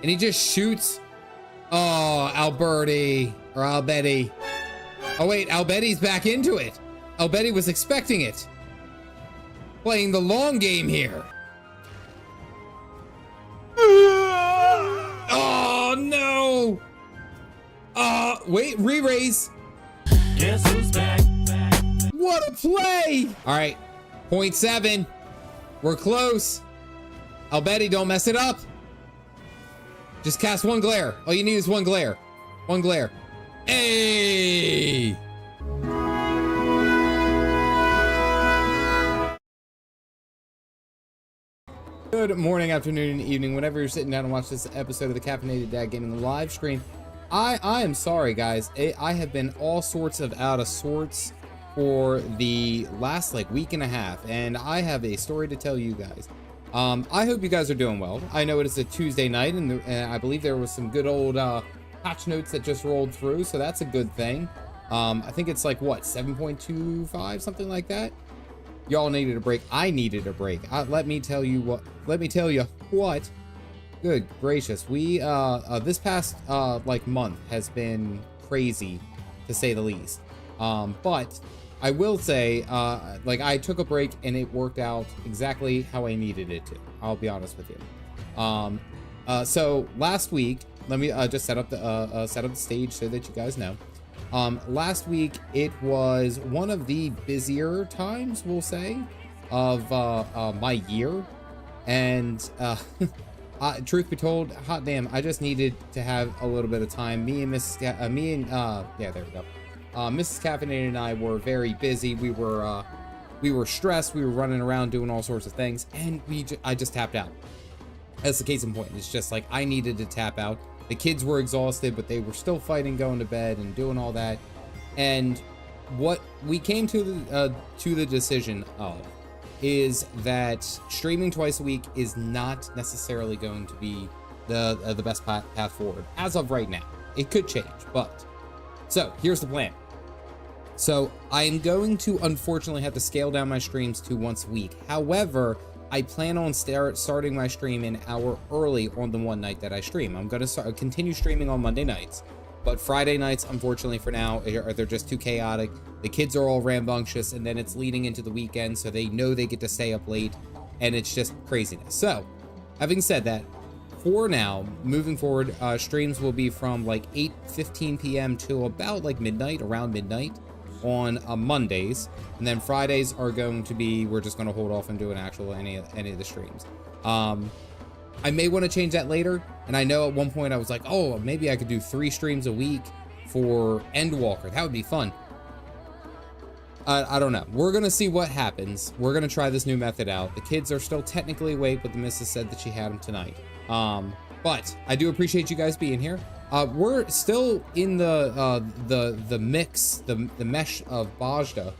And he just shoots. Oh, Alberti. Or Albetti. Oh, wait. Albetti's back into it. Albetti was expecting it. Playing the long game here. Oh, no. Wait. Re-raise. Guess who's back? What a play. All right. 0.7. We're close. Albetti, don't mess it up. Just cast one glare. All you need is one glare. One glare. Hey! Good morning, afternoon, and evening, whenever you're sitting down and watch this episode of the Caffeinated Dad Gaming live stream. I am sorry, guys. I have been all sorts of out of sorts for the last week and a half, and I have a story to tell you guys. I hope you guys are doing well. I know it is a Tuesday night, and I believe there was some good old patch notes that just rolled through, so that's a good thing. I think it's what, 7.25, something like that. Y'all needed a break. I needed a break. Let me tell you what. Good gracious, we this past month has been crazy, to say the least. But I will say, I took a break and it worked out exactly how I needed it to. I'll be honest with you. So last week, let me just set up the stage so that you guys know. Last week it was one of the busier times, we'll say, of my year, and truth be told, hot damn, I just needed to have a little bit of time. Me and Mrs. Caffeinated and I were very busy. We were stressed. We were running around doing all sorts of things, and I just tapped out. That's the case in point. It's just I needed to tap out. The kids were exhausted, but they were still fighting, going to bed and doing all that. And what we came to the decision of is that streaming twice a week is not necessarily going to be the best path forward as of right now. It could change, but so here's the plan. So I am going to unfortunately have to scale down my streams to once a week. However, I plan on starting my stream an hour early on the one night that I stream. I'm going to continue streaming on Monday nights, but Friday nights, unfortunately for now, they're just too chaotic. The kids are all rambunctious, and then it's leading into the weekend, so they know they get to stay up late, and it's just craziness. So, having said that, for now, moving forward, streams will be from 8:15 p.m. to about midnight, around midnight, on Mondays, and then Fridays are going to be, we're just going to hold off and do an actual any of the streams. I may want to change that later, and I know at one point I was oh, maybe I could do 3 streams a week for Endwalker. That would be fun. I don't know. We're gonna see what happens. We're gonna try this new method out. The kids are still technically awake, but the missus said that she had them tonight. But I do appreciate you guys being here. We're still in the mix, the mesh of Bozja.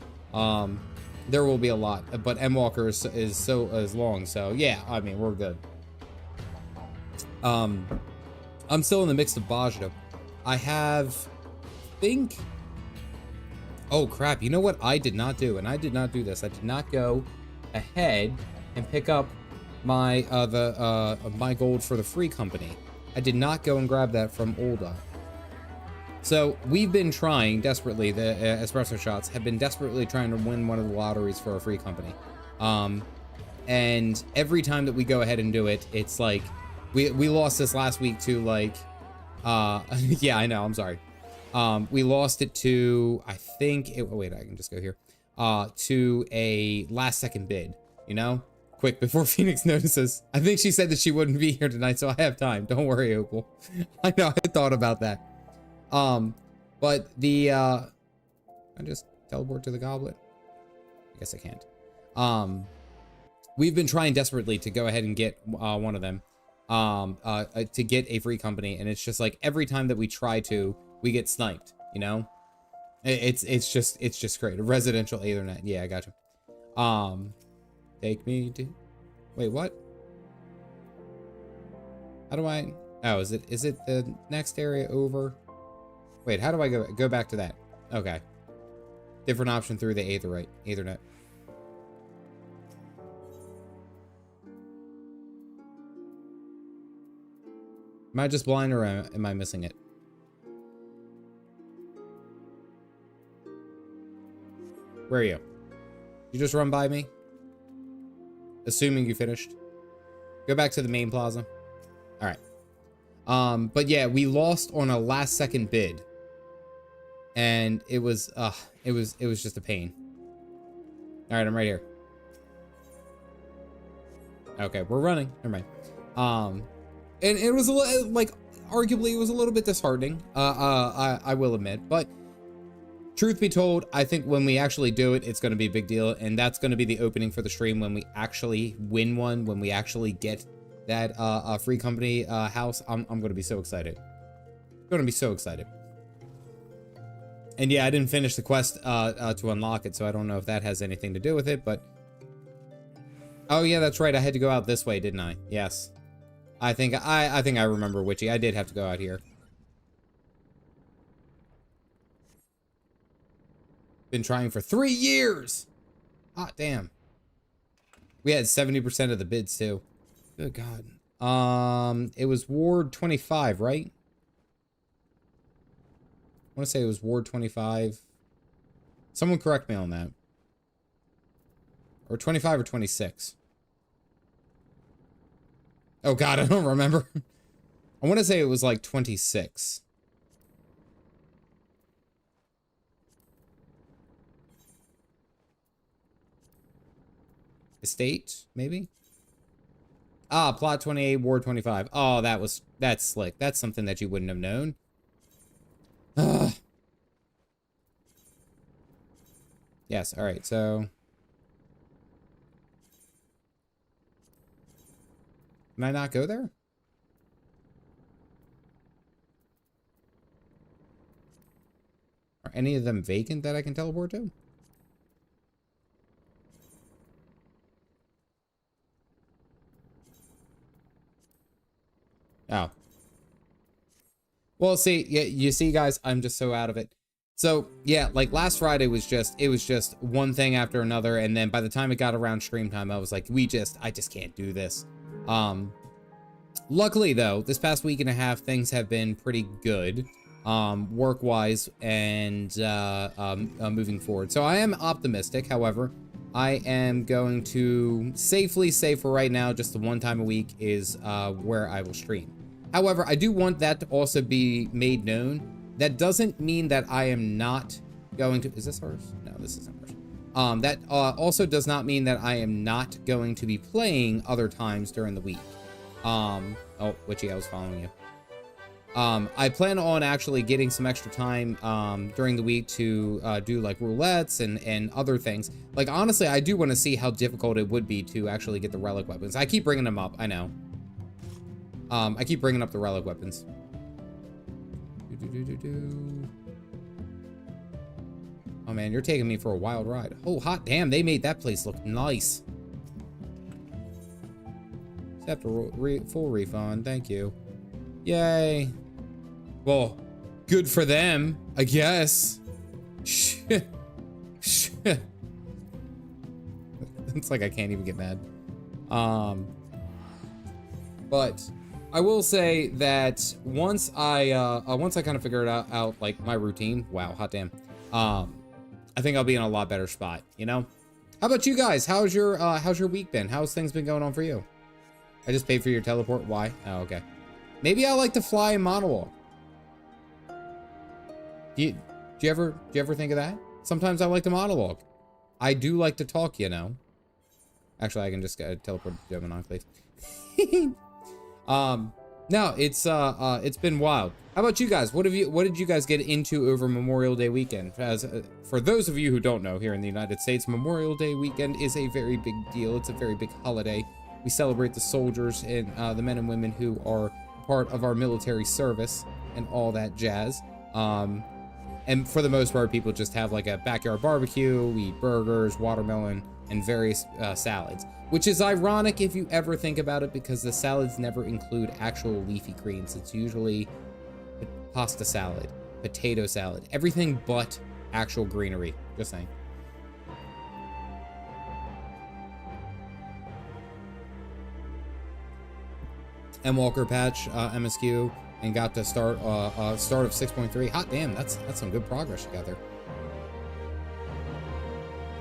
There will be a lot, but Endwalker is long, so yeah, I mean, we're good. I'm still in the mix of Bozja. I think, oh crap, you know what I did not do, and I did not do this. I did not go ahead and pick up my my gold for the free company. I did not go and grab that from Olda. So we've been trying desperately, the espresso shots have been desperately trying to win one of the lotteries for a free company. And every time that we go ahead and do it, it's we lost this last week to yeah, I know, I'm sorry. We lost it to, I think wait, I can just go here, to a last second bid, quick before Phoenix notices. I think she said that she wouldn't be here tonight, so I have time. Don't worry, Opal. I know, I thought about that. But I just teleport to the goblet? I guess I can't. We've been trying desperately to go ahead and get one of them, to get a free company, and it's just every time that we try to, we get sniped, It's just great. A residential Ethernet. Yeah, I got you. Take me to, wait, what? How do I, oh, is it the next area over? Wait, how do I go back to that? Okay. Different option through the Ethernet. Am I just blind or am I missing it? Where are you? You just run by me? Assuming you finished. Go back to the main plaza. All right. But yeah, we lost on a last second bid. And it was just a pain. All right, I'm right here. Okay, we're running. Never mind. And it was a little, like, arguably it was a little bit disheartening. I will admit, but truth be told, I think when we actually do it, it's going to be a big deal, and that's going to be the opening for the stream when we actually win one, when we actually get that free company house. I'm going to be so excited. Going to be so excited. And yeah, I didn't finish the quest to unlock it, so I don't know if that has anything to do with it, but oh yeah, that's right. I had to go out this way, didn't I? Yes. I think I remember, Witchy. I did have to go out here. Been trying for 3 years. Hot damn. We had 70% of the bids too. Good God. It was Ward 25, right? I want to say it was Ward 25. Someone correct me on that. Or 25 or 26. Oh God, I don't remember. I want to say it was like 26. Estate, maybe? Ah, plot 28, Ward 25. Oh, that's slick. That's something that you wouldn't have known. Yes, alright, so can I not go there? Are any of them vacant that I can teleport to? Oh. Well, see, yeah, you see, guys, I'm just so out of it. So, yeah, like last Friday was just, it was just one thing after another, and then by the time it got around stream time, I was like, I just can't do this. Luckily, though, this past week and a half, things have been pretty good, work-wise and moving forward. So I am optimistic. However, I am going to safely say for right now, just the one time a week is where I will stream. However, I do want that to also be made known. That doesn't mean that I am not going to... Is this hers? No, this isn't hers. That also does not mean that I am not going to be playing other times during the week. Oh, Witchy, I was following you. I plan on actually getting some extra time during the week to do like roulettes and other things. Like, honestly, I do want to see how difficult it would be to actually get the relic weapons. I keep bringing them up, I know. I keep bringing up the relic weapons. Oh man, you're taking me for a wild ride. Oh, hot damn, they made that place look nice. Except a full refund, thank you. Yay. Well, good for them, I guess. Shit. Shit. It's like I can't even get mad. But I will say that once I kind of figure it out like my routine, wow, hot damn. I think I'll be in a lot better spot, you know? How about you guys? How's your week been? How's things been going on for you? I just paid for your teleport. Why? Oh, okay. Maybe I like to fly and monologue. Do you ever think of that? Sometimes I like to monologue. I do like to talk, you know. Actually, I can just teleport to Gemini Enclave. No, it's been wild. How about you guys? What did you guys get into over Memorial Day weekend? As for those of you who don't know, here in the United States, Memorial Day weekend is a very big deal. It's a very big holiday. We celebrate the soldiers and the men and women who are part of our military service and all that jazz. And for the most part, people just have like a backyard barbecue, we eat burgers, watermelon, and various salads. Which is ironic if you ever think about it, because the salads never include actual leafy greens. It's usually pasta salad, potato salad, everything but actual greenery. Just saying. Walker patch, MSQ, and got to start of 6.3. Hot damn, that's some good progress you got there.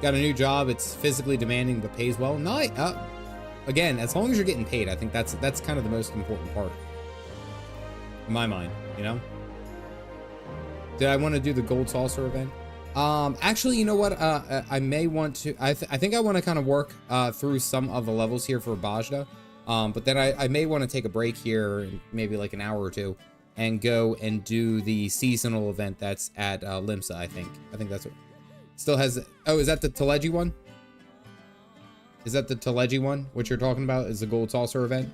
Got a new job. It's physically demanding but pays well. Nice. Again, as long as you're getting paid, I think that's kind of the most important part in my mind, you know. Did I want to do the gold saucer event? Actually, you know what? I may want to. I think I want to kind of work through some of the levels here for Bozja. But then I may want to take a break here, maybe like an hour or two, and go and do the seasonal event that's at Limsa. I think that's what still has. Oh, is that the Teleji one? Is that the Teleji one? What you're talking about is the gold saucer event?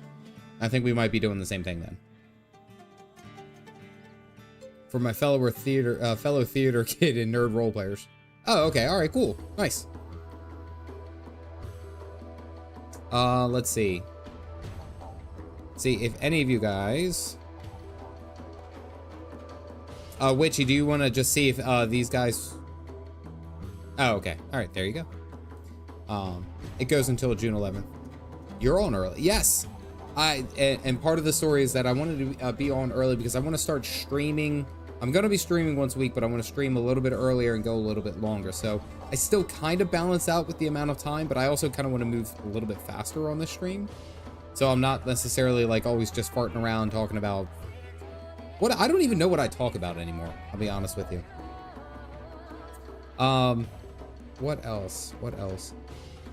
I think we might be doing the same thing then. For my fellow theater kid and nerd role players. Oh, okay. All right, cool. Nice. Let's see. See if any of you guys. Witchy, do you want to just see if these guys? Oh, okay. All right, there you go. It goes until June 11th. You're on early. Yes. And part of the story is that I wanted to be on early because I want to start streaming. I'm going to be streaming once a week, but I want to stream a little bit earlier and go a little bit longer. So I still kind of balance out with the amount of time, but I also kind of want to move a little bit faster on the stream. So I'm not necessarily like always just farting around talking about what I don't even know what I talk about anymore. I'll be honest with you. What else?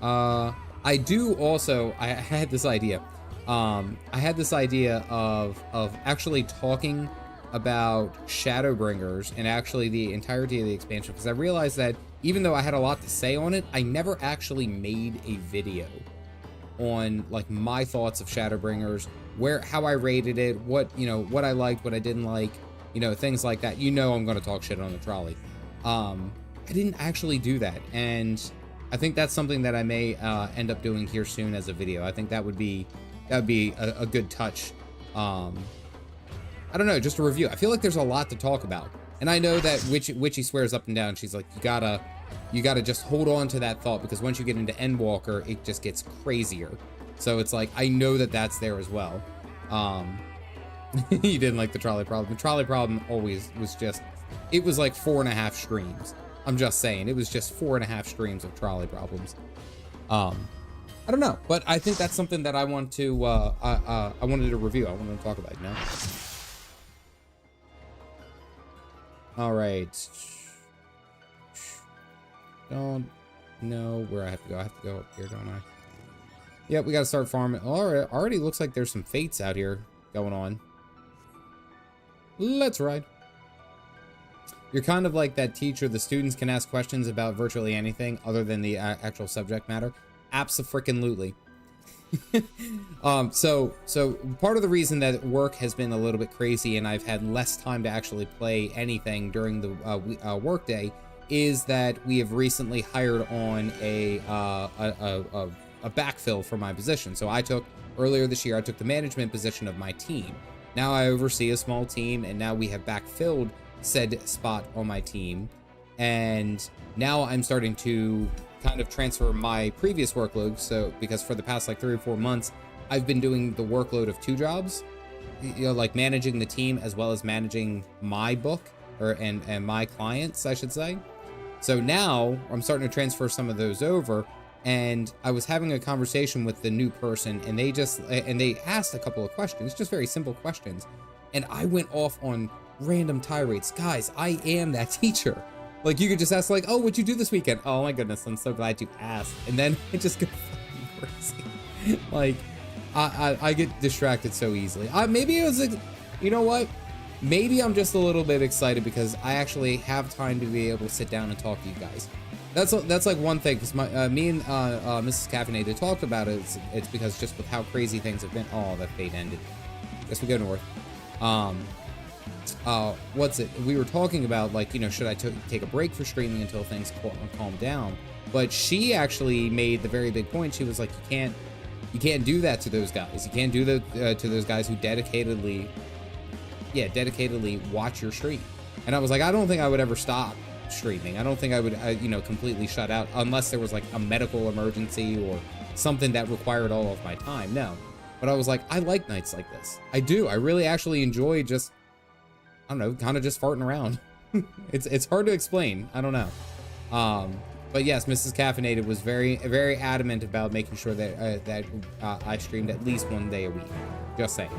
I do also, I had this idea. I had this idea of actually talking about Shadowbringers and actually the entirety of the expansion, because I realized that even though I had a lot to say on it, I never actually made a video on like my thoughts of Shadowbringers, how I rated it, what I liked, what I didn't like, things like that. I'm going to talk shit on the trolley. I didn't actually do that, and I think that's something that I may end up doing here soon as a video. I think that would be a good touch. I don't know, just a review. I feel like there's a lot to talk about, and I know that Witchy swears up and down. She's like, you gotta just hold on to that thought, because once you get into Endwalker, it just gets crazier. So it's like, I know that that's there as well. You didn't like the trolley problem. The trolley problem always was just, it was like 4.5 streams. I'm just saying, it was just 4.5 streams of trolley problems. I don't know, but I think that's something that I want to, I wanted to review. I wanted to talk about, All right. Don't know where I have to go. I have to go up here, don't I? Yep, we got to start farming. Already looks like there's some fates out here going on. Let's ride. You're kind of like that teacher. The students can ask questions about virtually anything other than the actual subject matter. Abso-freaking-lutely. So part of the reason that work has been a little bit crazy and I've had less time to actually play anything during the work day is that we have recently hired on a backfill for my position. So earlier this year, I took the management position of my team. Now I oversee a small team, and now we have backfilled said spot on my team. And now I'm starting to kind of transfer my previous workload. So because for the past like 3 or 4 months, I've been doing the workload of 2 jobs, like managing the team as well as managing my book and my clients, I should say. So now I'm starting to transfer some of those over, and I was having a conversation with the new person, and they asked a couple of questions, just very simple questions. And I went off on random tirades. Guys, I am that teacher. Like, you could just ask, like, oh, what'd you do this weekend? Oh my goodness, I'm so glad you asked. And then it just goes fucking crazy. Like, I get distracted so easily. Maybe it was like, you know what? Maybe I'm just a little bit excited because I actually have time to be able to sit down and talk to you guys. That's like one thing, because me and Mrs. Caffeinated talked about it. It's because just with how crazy things have been. Oh, that fate ended. Guess we go north. What's it? We were talking about, like, should I take a break for streaming until things calm down? But she actually made the very big point. She was like, you can't do that to those guys. You can't do that to those guys who dedicatedly watch your stream. And I was like, I don't think I would ever stop streaming. I don't think I would, completely shut out unless there was like a medical emergency or something that required all of my time. No, But I was like, I like nights like this. I do. I really actually enjoy just, I don't know, kind of just farting around. It's hard to explain. I don't know. But yes, Mrs. Caffeinated was very adamant about making sure that I streamed at least one day a week. Just saying.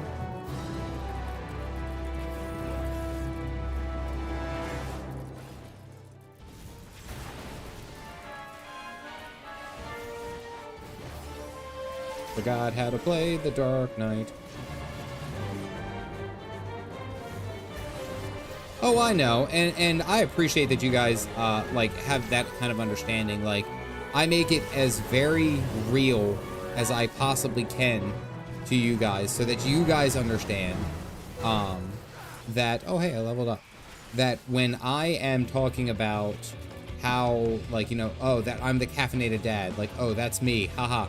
Forgot how to play the Dark Knight. Oh, I know, and I appreciate that you guys like have that kind of understanding. Like, I make it as very real as I possibly can to you guys, so that you guys understand that. Oh, hey, I leveled up. That when I am talking about how, like, you know, oh, that I'm the caffeinated dad. Like, oh, that's me. Haha.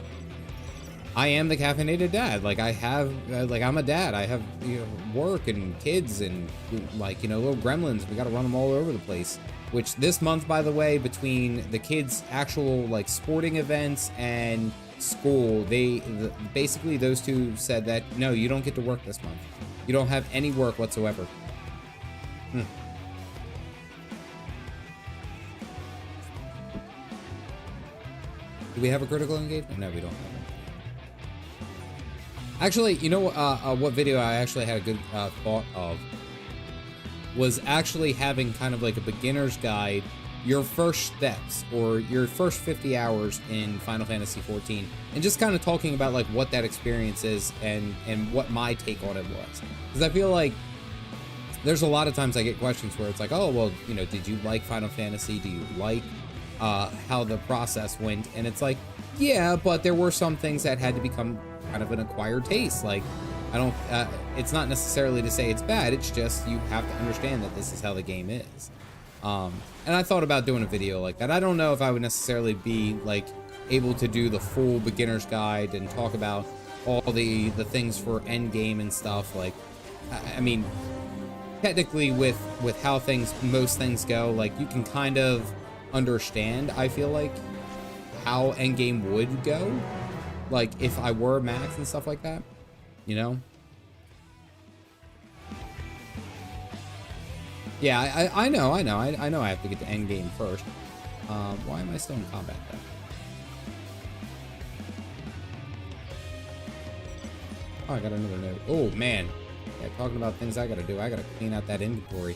I am the caffeinated dad. Like, I have, like, I'm a dad. I have, you know, work and kids and, like, you know, little gremlins. We got to run them all over the place. Which this month, by the way, between the kids' actual, like, sporting events and school, basically those two said that, no, you don't get to work this month. You don't have any work whatsoever. Do we have a critical engagement? No, we don't have one. Actually, you know what video I actually had a good thought of was actually having kind of like a beginner's guide, your first steps or your first 50 hours in Final Fantasy XIV, and just kind of talking about like what that experience is and what my take on it was. Because I feel like there's a lot of times I get questions where it's like, oh, well, you know, did you like Final Fantasy? Do you like how the process went? And it's like, yeah, but there were some things that had to become kind of an acquired taste. Like, I don't, it's not necessarily to say it's bad, it's just you have to understand that this is how the game is. And I thought about doing a video like that. I don't know if I would necessarily be like able to do the full beginner's guide and talk about all the things for end game and stuff. Like, I mean, technically with how most things go, like, you can kind of understand, I feel like, how end game would go. Like, if I were Max and stuff like that, you know? Yeah, I know I have to get to end game first. Why am I still in combat though? Oh, I got another note. Oh, man. Yeah, talking about things I gotta do. I gotta clean out that inventory.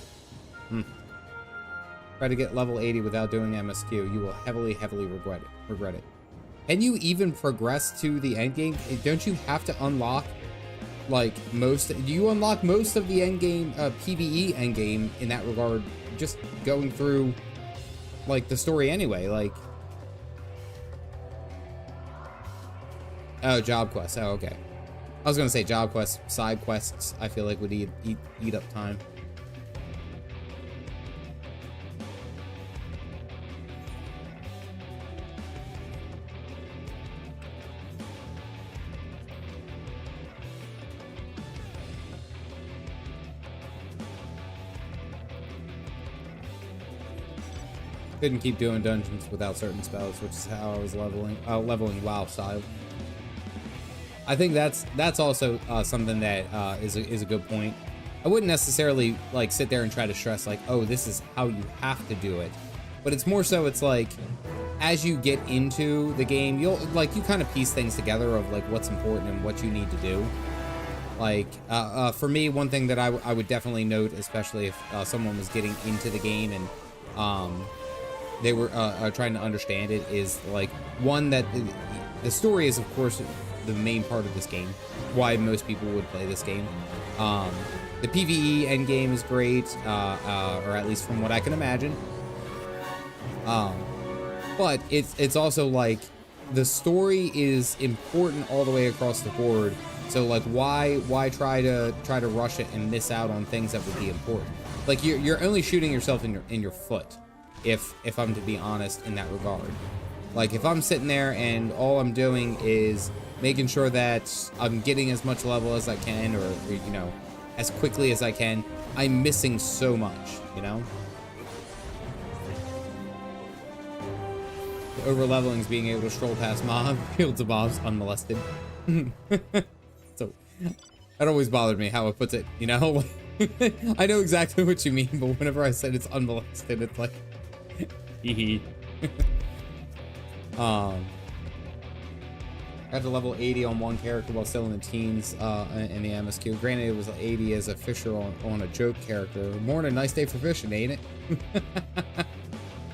Try to get level 80 without doing MSQ. You will heavily regret it. Can you even progress to the end game? Don't you have to unlock, like, do you unlock most of the end game, PvE end game in that regard, just going through, like, the story anyway? Like, oh, job quests. Oh, okay. I was gonna say job quests, side quests, I feel like would eat up time. Couldn't keep doing dungeons without certain spells, which is how I was leveling WoW style. I think that's also something that is a good point. I wouldn't necessarily like sit there and try to stress like, oh, this is how you have to do it, but it's more so it's like as you get into the game, you kind of piece things together of like what's important and what you need to do. Like for me, one thing that I would definitely note, especially if someone was getting into the game and they were trying to understand it, is like, one, that the story is of course the main part of this game, why most people would play this game. The PvE end game is great, or at least from what I can imagine. But it's also like the story is important all the way across the board. So like, why try to rush it and miss out on things that would be important? Like, you're only shooting yourself in your foot, if I'm to be honest in that regard. Like, if I'm sitting there and all I'm doing is making sure that I'm getting as much level as I can, or you know, as quickly as I can, I'm missing so much, you know? Over leveling is being able to stroll past fields of mobs unmolested. That always bothered me how it puts it, you know? I know exactly what you mean, but whenever I said it's unmolested, it's like, hee. Got to level 80 on one character while still in the teens in the MSQ. Granted, it was 80 as a fisher on a joke character. More than a nice day for fishing, ain't it?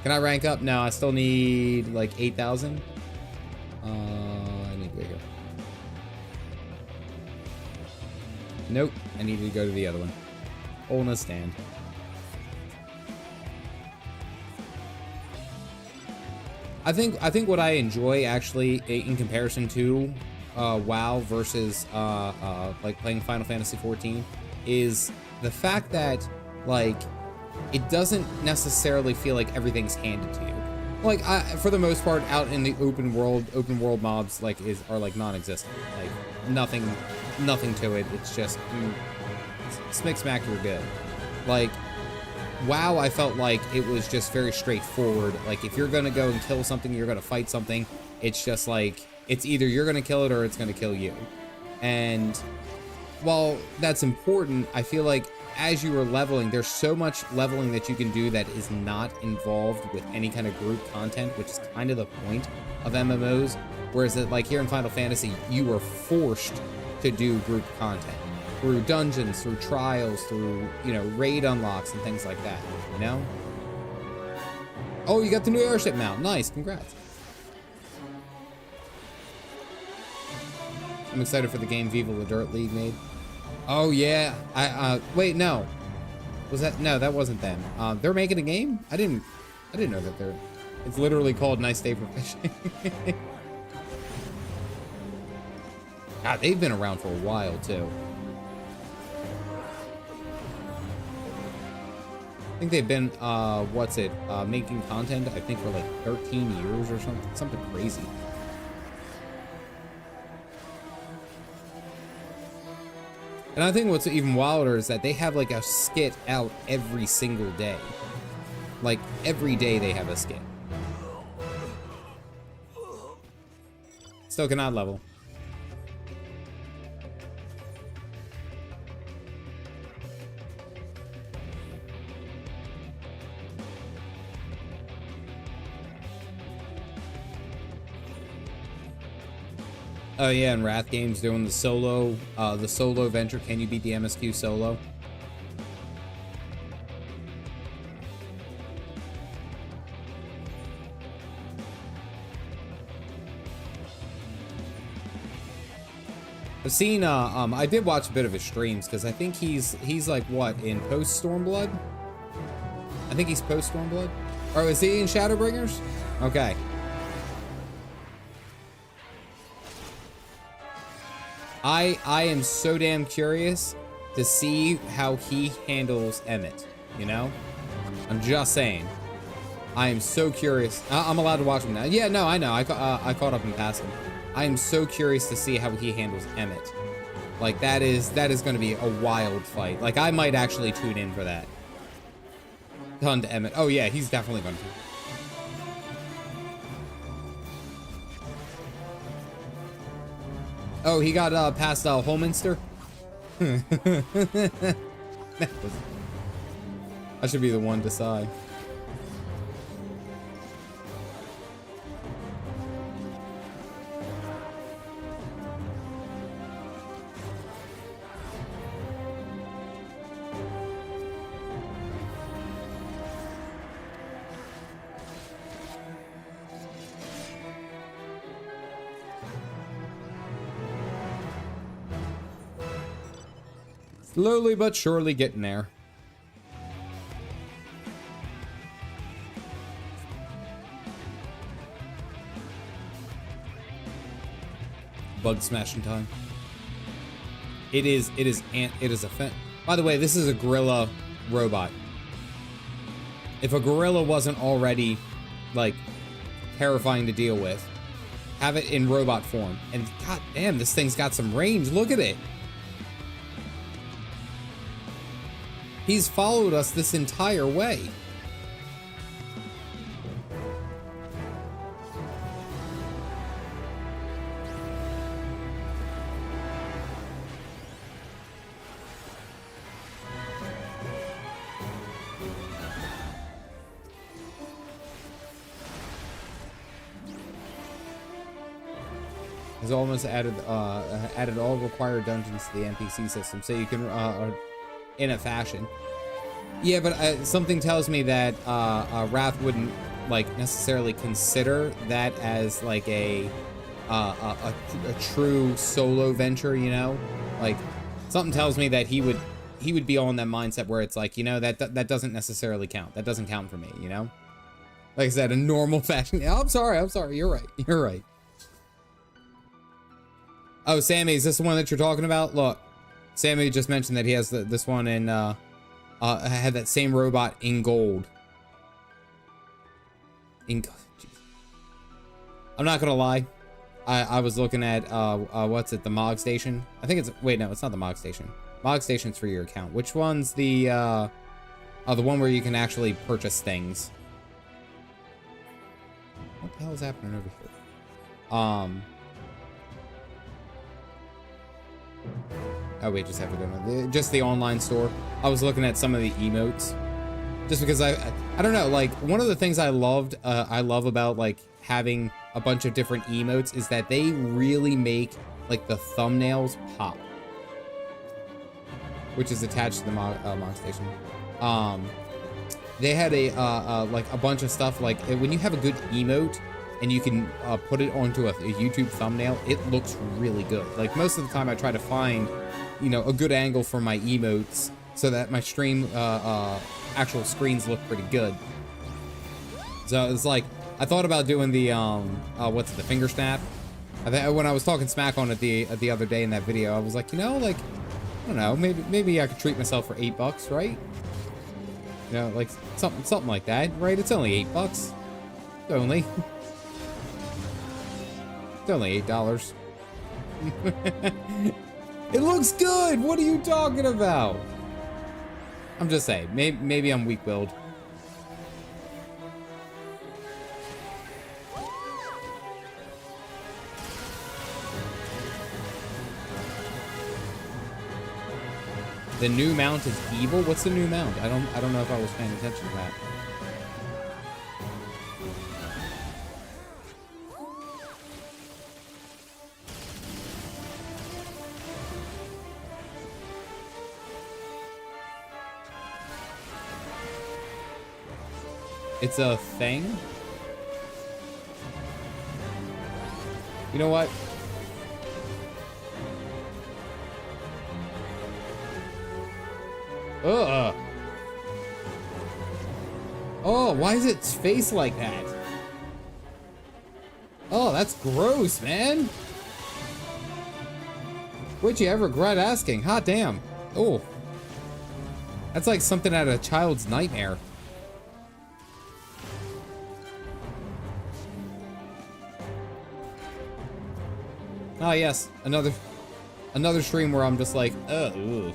Can I rank up? No, I still need like 8,000. I need to go here. Nope, I needed to go to the other one. Holding a stand. I think what I enjoy actually in comparison to WoW versus like playing Final Fantasy XIV is the fact that like it doesn't necessarily feel like everything's handed to you. Like for the most part, out in the open world mobs like are like non-existent. Like nothing to it. It's just smick smack, you're good. Like WoW, I felt like it was just very straightforward. Like if you're gonna go and kill something, you're gonna fight something. It's just like it's either you're gonna kill it or it's gonna kill you. And while that's important, I feel like as you are leveling, there's so much leveling that you can do that is not involved with any kind of group content, which is kind of the point of MMOs. Whereas like here in Final Fantasy, you are forced to do group content through dungeons, through trials, through, you know, raid unlocks and things like that, you know? Oh, you got the new airship mount. Nice, congrats. I'm excited for the game Viva La Dirt League made. Oh yeah, wait, no. Was that, no, that wasn't them. They're making a game? I didn't know that it's literally called Nice Day for Fishing. God, they've been around for a while too. I think they've been, making content, I think, for like 13 years or something crazy. And I think what's even wilder is that they have like a skit out every single day. Like every day they have a skit. Still cannot level. Oh yeah, and Wrath Games doing the solo venture. Can you beat the MSQ solo? I've seen I did watch a bit of his streams because I think he's like what, in post Stormblood? I think he's post Stormblood. Or is he in Shadowbringers? Okay. I am so damn curious to see how he handles Emmett, you know? I'm just saying. I am so curious. I'm allowed to watch him now. Yeah, no, I know. I caught up in passing. I am so curious to see how he handles Emmett. Like, that is going to be a wild fight. Like, I might actually tune in for that. Ton to Emmett. Oh, yeah, he's definitely going to. Oh, he got past Holminster? I should be the one to decide. Slowly but surely getting there. Bug smashing time. It is a by the way, this is a gorilla robot. If a gorilla wasn't already like terrifying to deal with, have it in robot form. And god damn, this thing's got some range. Look at it. He's followed us this entire way. has almost added added all required dungeons to the NPC system, so you can in a fashion. Yeah, but something tells me that Wrath wouldn't like necessarily consider that as like a true solo venture, you know? Like something tells me that he would be on that mindset where it's like, you know, that doesn't necessarily count. That doesn't count for me, you know? Like I said, a normal fashion. Oh, I'm sorry. You're right. Oh, Sammy, is this the one that you're talking about? Look, Sammy just mentioned that he has this one in, had that same robot in gold. Geez. I'm not gonna lie. I was looking at, what's it, the Mog Station? I think it's, wait, no, it's not the Mog Station. Mog Station's for your account. Which one's the one where you can actually purchase things? What the hell is happening over here? Oh wait, just have to go to just the online store. I was looking at some of the emotes, just because I don't know, like one of the things I love about like having a bunch of different emotes is that they really make like the thumbnails pop, which is attached to the Mog Station. They had a like a bunch of stuff like when you have a good emote and you can put it onto a YouTube thumbnail, it looks really good. Like most of the time I try to find, you know, a good angle for my emotes so that my stream actual screens look pretty good. So it's like I thought about doing the what's it, the finger snap. When I was talking smack on it the other day in that video, I was like, you know, like I don't know, maybe I could treat myself for $8, right? You know, like something like that, right? It's only $8. It's only $8. It looks good. What are you talking about? I'm just saying, maybe I'm weak-willed. The new mount is evil? What's the new mount? I don't know if I was paying attention to that. It's a thing? You know what? Ugh. Oh, why is its face like that? Oh, that's gross, man. Would you ever regret asking? Hot damn. Oh. That's like something out of a child's nightmare. Oh yes, another stream where I'm just like, ugh.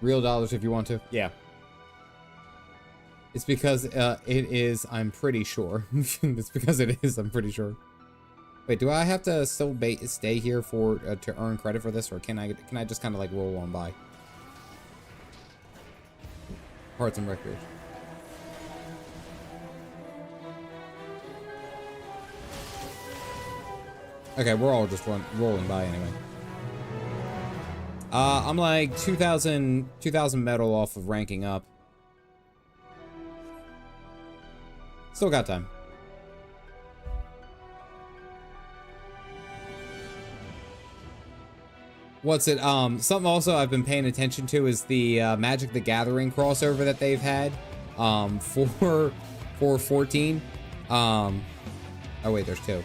Real dollars if you want to. Yeah. It's because it is, I'm pretty sure. It's because it is, I'm pretty sure. Wait, do I have to still stay here for to earn credit for this, or can I just kind of like roll on by? Parts and recreation. Okay, we're all just rolling by anyway. I'm like 2,000 metal off of ranking up. Still got time. What's it? Something also I've been paying attention to is the Magic the Gathering crossover that they've had for 14. Oh wait, there's two.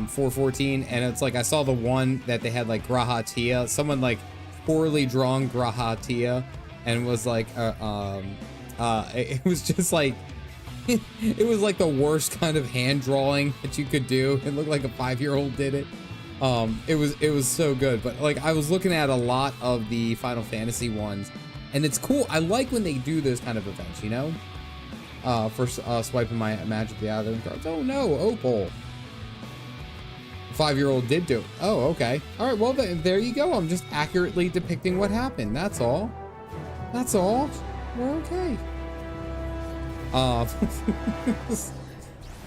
For 14, and it's like I saw the one that they had like Grahatia, someone like poorly drawn Grahatia, and was like it was just like it was like the worst kind of hand drawing that you could do. It looked like a 5-year-old did it. It was so good. But like I was looking at a lot of the Final Fantasy ones, and it's cool. I like when they do those kind of events, you know, for swiping my Magic the Gathering cards. Oh no, Opal. 5-year-old did do it. Oh, okay. All right, well, there you go. I'm just accurately depicting what happened. That's all. That's all. We're okay.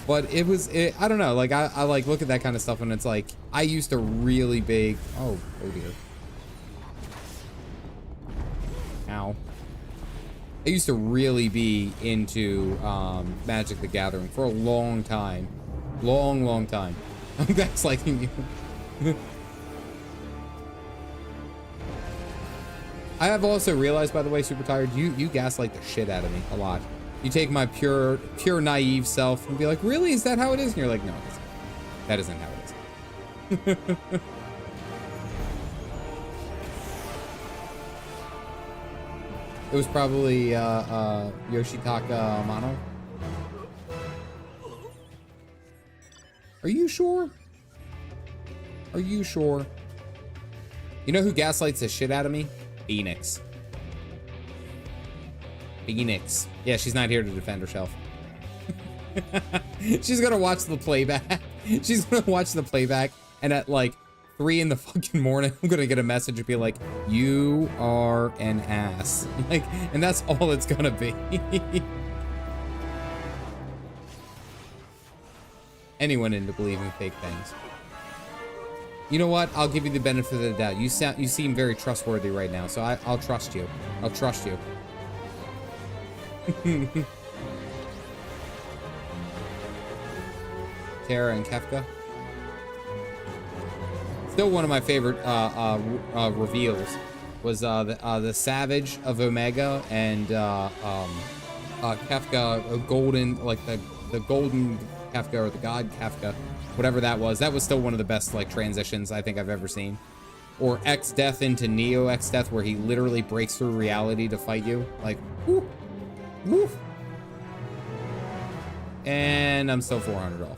But I don't know. Like, I like look at that kind of stuff and it's like, I used to really big, oh dear. Ow. I used to really be into Magic the Gathering for a long time. Long time. I'm gaslighting you. I have also realized, by the way, Super Tired, you gaslight the shit out of me a lot. You take my pure naive self and be like, really? Is that how it is? And you're like, no, it isn't. That isn't how it is. It was probably Yoshitaka Amano. Are you sure? Are you sure? You know who gaslights the shit out of me? Phoenix. Phoenix. Yeah, she's not here to defend herself. She's gonna watch the playback. She's gonna watch the playback, and at like 3 in the fucking morning, I'm gonna get a message and be like, "You are an ass." Like, and that's all it's gonna be. Anyone into believing fake things. You know what? I'll give you the benefit of the doubt. You seem very trustworthy right now, so I'll trust you. I'll trust you. Tara and Kefka. Still one of my favorite reveals was the Savage of Omega and Kefka golden, like the golden Kefka or the God Kefka, whatever that was. That was still one of the best like transitions I think I've ever seen. Or X-Death into Neo X-Death, where he literally breaks through reality to fight you. Like, whoo, whoo. And I'm still 400 off.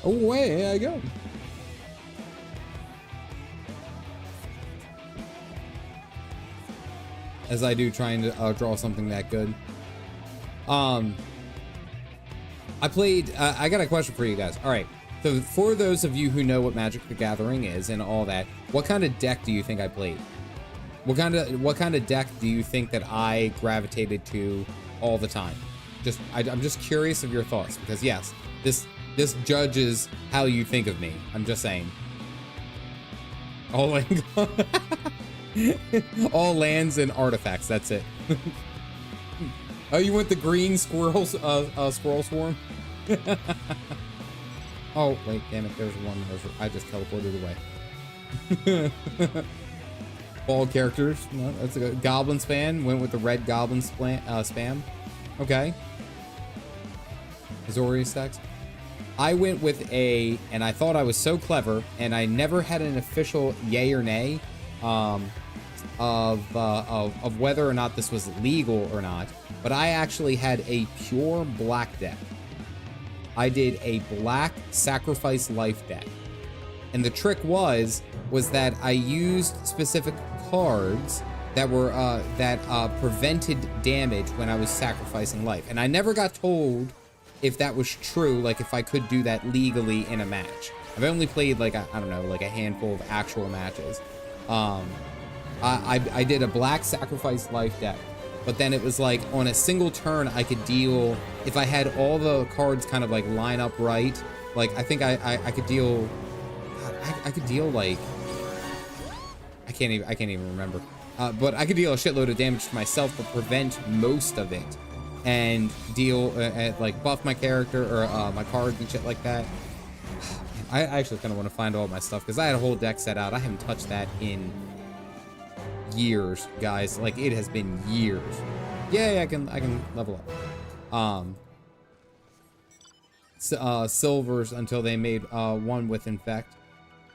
Away I go. As I do trying to draw something that good. I played, I got a question for you guys. All right. So for those of you who know what Magic the Gathering is and all that, what kind of deck do you think I played? What kind of deck do you think that I gravitated to all the time? I'm just curious of your thoughts, because yes, this judges how you think of me. I'm just saying. All lands and artifacts. That's it. Oh, you went the green squirrels, squirrel swarm. Oh wait, damn it! There's one. I just teleported away. All characters. No, that's a good. Goblin spam. Went with the red goblin spam. Okay. Azorius stacks. I went with and I thought I was so clever, and I never had an official yay or nay of whether or not this was legal or not, but I actually had a pure black deck. I did a black sacrifice life deck, and the trick was that I used specific cards that were that prevented damage when I was sacrificing life, and I never got told if that was true, like if I could do that legally in a match. I've only played like I don't know, like a handful of actual matches. I did a black sacrifice life deck, but then it was like on a single turn I could deal, if I had all the cards kind of like line up right, like I think I could deal, I could deal like, I can't even remember, but I could deal a shitload of damage to myself but prevent most of it, and deal like buff my character or my cards and shit like that. I actually kind of want to find all my stuff, because I had a whole deck set out. I haven't touched that in years, guys. Like, it has been years. Yeah, I can level up. Silvers until they made one with infect.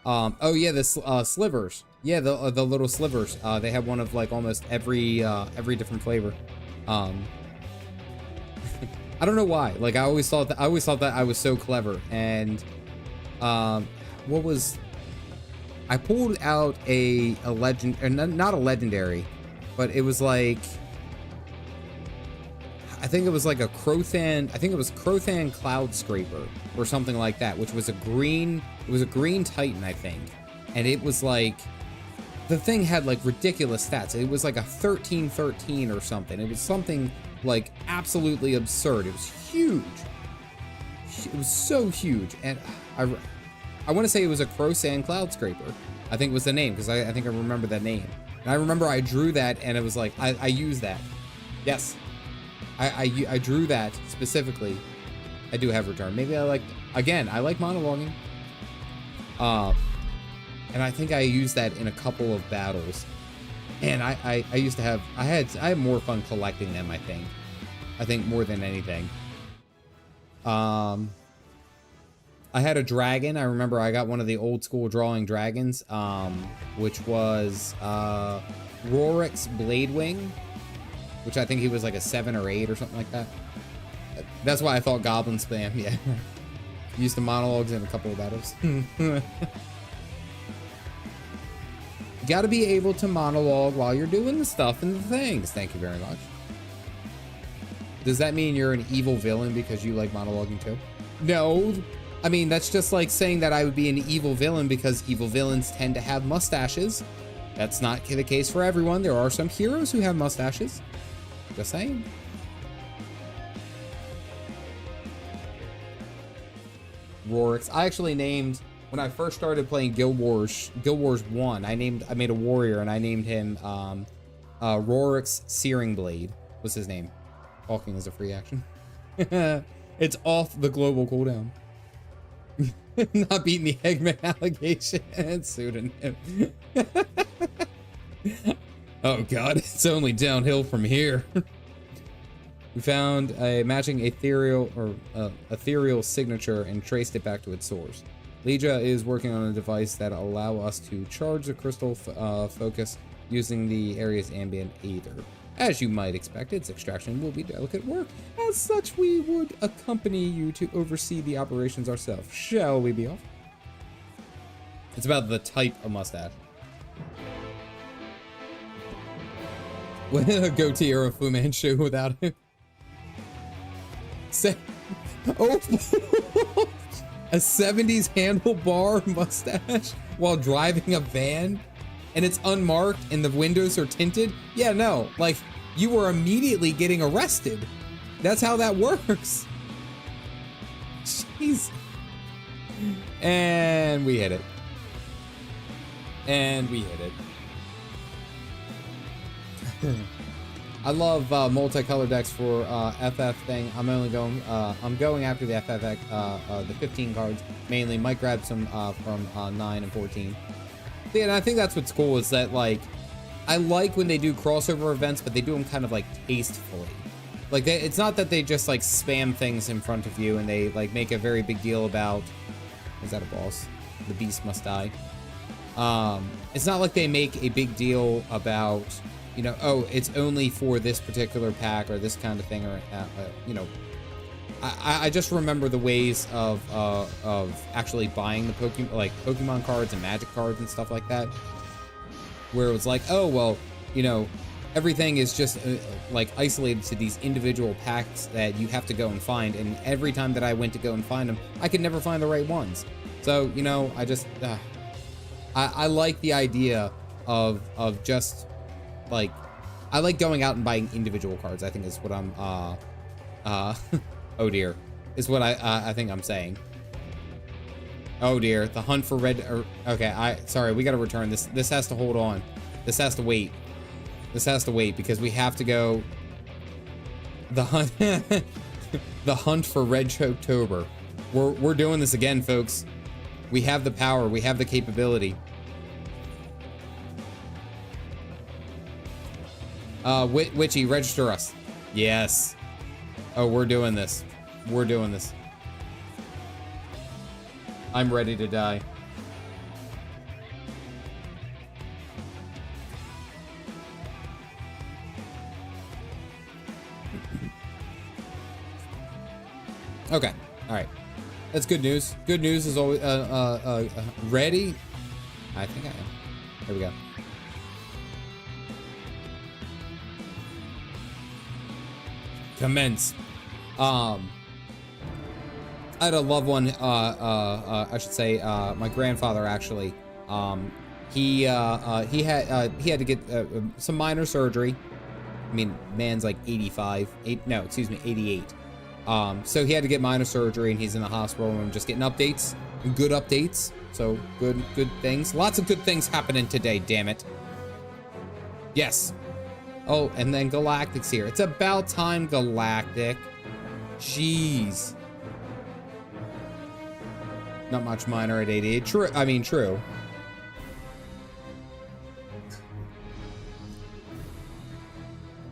Oh yeah, the slivers. Yeah, the little slivers. They have one of like almost every different flavor. I don't know why. Like, I always thought that I was so clever. And what was, I pulled out a legend, or not a legendary, but it was like, I think it was like a Crothan, I think it was Crothan Cloud Scraper or something like that, which was a green, it was a green Titan, I think. And it was like, the thing had like ridiculous stats. It was like a 1313 or something. It was something like absolutely absurd. It was huge. It was so huge. And I want to say it was a Crothan Cloud Scraper. I think was the name, because I think I remember that name. And I remember I drew that, and it was like, I used that. Yes. I drew that specifically. I do have return. Maybe I like, again, I like monologuing. And I think I used that in a couple of battles. And I used to have, I had more fun collecting them, I think more than anything. I had a dragon. I remember I got one of the old school drawing dragons, which was Rorik's Bladewing, which I think he was like a 7 or 8 or something like that. That's why I thought Goblin Spam, yeah. Used the monologues in a couple of battles. You gotta be able to monologue while you're doing the stuff and the things. Thank you very much. Does that mean you're an evil villain because you like monologuing too? No. I mean, that's just like saying that I would be an evil villain because evil villains tend to have mustaches. That's not the case for everyone. There are some heroes who have mustaches. Just saying. Rorik's. I actually named, when I first started playing Guild Wars 1, I made a warrior and I named him Rorik's Searing Blade was his name. Talking is a free action. It's off the global cooldown. Not beating the Eggman allegation. Pseudonym. Oh god, it's only downhill from here. We found a matching ethereal signature and traced it back to its source. Legia is working on a device that allow us to charge the crystal focus using the area's ambient ether. As you might expect, its extraction will be delicate work. As such, we would accompany you to oversee the operations ourselves. Shall we be off? It's about the type of mustache. A goatee or a Fu Manchu without it. Oh, a 70s handlebar mustache while driving a van, and it's unmarked and the windows are tinted. Yeah, no, like you were immediately getting arrested. That's how that works. Jeez. And we hit it. And we hit it. I love multicolor decks for FF thing. I'm going after the FFX, the 15 cards mainly. Might grab some from 9 and 14. Yeah, and I think that's what's cool is that, like, I like when they do crossover events, but they do them kind of like tastefully. Like, it's not that they just like spam things in front of you and they like make a very big deal about. Is that a boss? The beast must die. It's not like they make a big deal about, you know, oh, it's only for this particular pack or this kind of thing, or you know. I just remember the ways of actually buying the Pokemon cards and Magic cards and stuff like that, where it was like, oh well, you know, everything is just like isolated to these individual packs that you have to go and find, and every time that I went to go and find them, I could never find the right ones. So, you know, I just I like the idea of just like, I like going out and buying individual cards. I think is what I'm oh dear, is what I think I'm saying. Oh dear, the hunt for red. Okay, sorry, we gotta return this. This has to hold on. This has to wait. This has to wait because we have to go. The hunt, the hunt for Red Choketober. We're doing this again, folks. We have the power. We have the capability. Witchy, register us. Yes. Oh, we're doing this. We're doing this. I'm ready to die. Okay. All right. That's good news. Good news is always ready. I think I am. There we go. commence. I had a loved one, I should say, my grandfather actually, he had to get some minor surgery. I mean, man's like 88. So he had to get minor surgery, and he's in the hospital, and I'm just getting updates, good updates. So good things. Lots of good things happening today, damn it. Yes. Oh, and then Galactic's here. It's about time, Galactic. Jeez. Not much minor at 88. True. I mean, true.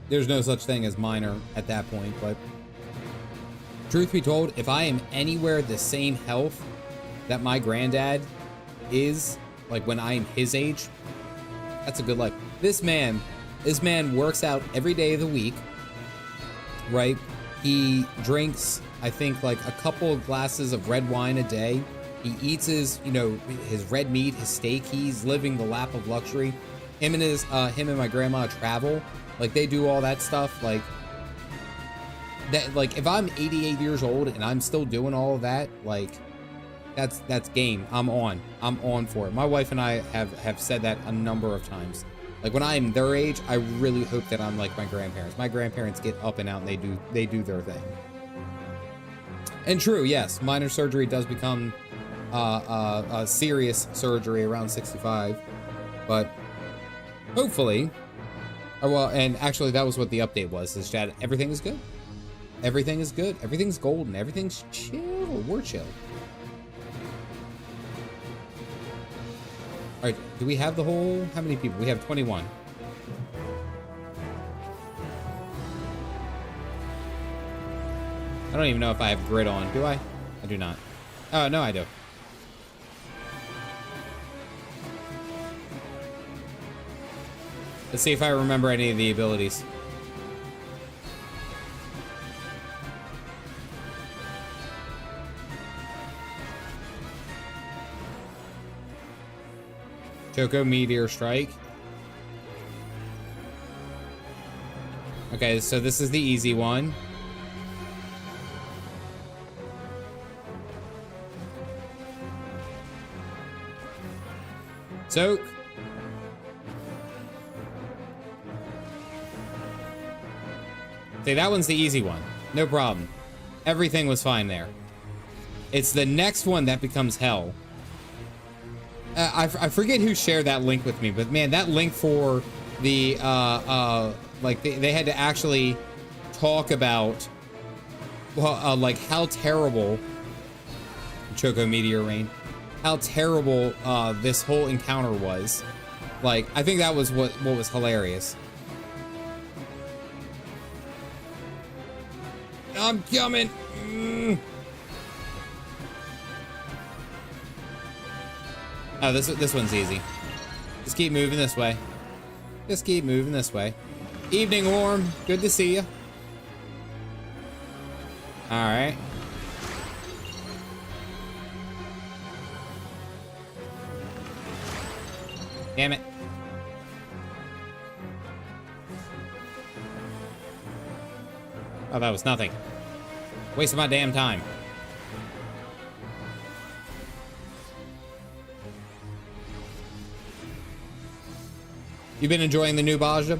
There's no such thing as minor at that point, but truth be told, if I am anywhere the same health that my granddad is, like when I am his age, that's a good life. This man works out every day of the week, right? He drinks, I think, like a couple of glasses of red wine a day. He eats his, his red meat, his steak. He's living the lap of luxury. Him and my grandma travel. Like, they do all that stuff. Like, that, like, if I'm 88 years old and I'm still doing all of that, like, that's game. I'm on for it. My wife and I have said that a number of times. Like, when I'm their age, I really hope that I'm like my grandparents. My grandparents get up and out, and they do their thing. And true, yes, minor surgery does become a serious surgery around 65, but hopefully, well, and actually that was what the update was, is that everything is good. Everything is good. Everything's golden. Everything's chill. We're chill. All right, do we have the whole, how many people? We have 21. I don't even know if I have grid on. Do I? I do not. Oh, no, I do. Let's see if I remember any of the abilities. Choco Meteor Strike. Okay, so this is the easy one. Soak. See, that one's the easy one. No problem. Everything was fine there. It's the next one that becomes hell. I forget who shared that link with me, but man, that link for the, like, they had to actually talk about, well, like, how terrible, Choco Meteor Rain, how terrible, this whole encounter was. Like, I think that was what was hilarious. I'm coming. Oh, this one's easy. Just keep moving this way. Just keep moving this way. Evening, Orm. Good to see you. All right. Damn it. Oh, that was nothing. Wasting my damn time. You've been enjoying the new Bozja?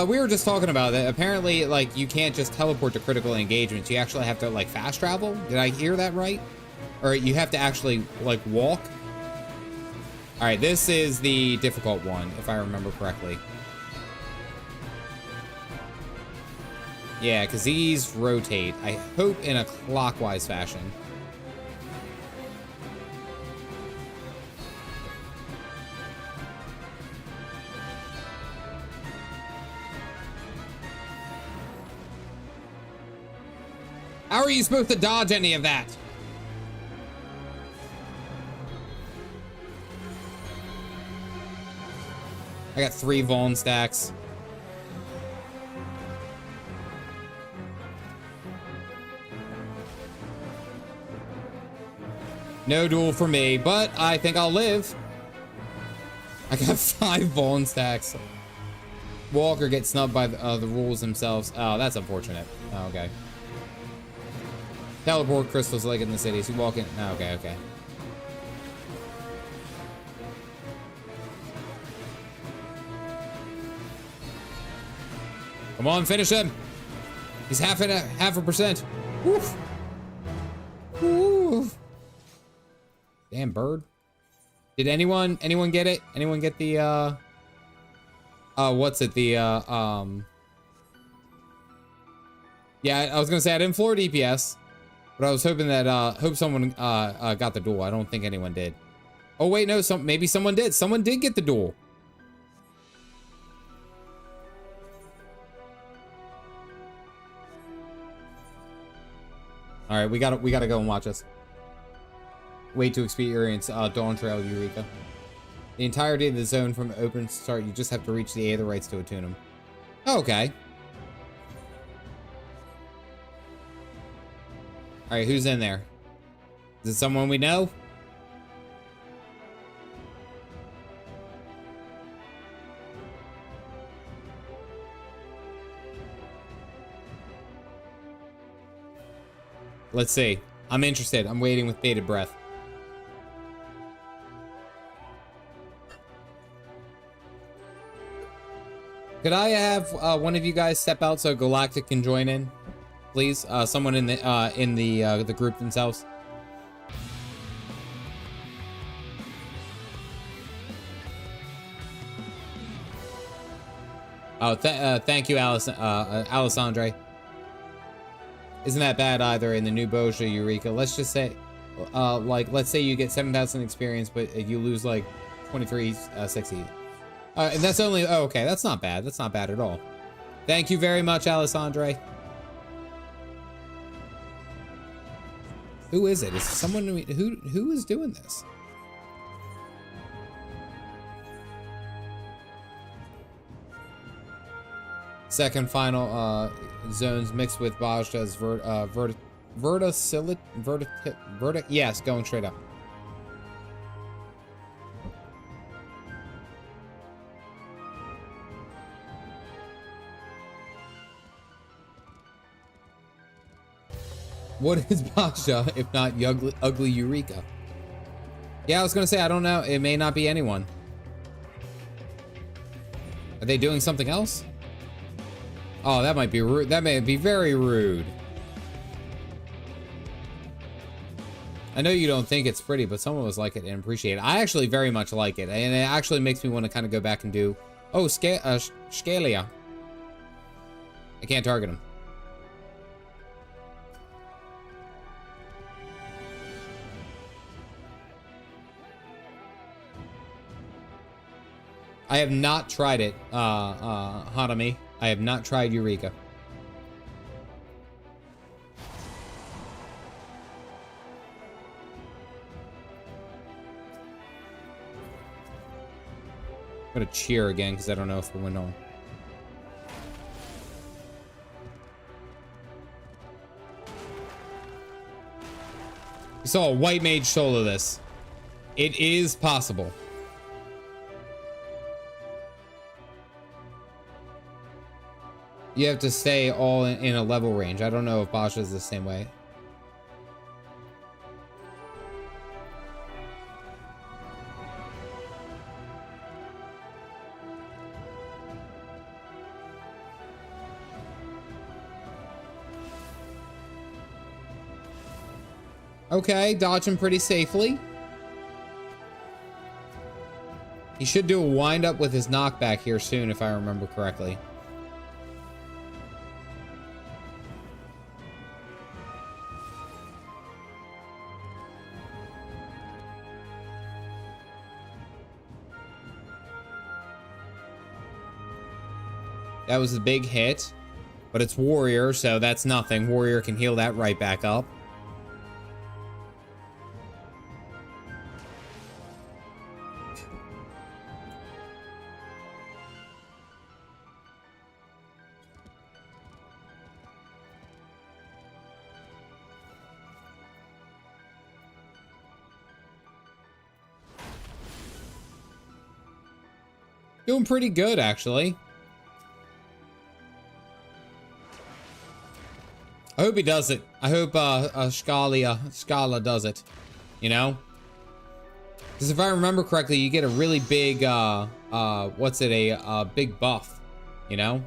We were just talking about that. Apparently, like, you can't just teleport to critical engagements. You actually have to, like, fast travel. Did I hear that right? Or you have to actually, like, walk? All right, this is the difficult one, if I remember correctly. Yeah, because these rotate, I hope, in a clockwise fashion. How are you supposed to dodge any of that? I got 3 Vaughn stacks. No duel for me, but I think I'll live. I got 5 Vaughn stacks. walk or get snubbed by the rules themselves. Oh, that's unfortunate. Oh, okay. Teleport crystals like in the cities. You walk in. Oh, okay, okay. Come on, finish him. He's half a percent. Woof. Woof. Damn bird. Did anyone get it? Anyone get the what's it? The yeah, I was gonna say I didn't floor DPS, but I was hoping that hope someone got the duel. I don't think anyone did. Oh wait, no, maybe someone did. Someone did get the duel. All right, we gotta go and watch this. Wait to experience Dawn Trail Eureka. The entirety of the zone from open start, you just have to reach the Aether Rites to attune them. Oh, okay. All right, who's in there? Is it someone we know? Let's see. I'm interested. I'm waiting with bated breath. Could I have one of you guys step out so Galactic can join in, please? Someone in the group themselves. Oh, thank you, Alessandre. Isn't that bad either in the new Bozja Eureka? Let's just say, like, let's say you get 7,000 experience, but you lose like 2360. And that's only, oh, okay, that's not bad. That's not bad at all. Thank you very much, Alessandre. Who is it? Is it someone who is doing this? Second final zones mixed with Bozja's yes, going straight up. What is Bozja if not ugly Eureka? Yeah, I was gonna say, I don't know. It may not be anyone. Are they doing something else? Oh, that might be rude. That may be very rude. I know you don't think it's pretty, but some of us like it and appreciate it. I actually very much like it, and it actually makes me want to kind of go back and do... Oh, Scalia. I can't target him. I have not tried it, Hanami. I have not tried Eureka. I'm gonna cheer again because I don't know if we'll win on. You saw a white mage solo this. It is possible. You have to stay all in a level range. I don't know if Bozja is the same way. Okay, dodge him pretty safely. He should do a wind up with his knockback here soon, if I remember correctly. That was a big hit, but it's Warrior, so that's nothing. Warrior can heal that right back up. Doing pretty good, actually. I hope he does it. I hope Scala does it. You know? Because if I remember correctly, you get a really big, what's it, a big buff, you know?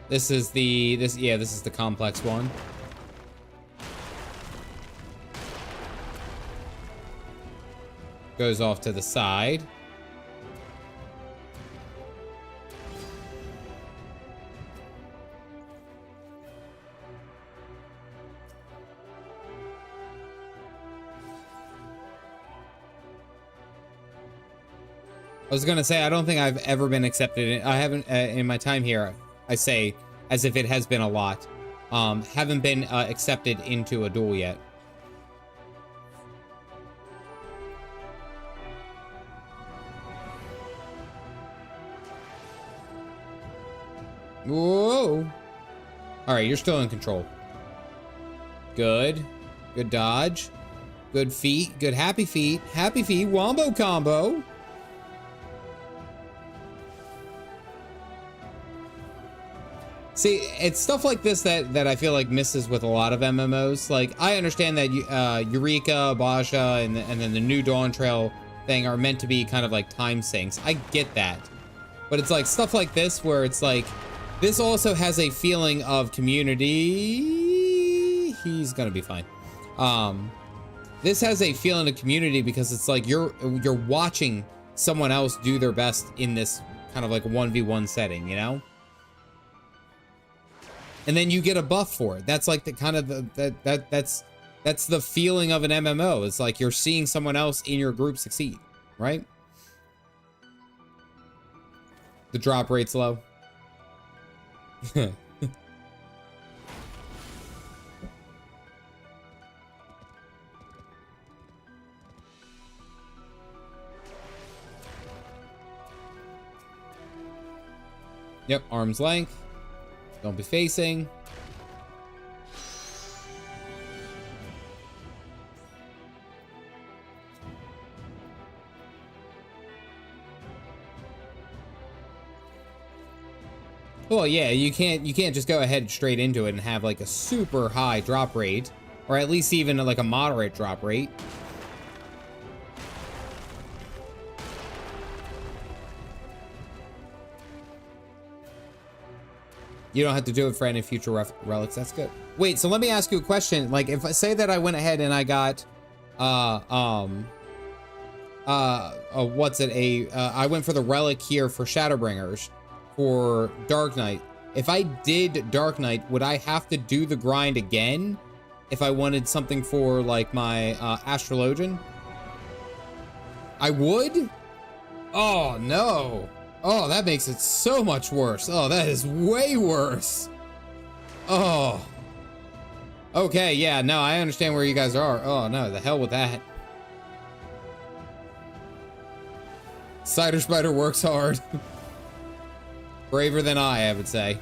This is the, this is the complex one. Goes off to the side. I was gonna say, I don't think I've ever been accepted. I haven't, in my time here, I say, as if it has been a lot. Haven't been accepted into a duel yet. Whoa. All right, you're still in control. Good. Good dodge. Good feet. Good happy feet. Happy feet. Wombo combo. See, it's stuff like this that I feel like misses with a lot of MMOs. Like, I understand that Eureka, Bozja, and then the new Dawn Trail thing are meant to be kind of like time sinks. I get that. But it's like stuff like this where it's like, this also has a feeling of community. He's gonna be fine. This has a feeling of community because it's like you're watching someone else do their best in this kind of like 1v1 setting, you know? And then you get a buff for it. That's like the kind of that's the feeling of an MMO. It's like you're seeing someone else in your group succeed, right? The drop rate's low. Yep, arm's length. Don't be facing. Well, yeah, you can't just go ahead straight into it and have like a super high drop rate, or at least even like a moderate drop rate. You don't have to do it for any future relics. That's good. Wait, so let me ask you a question. Like, if I say that I went ahead and I got, what's it? I went for the relic here for Shadowbringers for Dark Knight. If I did Dark Knight, would I have to do the grind again if I wanted something for like my Astrologian? I would? Oh, no. Oh, that makes it so much worse. Oh, that is way worse. Oh. Okay, yeah, no, I understand where you guys are. Oh, no, the hell with that. Cider Spider works hard. Braver than I would say.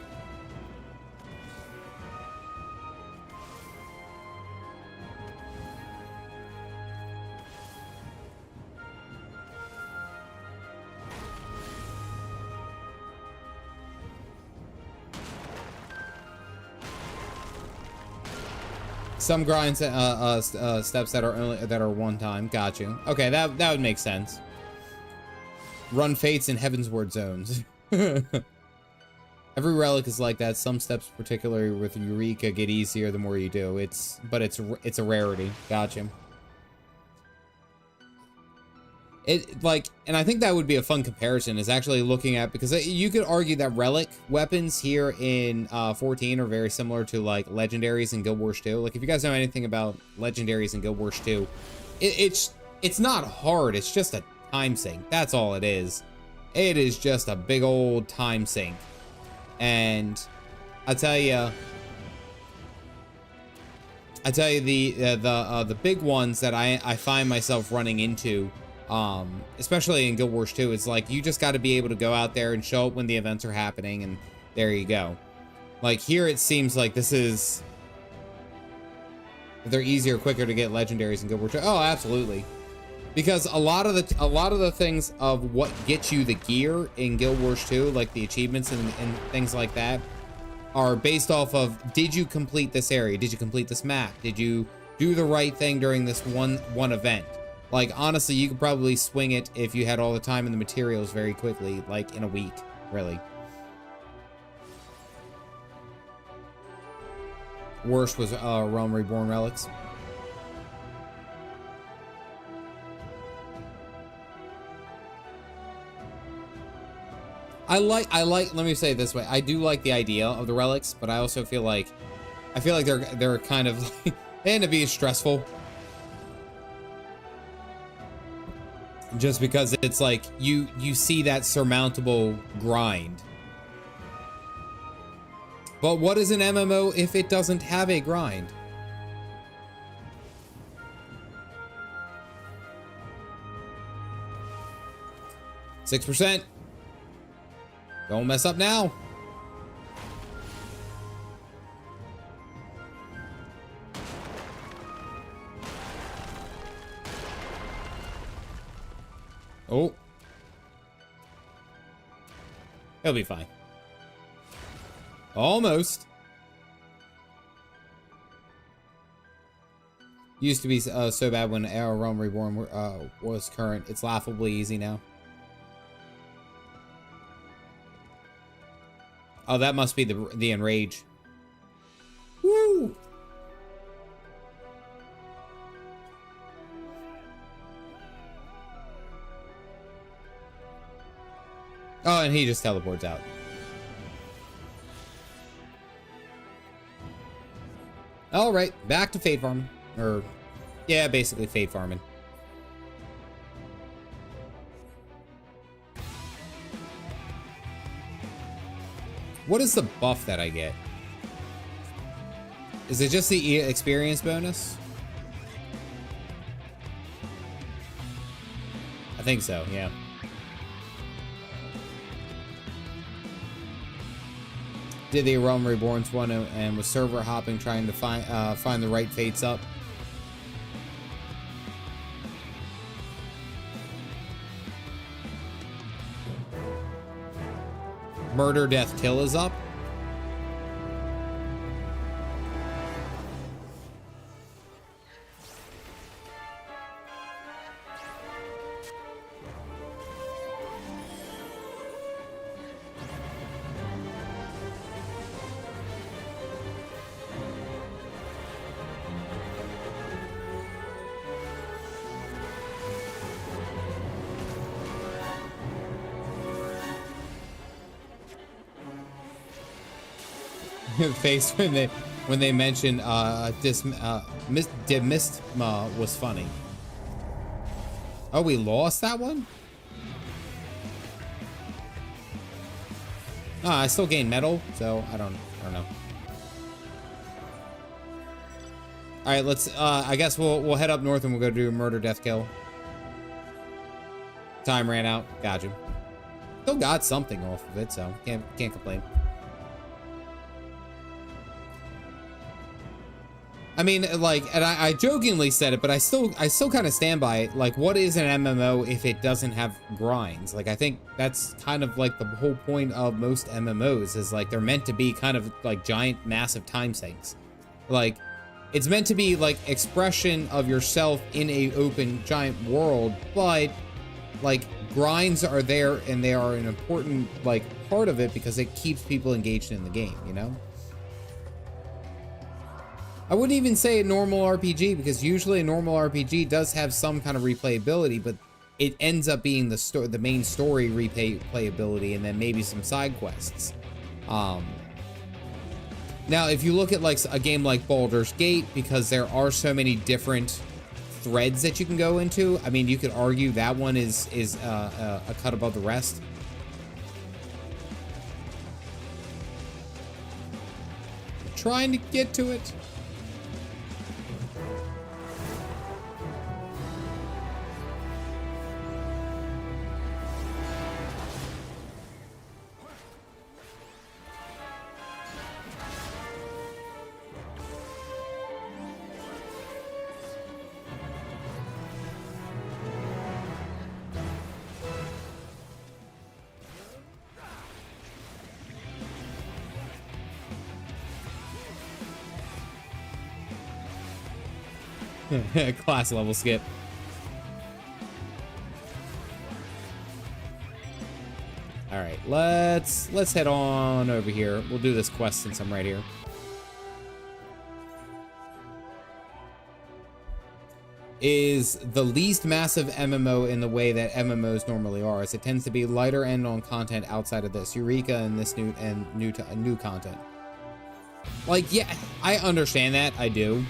Some grinds, steps that are one time. Got you. Okay, that would make sense. Run fates in Heavensward zones. Every relic is like that. Some steps, particularly with Eureka, get easier the more you do. It's a rarity. Gotcha. And I think that would be a fun comparison, is actually looking at, because you could argue that relic weapons here in 14 are very similar to like legendaries in Guild Wars 2. Like, if you guys know anything about legendaries in Guild Wars 2, it's not hard. It's just a time sink. That's all it is. It is just a big old time sink. And I tell you the big ones that I find myself running into, especially in Guild Wars 2, it's like you just got to be able to go out there and show up when the events are happening, and there you go. Like, here it seems like this is If they're easier, quicker to get legendaries in Guild Wars 2. Oh, absolutely. Because a lot of the things of what gets you the gear in Guild Wars 2, like the achievements and things like that, are based off of, did you complete this area? Did you complete this map? Did you do the right thing during this one event? Like, honestly, you could probably swing it if you had all the time and the materials very quickly, like in a week, really. Worst was Realm Reborn relics. I like, let me say it this way. I do like the idea of the relics, but I also feel like, they're kind of like, they end up being stressful. Just because it's like, you see that surmountable grind. But what is an MMO if it doesn't have a grind? %. Don't mess up now. Oh. He'll be fine. Almost. Used to be so bad when Realm Reborn was current. It's laughably easy now. Oh, that must be the Enrage. Woo! Oh, and he just teleports out. All right, back to Fate farming. Or, yeah, basically Fate farming. What is the buff that I get? Is it just the experience bonus? I think so, yeah. Did the Realm Reborns one and was server hopping trying to find the right fates up. Murder, Death, Kill is up. Face when they mentioned Mistma was funny. Oh, we lost that one? I still gain metal, so I don't know. All right, let's I guess we'll head up north and we'll go do Murder, Death, Kill. Time ran out. Gotcha. Still got something off of it, so can't complain. I mean, like, and I jokingly said it, but I still kind of stand by it. Like, what is an MMO if it doesn't have grinds? Like, I think that's kind of like the whole point of most MMOs is like they're meant to be kind of like giant, massive time sinks. Like, it's meant to be like expression of yourself in a open giant world, but like grinds are there and they are an important like part of it because it keeps people engaged in the game, you know? I wouldn't even say a normal RPG because usually a normal RPG does have some kind of replayability, but it ends up being the main story replayability and then maybe some side quests. Now, if you look at like a game like Baldur's Gate, because there are so many different threads that you can go into, I mean, you could argue that one is a cut above the rest. Trying to get to it. Class level skip. All right, let's head on over here. We'll do this quest since I'm right here. Is the least massive MMO in the way that MMOs normally are, as it tends to be lighter end on content outside of this Eureka and this new content. Like, yeah, I understand that, I do,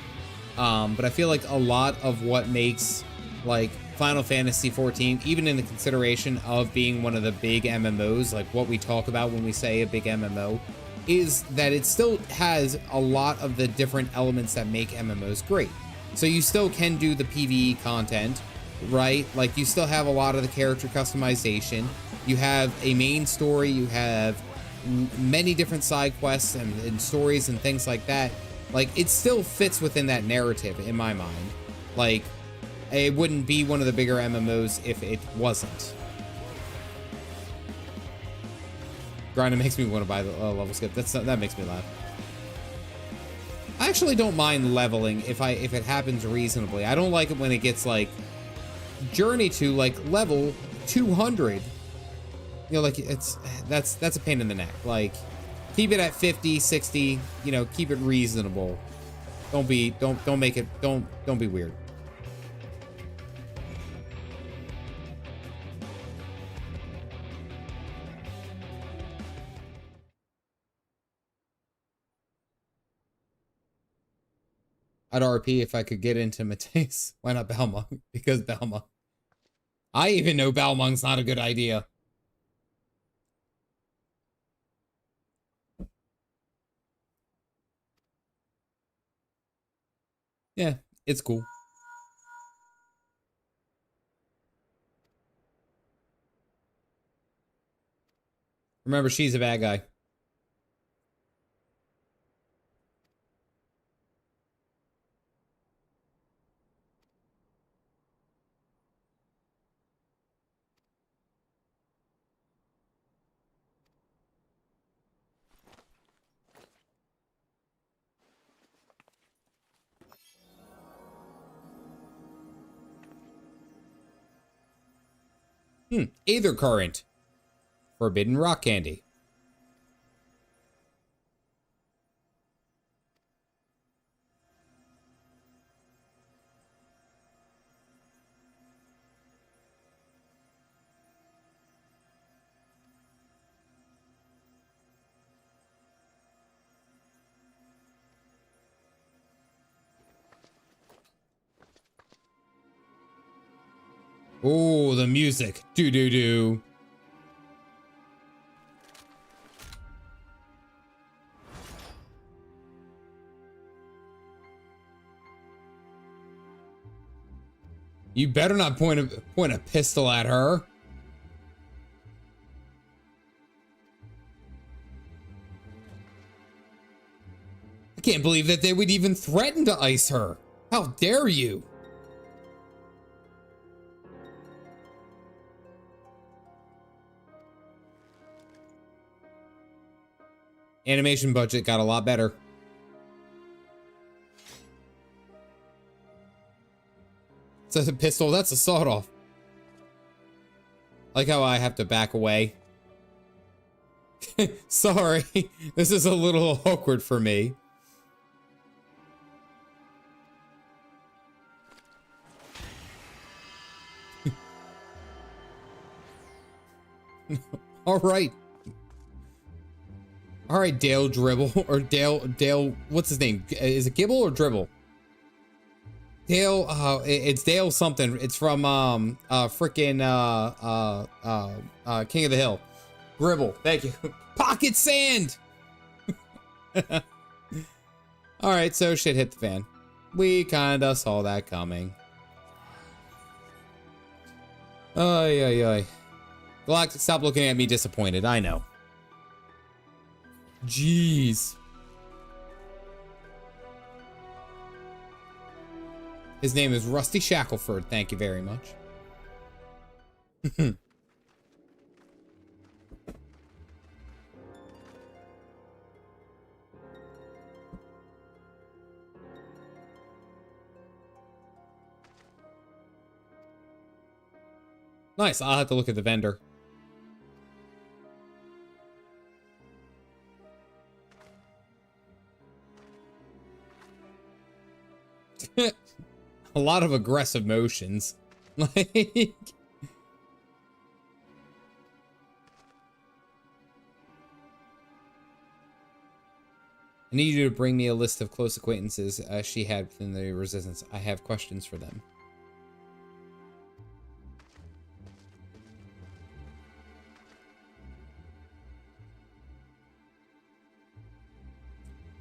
but I feel like a lot of what makes like Final Fantasy XIV, even in the consideration of being one of the big MMOs, like what we talk about when we say a big MMO, is that it still has a lot of the different elements that make MMOs great. So you still can do the PvE content, right? Like you still have a lot of the character customization. You have a main story, you have many different side quests and stories and things like that. Like it still fits within that narrative in my mind. Like it wouldn't be one of the bigger MMOs if it wasn't. Grinding makes me want to buy the level skip. That makes me laugh. I actually don't mind leveling if it happens reasonably. I don't like it when it gets like journey to like level 200. You know, like that's a pain in the neck. Like keep it at 50, 60, you know, keep it reasonable. Don't be weird. I'd RP if I could get into Mateus. Why not Balmung? Because Balmung. I even know Balmung's not a good idea. Yeah, it's cool. Remember, she's a bad guy. Aether current. Forbidden rock candy. Oh, the music. Do do do. You better not point a pistol at her. I can't believe that they would even threaten to ice her. How dare you? Animation budget got a lot better. It's a pistol, that's a sawed-off. Like how I have to back away. Sorry, this is a little awkward for me. All right. All right, Dale Dribble, or Dale, what's his name? Is it Gibble or Dribble? Dale, it's Dale something. It's from, frickin', King of the Hill. Gribble, thank you. Pocket sand! All right, so shit hit the fan. We kinda saw that coming. Ay, ay, ay. Galactic, stop looking at me disappointed, I know. Jeez. His name is Rusty Shackleford. Thank you very much. Nice. I'll have to look at the vendor. A lot of aggressive motions. Like, I need you to bring me a list of close acquaintances she had within the resistance. I have questions for them.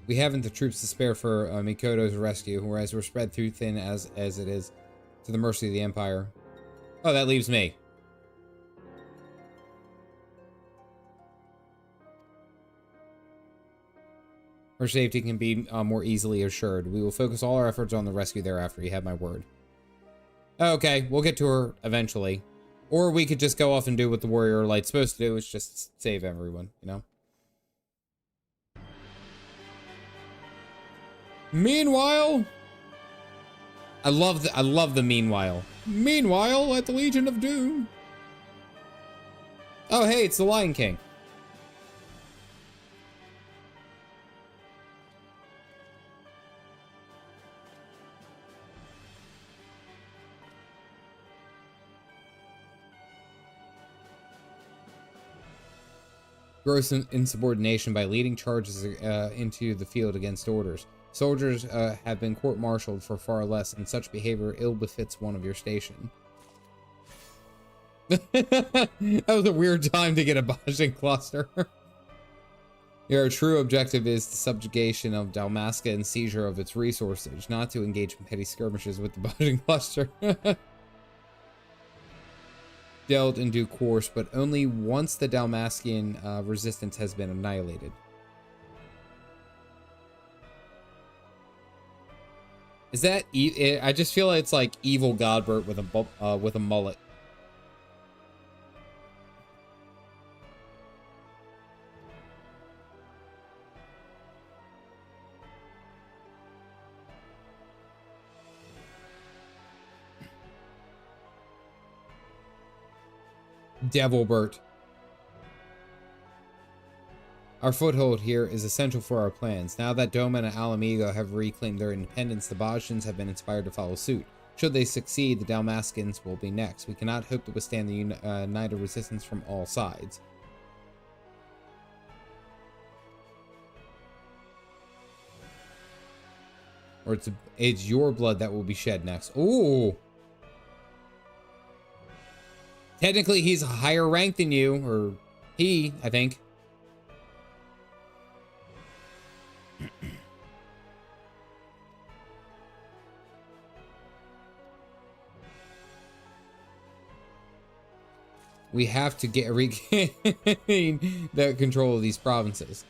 We haven't the troops to spare for Mikoto's rescue, whereas we're spread too thin as it is, to the mercy of the Empire. Oh, that leaves me. Her safety can be more easily assured. We will focus all our efforts on the rescue thereafter. You have my word. Okay, we'll get to her eventually. Or we could just go off and do what the Warrior Light's supposed to do, is just save everyone, you know? Meanwhile, I love the meanwhile. Meanwhile, at the Legion of Doom. Oh, hey, it's the Lion King. Gross insubordination by leading charges into the field against orders. Soldiers have been court-martialed for far less, and such behavior ill befits one of your station. That was a weird time to get a Bozja cluster. Your true objective is the subjugation of Dalmasca and seizure of its resources, not to engage in petty skirmishes with the Bozja cluster. Dealt in due course, but only once the Dalmascian resistance has been annihilated. Is that? I just feel like it's like evil Godbert with a mullet. Devilbert. Our foothold here is essential for our plans. Now that Doma and Alamigo have reclaimed their independence, the Bozjans have been inspired to follow suit. Should they succeed, the Dalmascans will be next. We cannot hope to withstand the united resistance from all sides. Or it's your blood that will be shed next. Ooh! Technically, he's a higher rank than you, or he, I think. We have to regain the control of these provinces.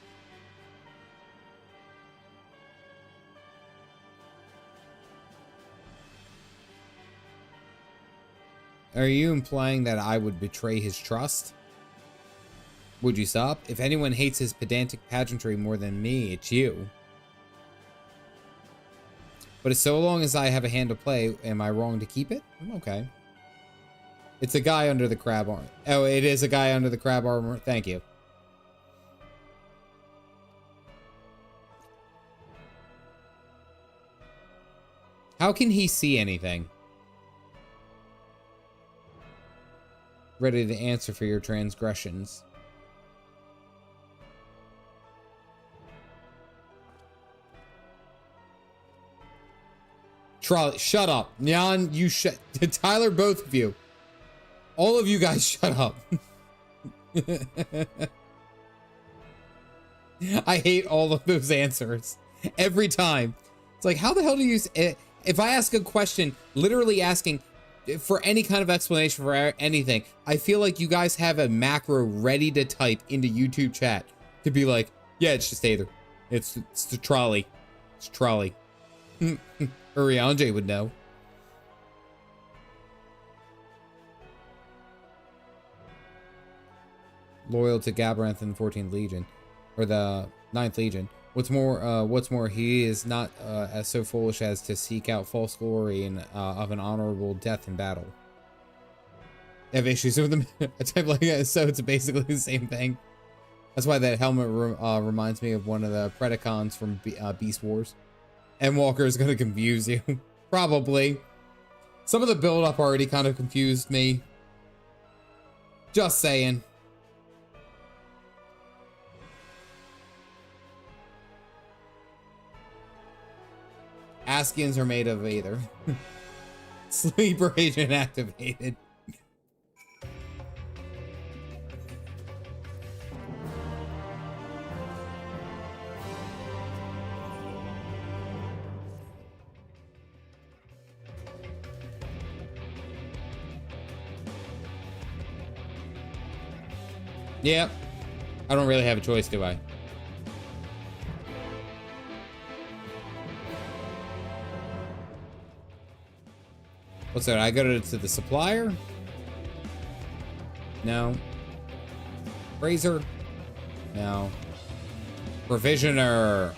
Are you implying that I would betray his trust? Would you stop? If anyone hates his pedantic pageantry more than me, it's you. But as so long as I have a hand to play, am I wrong to keep it? I'm okay. It's a guy under the crab armor. Oh, it is a guy under the crab armor. Thank you. How can he see anything? Ready to answer for your transgressions. Trolley, shut up. Nyan, you shut. Tyler, both of you. All of you guys shut up. I hate all of those answers. Every time. It's like, how the hell do you... If I ask a question, literally asking for any kind of explanation for anything, I feel like you guys have a macro ready to type into YouTube chat to be like, yeah, it's just either. It's the trolley. It's trolley. Urianje would know. Loyal to Gabaranth and the 14th Legion, or the 9th Legion. What's more, he is not as so foolish as to seek out false glory and of an honorable death in battle. have issues with them. I type like so it's basically the same thing. That's why that helmet reminds me of one of the Predacons from Beast Wars. Endwalker is going to confuse you. Probably. Some of the build-up already kind of confused me. Just saying. Askians are made of either. Sleeper agent activated. Yep. I don't really have a choice, do I? What's that? I go to the supplier? No. Razor? No. Provisioner.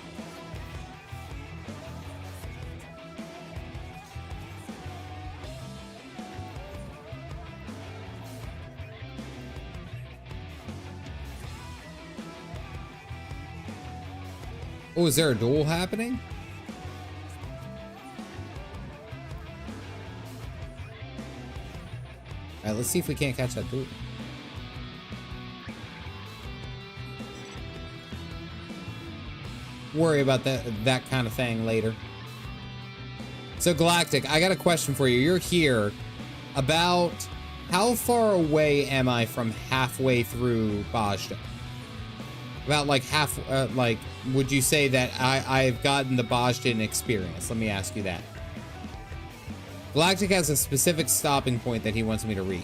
Oh, is there a duel happening? Alright, let's see if we can't catch that duel. Worry about that kind of thing later. So Galactic, I got a question for you. You're here. About how far away am I from halfway through Bozja? About like half, like, would you say that I've gotten the Bozja experience? Let me ask you that. Galactic has a specific stopping point that he wants me to reach.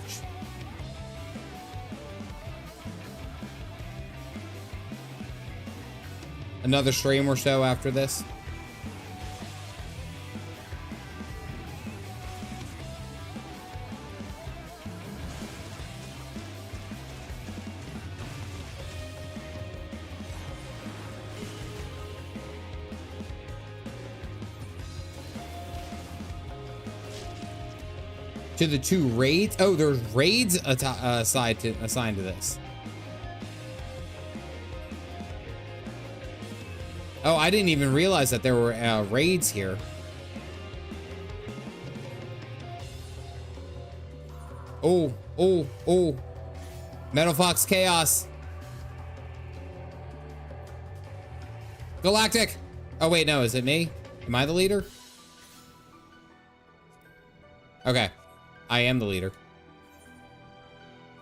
Another stream or so after this. To the 2 raids? Oh, there's raids assigned to this. Oh, I didn't even realize that there were raids here. Oh, oh, oh. Metal Fox Chaos. Galactic. Oh, wait, no, is it me? Am I the leader? Okay. I am the leader.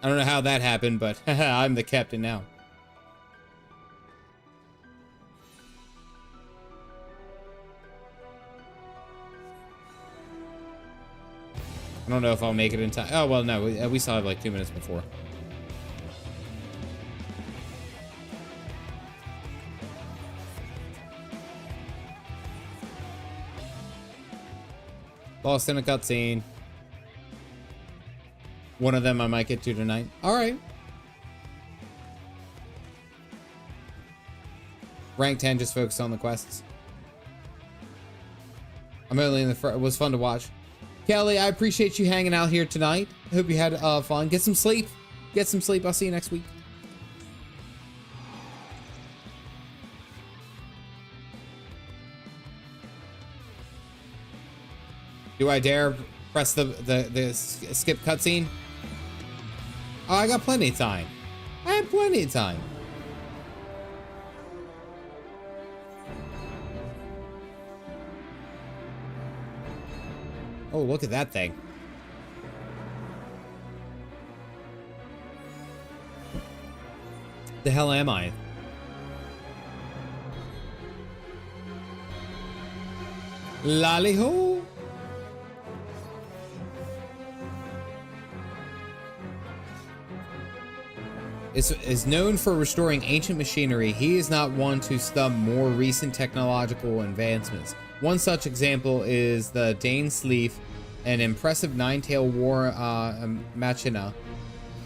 I don't know how that happened, but I'm the captain now. I don't know if I'll make it in time. Oh, well, no, we still have like 2 minutes before. Lost in a cutscene. One of them I might get to tonight. All right. Rank 10, just focus on the quests. I'm only in the front. It was fun to watch. Kelly, I appreciate you hanging out here tonight. I hope you had fun. Get some sleep. Get some sleep. I'll see you next week. Do I dare press the skip cutscene? Oh, I got plenty of time. I had plenty of time. Oh, look at that thing. The hell am I? Lolly-ho. Is known for restoring ancient machinery. He is not one to snub more recent technological advancements. One such example is the Dane Sleeve, an impressive 9-tailed war machina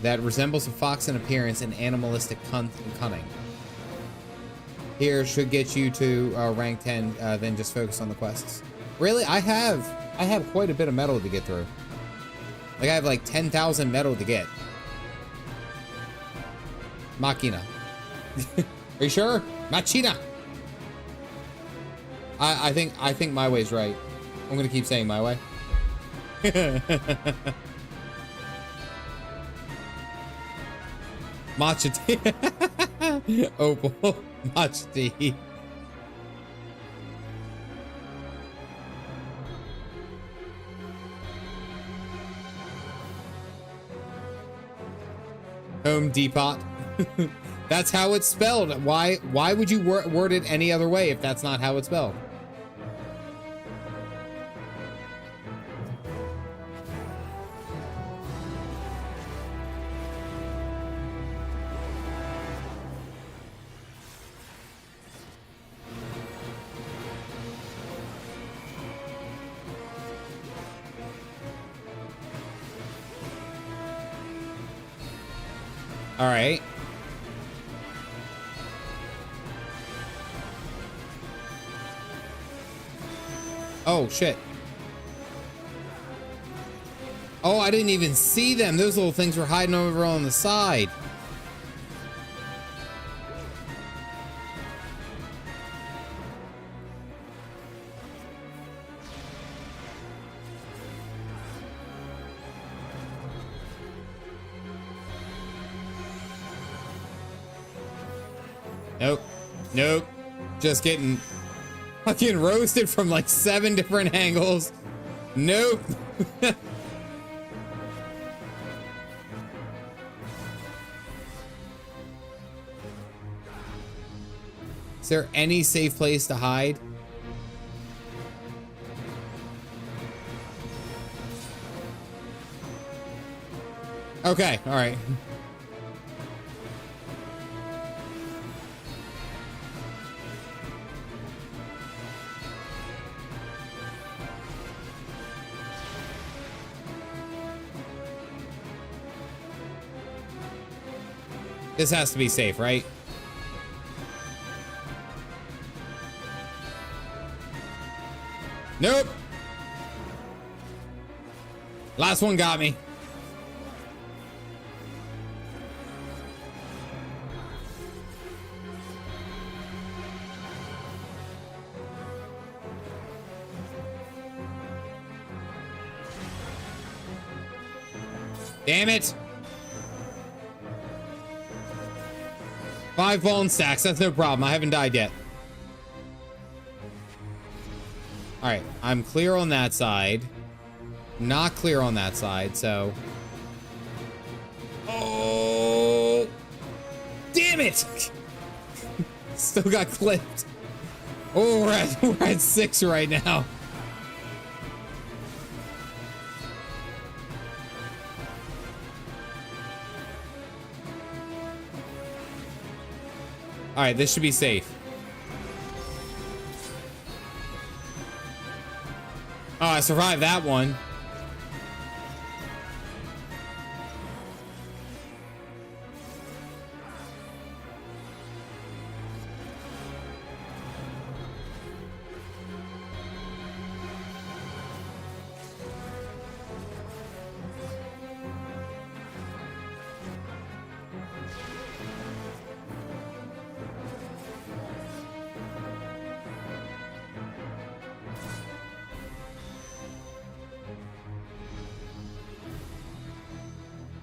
that resembles a fox in appearance and animalistic cunning. Here should get you to rank 10, then just focus on the quests. Really, I have quite a bit of metal to get through. Like I have like 10,000 metal to get. Machina. Are you sure? Machina. I think my way's right. I'm gonna keep saying my way. Matcha tea. Opal. Matcha tea. Home Depot. That's how it's spelled. Why would you word it any other way if that's not how it's spelled? All right. Oh, shit. Oh, I didn't even see them. Those little things were hiding over on the side. Nope. Nope. Just getting fucking roasted from like 7 different angles. Nope. Is there any safe place to hide? Okay, all right. This has to be safe, right? Nope. Last one got me. Damn it. 5 bone stacks, that's no problem. I haven't died yet. All right, I'm clear on that side. Not clear on that side, so. Oh, damn it. Still got clipped. Oh, we're at 6 right now. All right, this should be safe. Oh, I survived that one.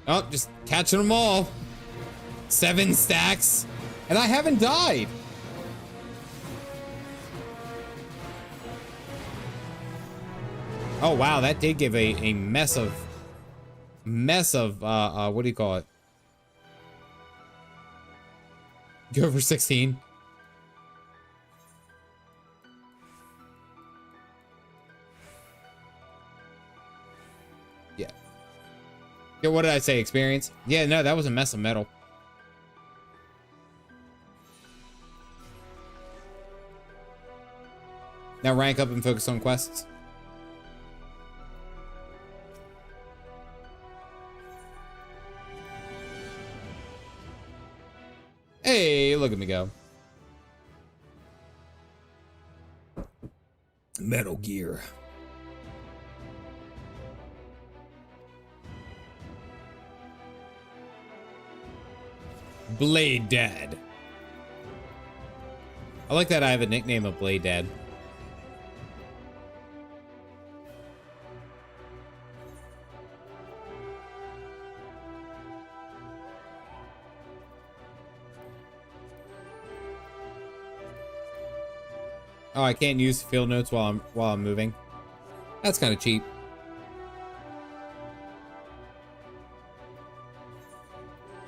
Oh, just catching them all. 7 stacks. And I haven't died. Oh, wow. That did give a mess of, what do you call it? Go for 16. Yeah. Yeah, what did I say? Experience? Yeah, no, that was a mess of metal. Now rank up and focus on quests. Hey, look at me go. Metal Gear. Blade Dad. I like that I have a nickname of Blade Dad. Oh, I can't use field notes while I'm moving. That's kind of cheap.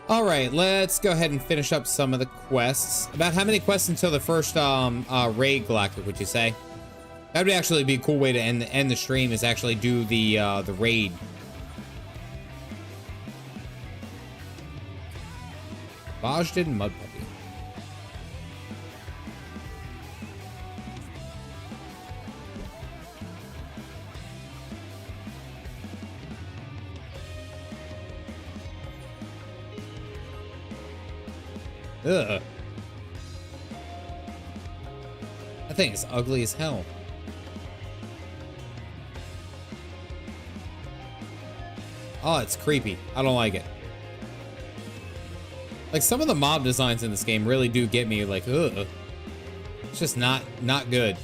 All right, let's go ahead and finish up some of the quests. About how many quests until the first raid galactic would you say? That would actually be a cool way to end the stream, is actually do the raid. Bozja and Mud Puppy. Ugh. That thing is ugly as hell. Oh, it's creepy. I don't like it. Like, some of the mob designs in this game really do get me, like, ugh. It's just not good.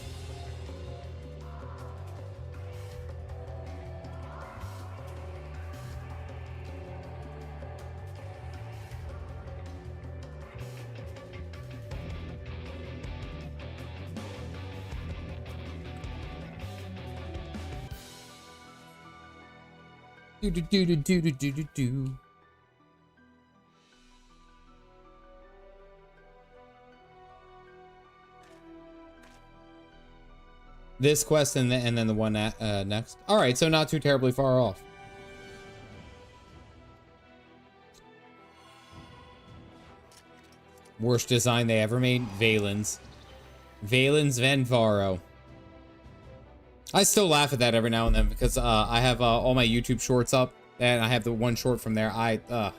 Do. This quest and then the one next. All right, so not too terribly far off. Worst design they ever made, Valen's Venvaro. I still laugh at that every now and then because I have all my YouTube shorts up, and I have the one short from there. I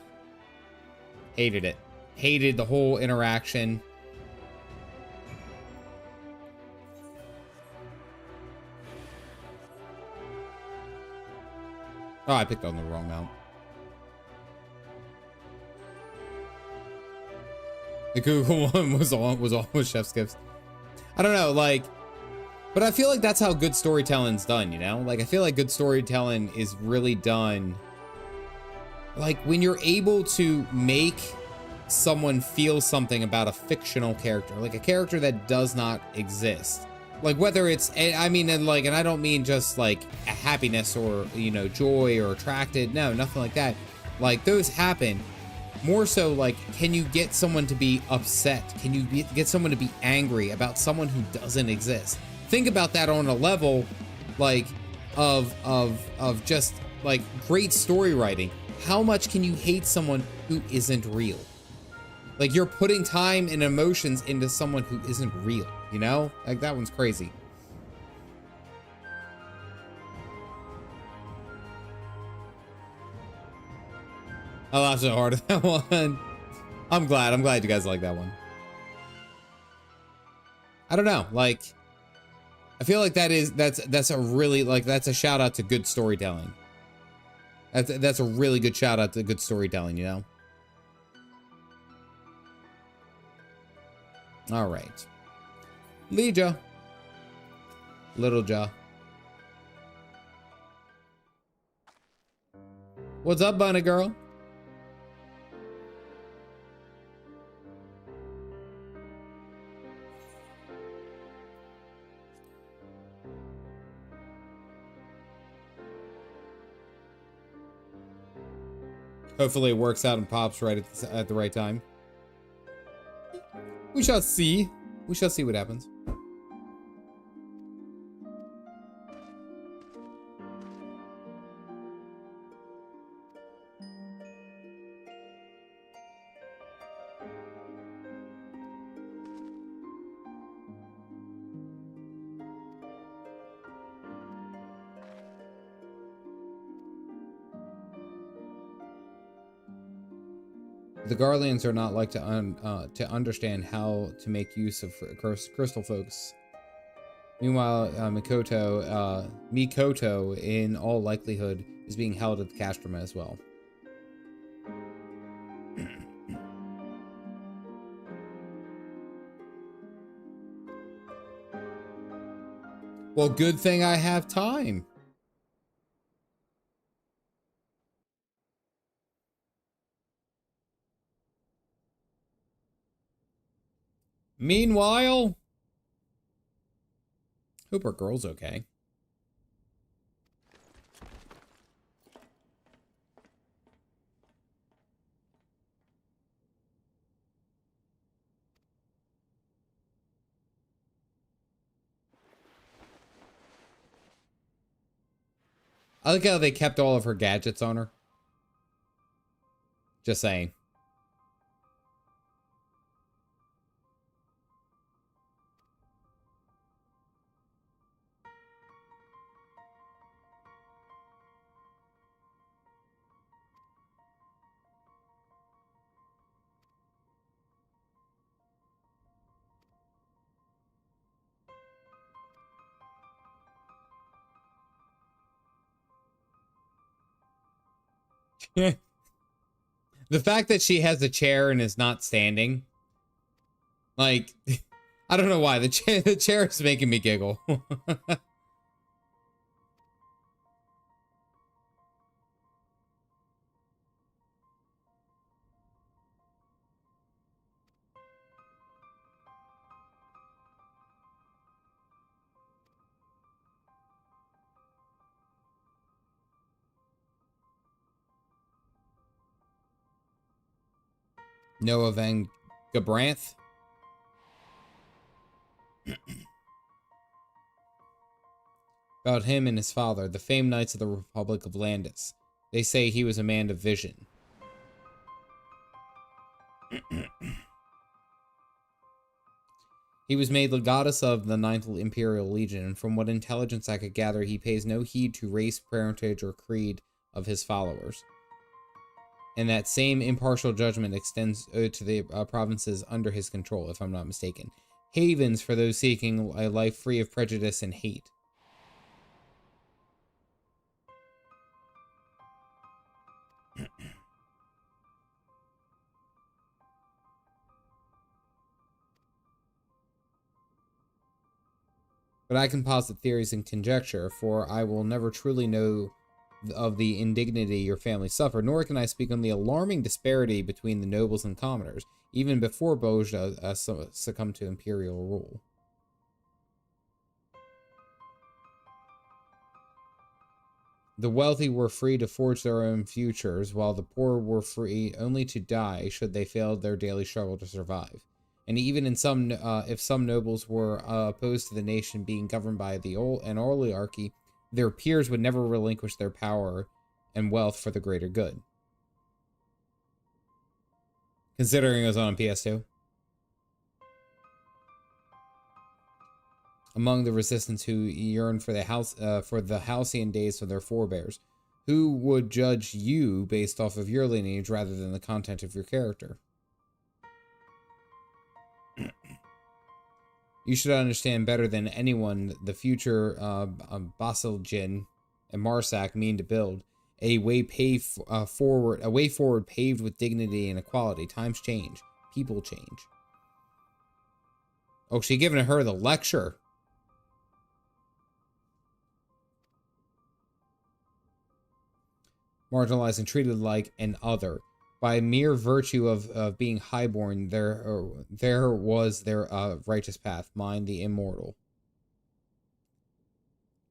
hated it. Hated the whole interaction. Oh, I picked on the wrong mount. The Google one was all chef's gifts. I don't know, like. But I feel like that's how good storytelling's done, you know? Like, I feel like good storytelling is really done. Like, when you're able to make someone feel something about a fictional character, like a character that does not exist. Like, whether it's, I mean, and I don't mean just like a happiness or, you know, joy or attracted. No, nothing like that. Like, those happen. More so, like, can you get someone to be upset? Can you get someone to be angry about someone who doesn't exist? Think about that on a level, like, of just, like, great story writing. How much can you hate someone who isn't real? Like, you're putting time and emotions into someone who isn't real, you know? Like, that one's crazy. I laughed so hard at that one. I'm glad you guys like that one. I don't know, like, I feel like that's a really, like, that's a shout out to good storytelling. That's a really good shout out to good storytelling, you know? All right. Leeja. Little Ja. What's up, bunny girl? Hopefully it works out and pops right at the right time. We shall see. We shall see what happens. The Garlands are not like to understand how to make use of crystal folks. Meanwhile, Mikoto, in all likelihood, is being held at the Castroma as well. Well, good thing I have time. Meanwhile, hope our girl's okay. I like how they kept all of her gadgets on her. Just saying. The fact that she has a chair and is not standing, like, I don't know why the chair is making me giggle. Noah Van Gabranth. About him and his father, the famed Knights of the Republic of Landis. They say he was a man of vision. He was made legatus of the 9th Imperial Legion, and from what intelligence I could gather, he pays no heed to race, parentage, or creed of his followers. And that same impartial judgment extends to the provinces under his control, if I'm not mistaken. Havens for those seeking a life free of prejudice and hate. But I can posit theories and conjecture, for I will never truly know of the indignity your family suffered, nor can I speak on the alarming disparity between the nobles and commoners, even before Bozja succumbed to imperial rule. The wealthy were free to forge their own futures, while the poor were free only to die should they fail their daily struggle to survive. And even in some, if some nobles were opposed to the nation being governed by an oligarchy, their peers would never relinquish their power and wealth for the greater good. Considering it was on PS2. Among the resistance who yearned for the halcyon days of their forebears, who would judge you based off of your lineage rather than the content of your character? You should understand better than anyone the future Basilgin and Marsak mean to build. A way forward paved with dignity and equality. Times change. People change. Oh, she giving her the lecture. Marginalized and treated like an other. By mere virtue of being highborn, there was their righteous path, mine the immortal.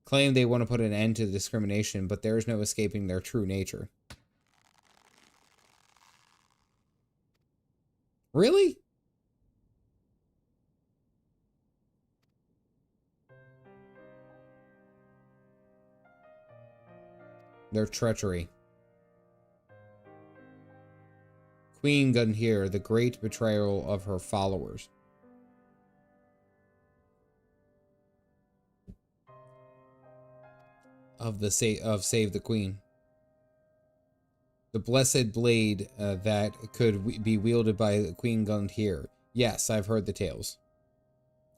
Claim they want to put an end to discrimination, but there is no escaping their true nature. Really? Their treachery. Queen Gunhir, the great betrayal of her followers. Save the Queen. The blessed blade that could be wielded by Queen Gunhir. Yes, I've heard the tales.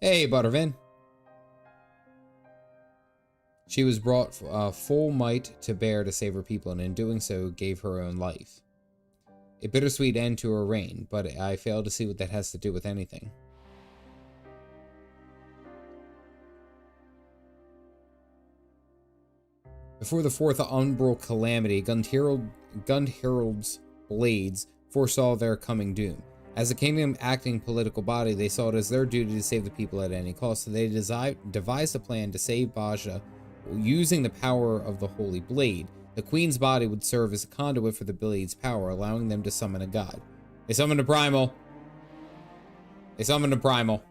Hey, Buttervin. She was brought full might to bear to save her people, and in doing so gave her own life. A bittersweet end to her reign, but I fail to see what that has to do with anything. Before the fourth umbral calamity, Gundherald's blades foresaw their coming doom. As a kingdom acting political body, they saw it as their duty to save the people at any cost, so they devised a plan to save Bozja using the power of the Holy Blade. The Queen's body would serve as a conduit for the Blade's power, allowing them to summon a god. They summoned a primal. They summoned a primal.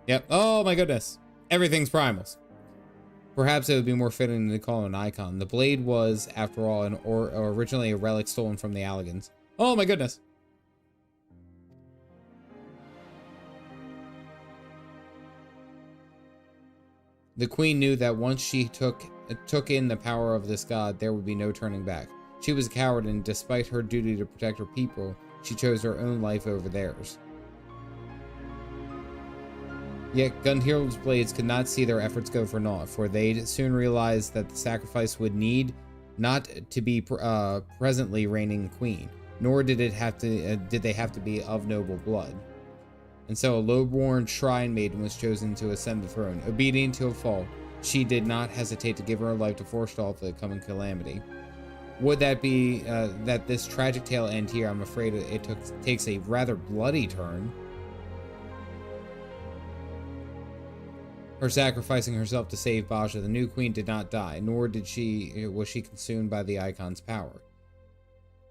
Yep. Oh my goodness. Everything's primals. Perhaps it would be more fitting to call it an icon. The blade was, after all, originally a relic stolen from the Alligans. Oh my goodness. The queen knew that once she took in the power of this god, there would be no turning back. She was a coward, and despite her duty to protect her people, she chose her own life over theirs. Yet Gundherald's blades could not see their efforts go for naught, for they soon realized that the sacrifice would need not to be presently reigning queen, nor did they have to be of noble blood. And so a low-born shrine maiden was chosen to ascend the throne. Obedient to a fault, she did not hesitate to give her life to forestall the coming calamity. Would that be that this tragic tale end here? I'm afraid it takes a rather bloody turn. Her sacrificing herself to save Bozja, the new queen, did not die, nor was she consumed by the icon's power.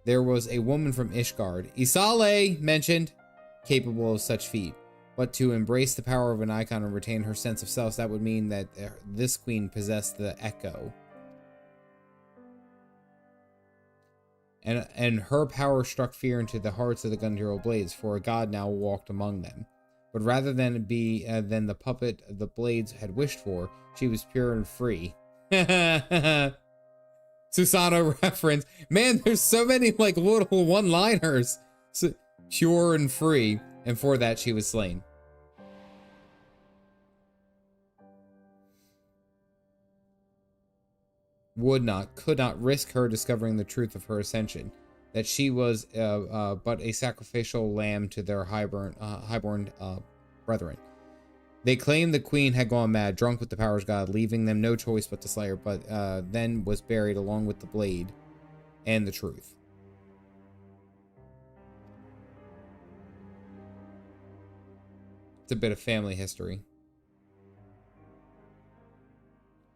There was a woman from Ishgard, Isale mentioned, capable of such feat. But to embrace the power of an icon and retain her sense of self, that would mean that this queen possessed the Echo. And her power struck fear into the hearts of the Gundherald Blades, for a god now walked among them. But rather than be than the puppet the Blades had wished for, she was pure and free. Susanoo reference. Man, there's so many like little one-liners. Pure and free, and for that she was slain. Could not risk her discovering the truth of her ascension, that she was but a sacrificial lamb to their highborn brethren. They claimed the queen had gone mad, drunk with the powers god, leaving them no choice but to slay her, but then was buried along with the blade and the truth. It's a bit of family history.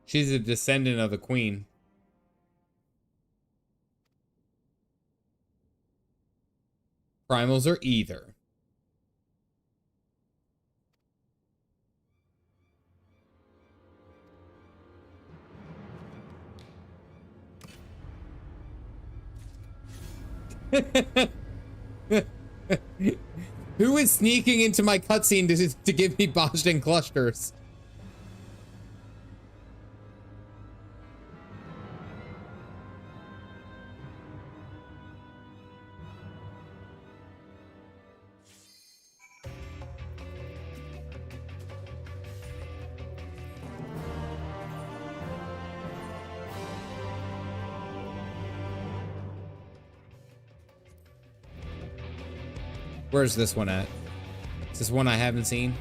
She's a descendant of the queen. Primals are either. Who is sneaking into my cutscene to give me Bozja clusters? Where's this one at? Is this one I haven't seen?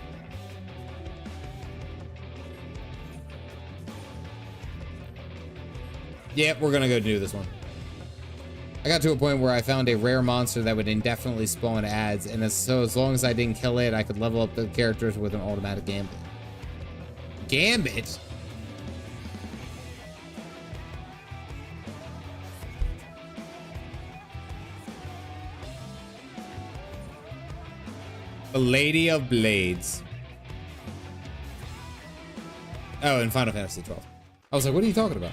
Yep, we're gonna go do this one. I got to a point where I found a rare monster that would indefinitely spawn ads, and as long as I didn't kill it, I could level up the characters with an automatic gambit. Gambit? The Lady of Blades. Oh, in Final Fantasy XII. I was like, what are you talking about?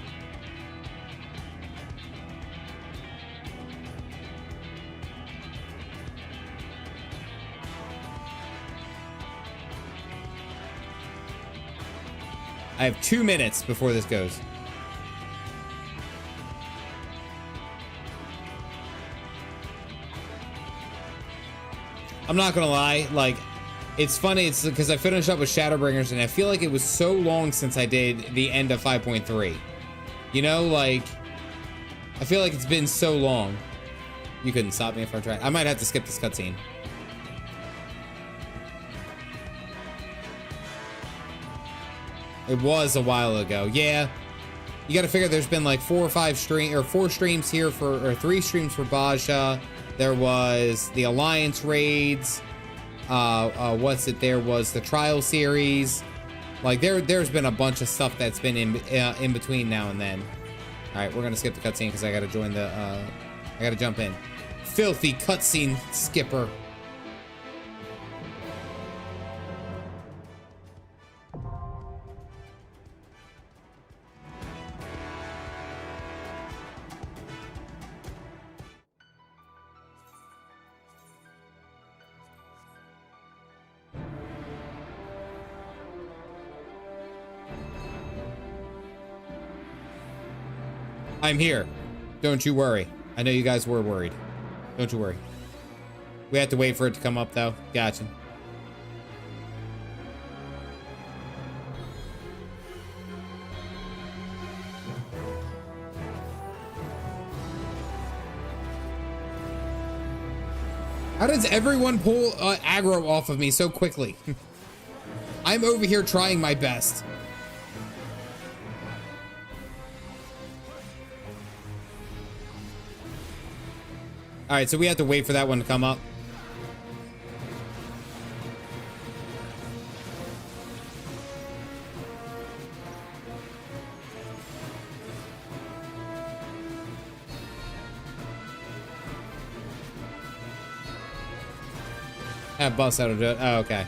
I have 2 minutes before this goes. I'm not gonna lie, like, it's funny, it's because I finished up with Shadowbringers, and I feel like it was so long since I did the end of 5.3. You know, like, I feel like it's been so long. You couldn't stop me if I tried. I might have to skip this cutscene. It was a while ago. Yeah. You got to figure there's been like 4 streams here or 3 streams for Bozja. There was the Alliance raids. There was the trial series. Like there's been a bunch of stuff that's been in between now and then. All right, we're gonna skip the cutscene because I gotta join the. I gotta jump in. Filthy cutscene skipper. I'm here. Don't you worry. I know you guys were worried. Don't you worry. We have to wait for it to come up, though. Gotcha. How does everyone pull aggro off of me so quickly? I'm over here trying my best. All right, so we have to wait for that one to come up. Have bus that'll do it. Oh, okay.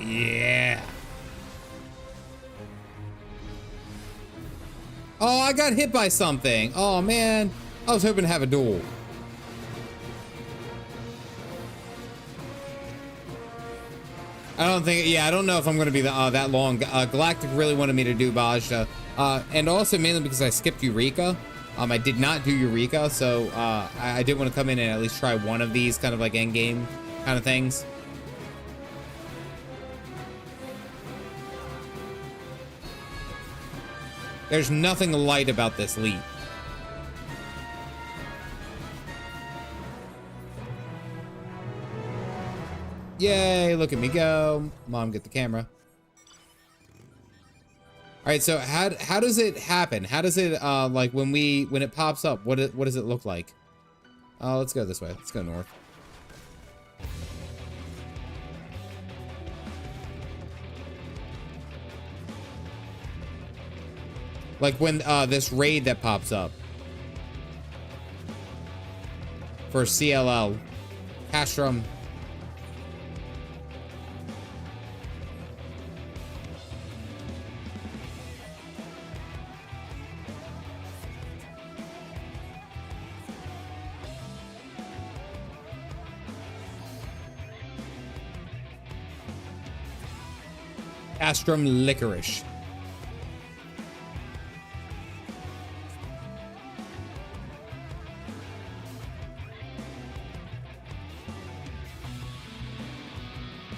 Yeah. Oh, I got hit by something. Oh, man. I was hoping to have a duel. I don't think, yeah, I don't know if I'm going to be that long. Galactic really wanted me to do Bozja. And also mainly because I skipped Eureka. I did not do Eureka, so I did want to come in and at least try one of these kind of like end game kind of things. There's nothing light about this leap. Yay, look at me go. Mom, get the camera. All right, so how does it happen? How does it like when it pops up, what does it look like? Let's go this way. Let's go north. Like when this raid that pops up for CLL, Castrum. Castrum licorice.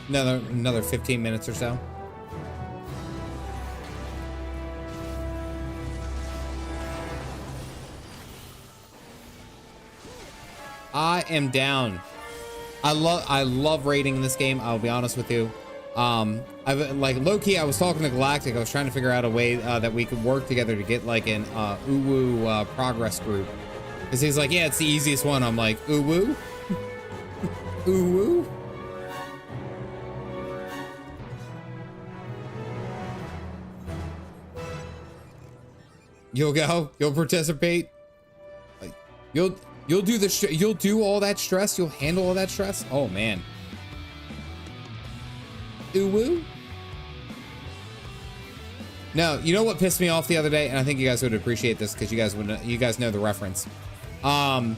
Another 15 minutes or so. I am down. I love raiding in this game. I'll be honest with you. I've like low-key, I was talking to Galactic. I was trying to figure out a way that we could work together to get like an Uwu progress group. Because he's like, yeah, it's the easiest one. I'm like, Uwu? Uwu? You'll go. You'll participate. You'll do you'll do all that stress. You'll handle all that stress. Oh man. Uwu. No, you know what pissed me off the other day, and I think you guys would appreciate this because you guys know the reference. I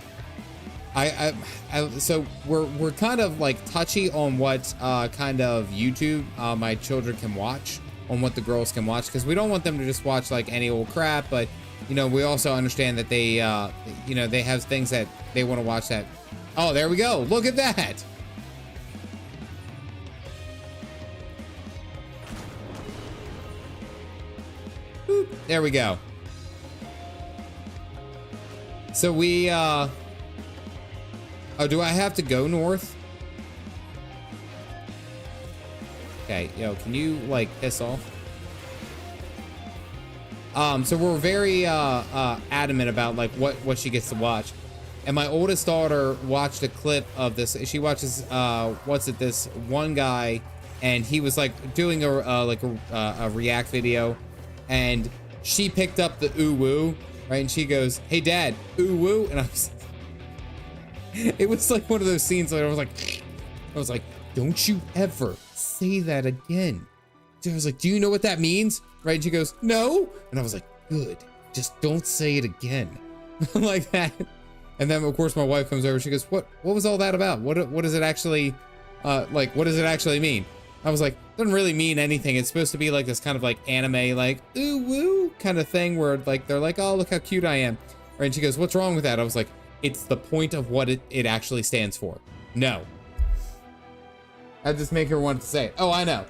So we're kind of like touchy on what kind of YouTube my children can watch, on what the girls can watch, because we don't want them to just watch like any old crap, but you know, we also understand that they you know, they have things that they want to watch that. Oh, there we go. Look at that. Boop. There we go. So we oh, do I have to go north? Okay, yo, can you like piss off? So we're very adamant about like what she gets to watch. And my oldest daughter watched a clip of this. She watches this one guy, and he was like doing a react video, and she picked up the ooh woo, right? And she goes, "Hey dad, ooh woo," and I was it was like one of those scenes where I was like, don't you ever say that again. I was like, do you know what that means? Right? And she goes, no. And I was like, good. Just don't say it again. Like that. And then of course my wife comes over. She goes, what was all that about? What does it actually, like, what does it actually mean? I was like, doesn't really mean anything. It's supposed to be like this kind of like anime, like, ooh woo kind of thing where like, they're like, oh, look how cute I am. Right? And she goes, what's wrong with that? I was like, it's the point of what it actually stands for. No. I just make her want to say it. Oh, I know.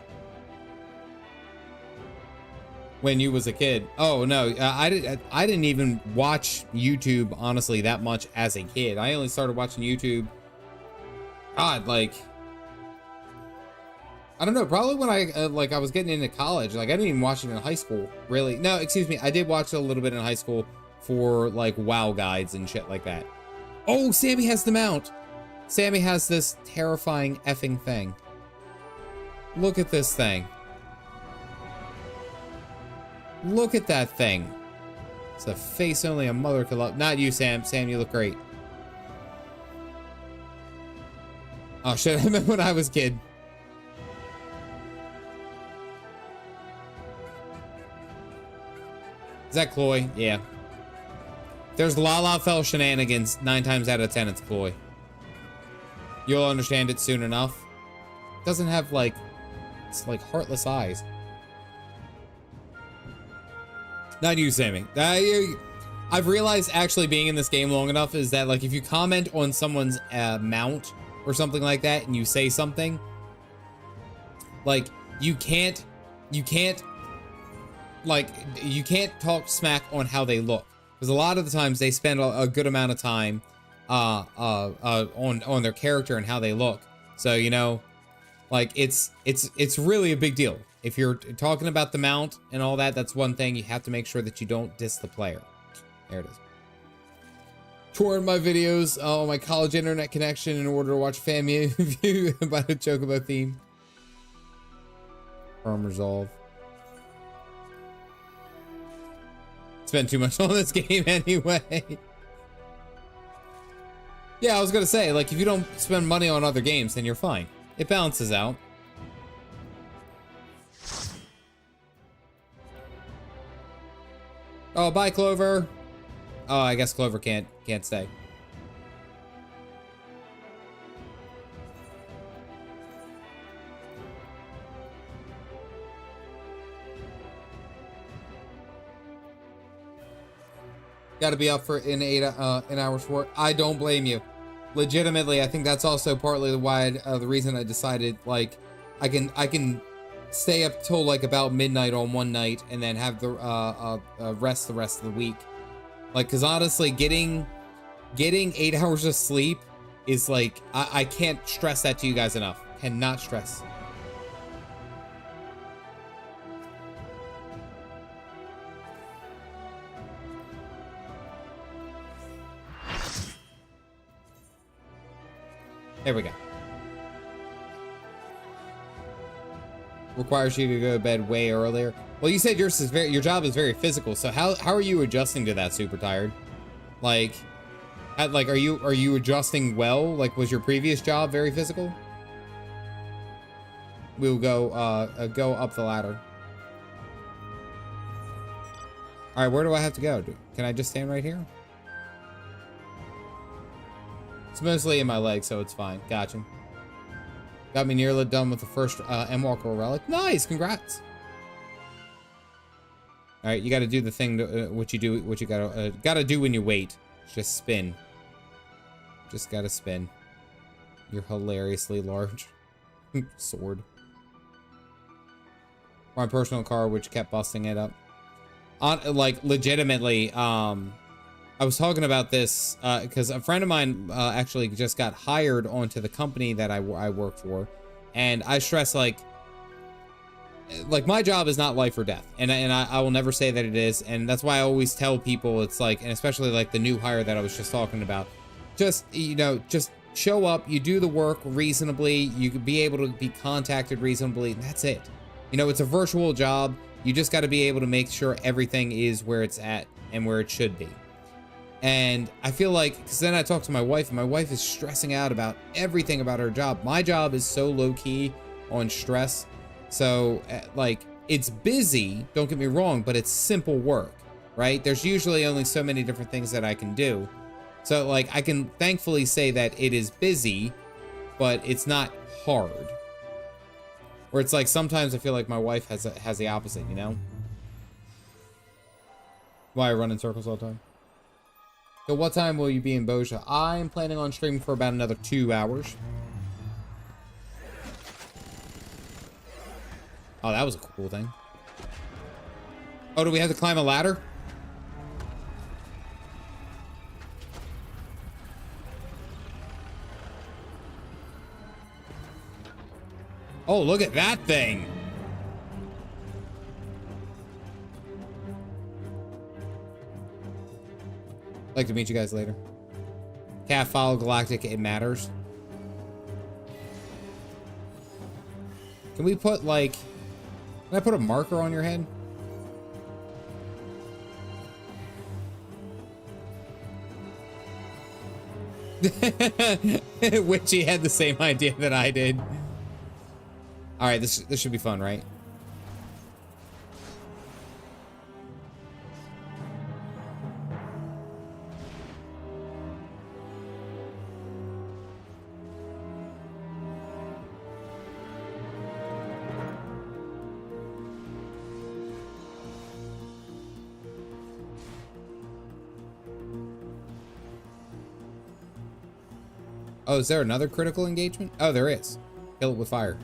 When you was a kid. Oh no, I didn't even watch YouTube honestly that much as a kid. I only started watching YouTube, God, like, I don't know, probably when I was getting into college. Like I didn't even watch it in high school, really. No, excuse me, I did watch it a little bit in high school for like WoW guides and shit like that. Oh, Sammy has the mount. Sammy has this terrifying effing thing. Look at this thing. Look at that thing. It's a face only a mother could love. Not you, Sam. Sam, you look great. Oh shit, I remember when I was a kid. Is that Chloe? Yeah. There's La Fell shenanigans. 9 times out of 10, it's Chloe. You'll understand it soon enough. It doesn't have like, it's like heartless eyes. Not you, Sammy. I've realized actually being in this game long enough is that like if you comment on someone's mount or something like that and you say something, like you can't talk smack on how they look, because a lot of the times they spend a good amount of time on their character and how they look. So you know, like it's really a big deal. If you're talking about the mount and all that, that's one thing. You have to make sure that you don't diss the player. There it is. Touring my videos on my college internet connection in order to watch fan review about a Chocobo theme. Problem resolve. Spend too much on this game anyway. Yeah, I was gonna say, like, if you don't spend money on other games, then you're fine. It balances out. Oh, bye, Clover. Oh, I guess Clover can't stay. Got to be up for an 8 hours for it. I don't blame you. Legitimately, I think that's also partly why the reason I decided like I can stay up till like about midnight on one night and then have the rest the rest of the week. Like, cause honestly, getting 8 hours of sleep is like I can't stress that to you guys enough. Cannot stress. There we go. Requires you to go to bed way earlier. Well, you said your job is very physical. So how are you adjusting to that, Super Tired? Like, are you adjusting well? Like, was your previous job very physical? We'll go up the ladder. All right, where do I have to go? Can I just stand right here? It's mostly in my leg, so it's fine. Gotcha. Got me nearly done with the first M-Walker relic. Nice, congrats. All right, you got to do the thing, what you gotta do when you wait. Just spin. Just gotta spin. You're hilariously large. Sword. My personal car, which kept busting it up. Like, legitimately, I was talking about this because a friend of mine actually just got hired onto the company that I work for, and I stress like my job is not life or death, and I will never say that it is, and that's why I always tell people it's like, and especially like the new hire that I was just talking about, just just show up, you do the work reasonably, you could be able to be contacted reasonably, and that's it. It's a virtual job. You just got to be able to make sure everything is where it's at and where it should be. And I feel like, because then I talked to my wife, and my wife is stressing out about everything about her job. My job is so low-key on stress. So, like, it's busy, don't get me wrong, but it's simple work, right? There's usually only so many different things that I can do. So, like, I can thankfully say that it is busy, but it's not hard. Where it's like, sometimes I feel like my wife has the opposite, Why I run in circles all the time. So what time will you be in Bozja? I'm planning on streaming for about another 2 hours. Oh, that was a cool thing. Oh, do we have to climb a ladder? Oh, look at that thing. Like to meet you guys later. Cat follow galactic, it matters. Can we put like, can I put a marker on your head? Witchy had the same idea that I did. All right, this should be fun, right? Oh, is there another critical engagement? Oh, there is. Kill it with fire.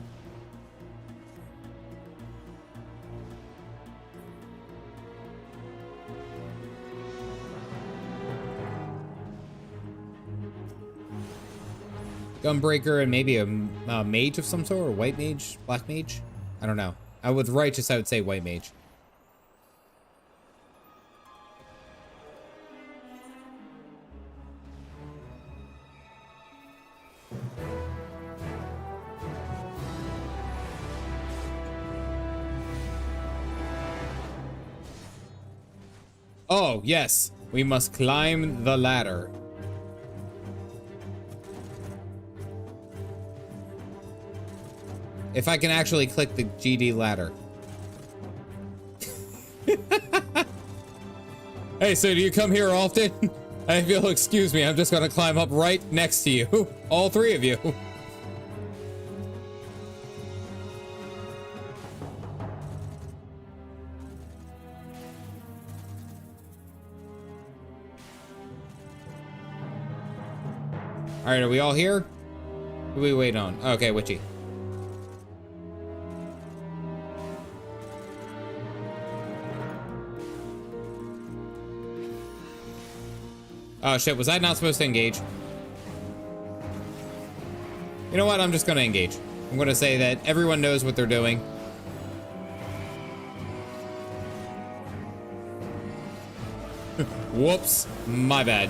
Gunbreaker and maybe a mage of some sort, or white mage, black mage? I don't know. With righteous, I would say white mage. Oh, yes. We must climb the ladder. If I can actually click the GD ladder. Hey, so do you come here often? If you'll excuse me, I'm just gonna climb up right next to you. All three of you. All right, are we all here? Who do we wait on? Okay, Witchy. Oh shit, was I not supposed to engage? You know what, I'm just gonna engage. I'm gonna say that everyone knows what they're doing. Whoops, my bad.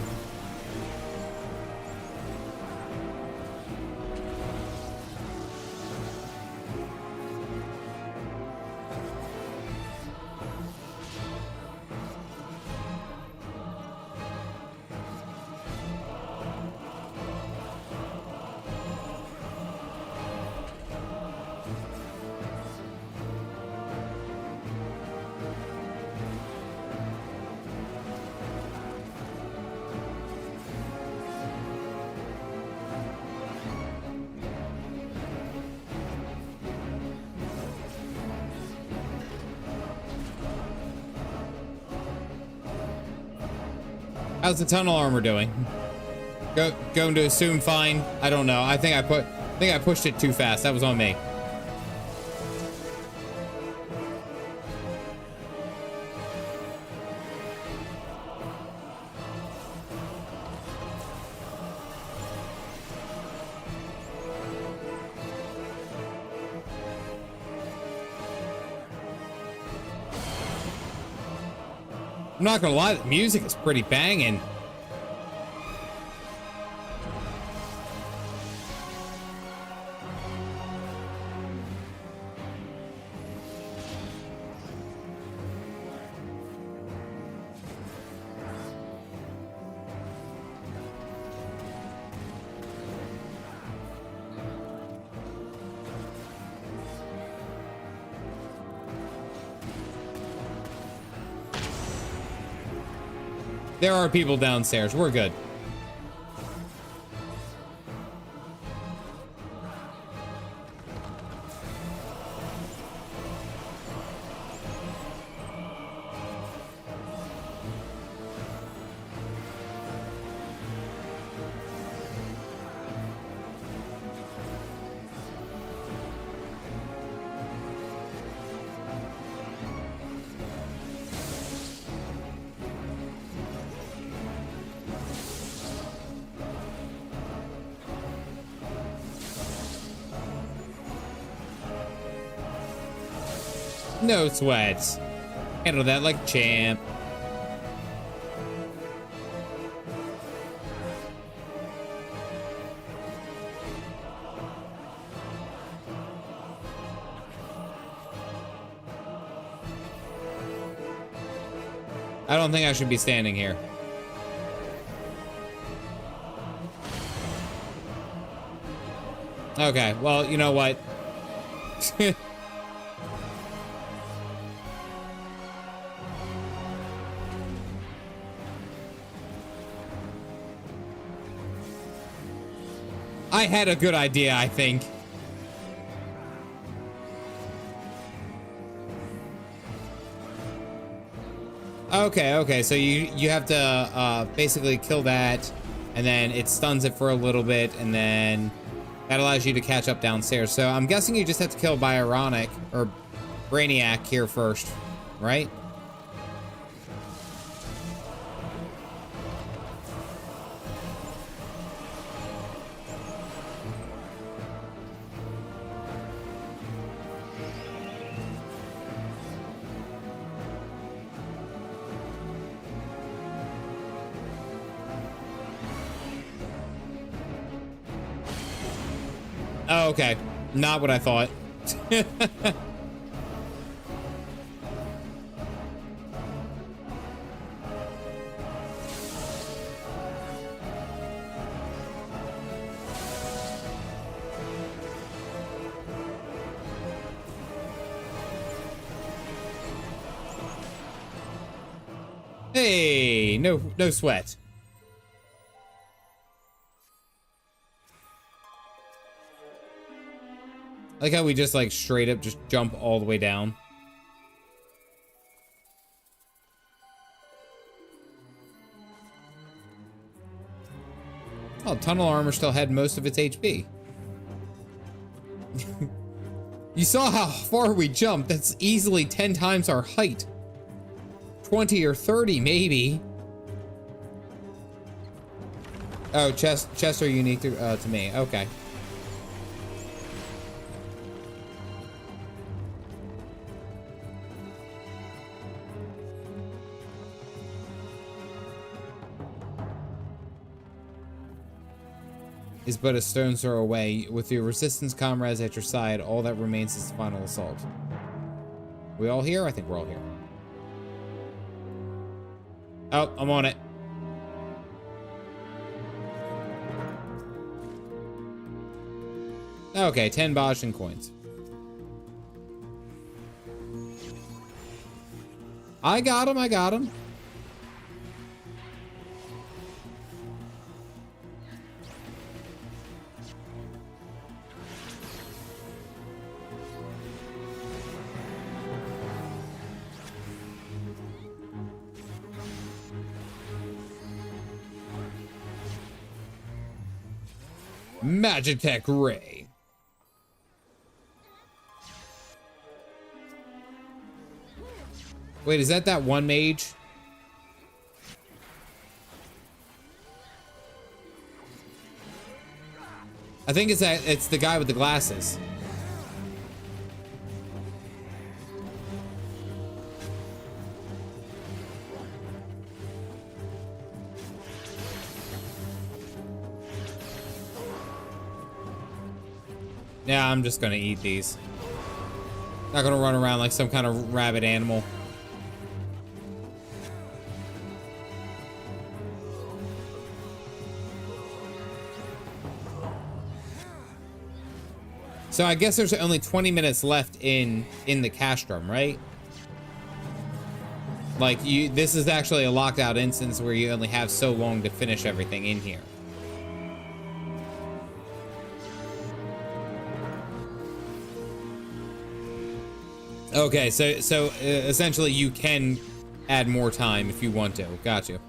How's the tunnel armor doing? Going to assume fine. I don't know. I think I pushed it too fast. That was on me. I'm not gonna lie, the music is pretty banging. There are people downstairs. We're good. No sweats. Handle that like a champ. I don't think I should be standing here. Okay, well, you know what? I had a good idea, I think. Okay, so you have to basically kill that, and then it stuns it for a little bit, and then that allows you to catch up downstairs. So I'm guessing you just have to kill Bionic or Brainiac here first, right? Oh, okay. Not what I thought. Hey, no sweat. I like how we just like straight up just jump all the way down. Oh, tunnel armor still had most of its HP. You saw how far we jumped. That's easily 10 times our height. 20 or 30 maybe. Oh, chests are unique to me. Okay. Is but a stone's throw away. With your resistance comrades at your side, all that remains is the final assault. We all here? I think we're all here. Oh, I'm on it. Okay, 10 Bozja coins. I got him, I got him. Magitech Ray. Wait, is that one mage? I think it's the guy with the glasses. Yeah, I'm just gonna eat these. Not gonna run around like some kind of rabid animal. So I guess there's only 20 minutes left in the castrum, right? Like this is actually a locked out instance where you only have so long to finish everything in here. Okay, so essentially you can add more time if you want to. Got you.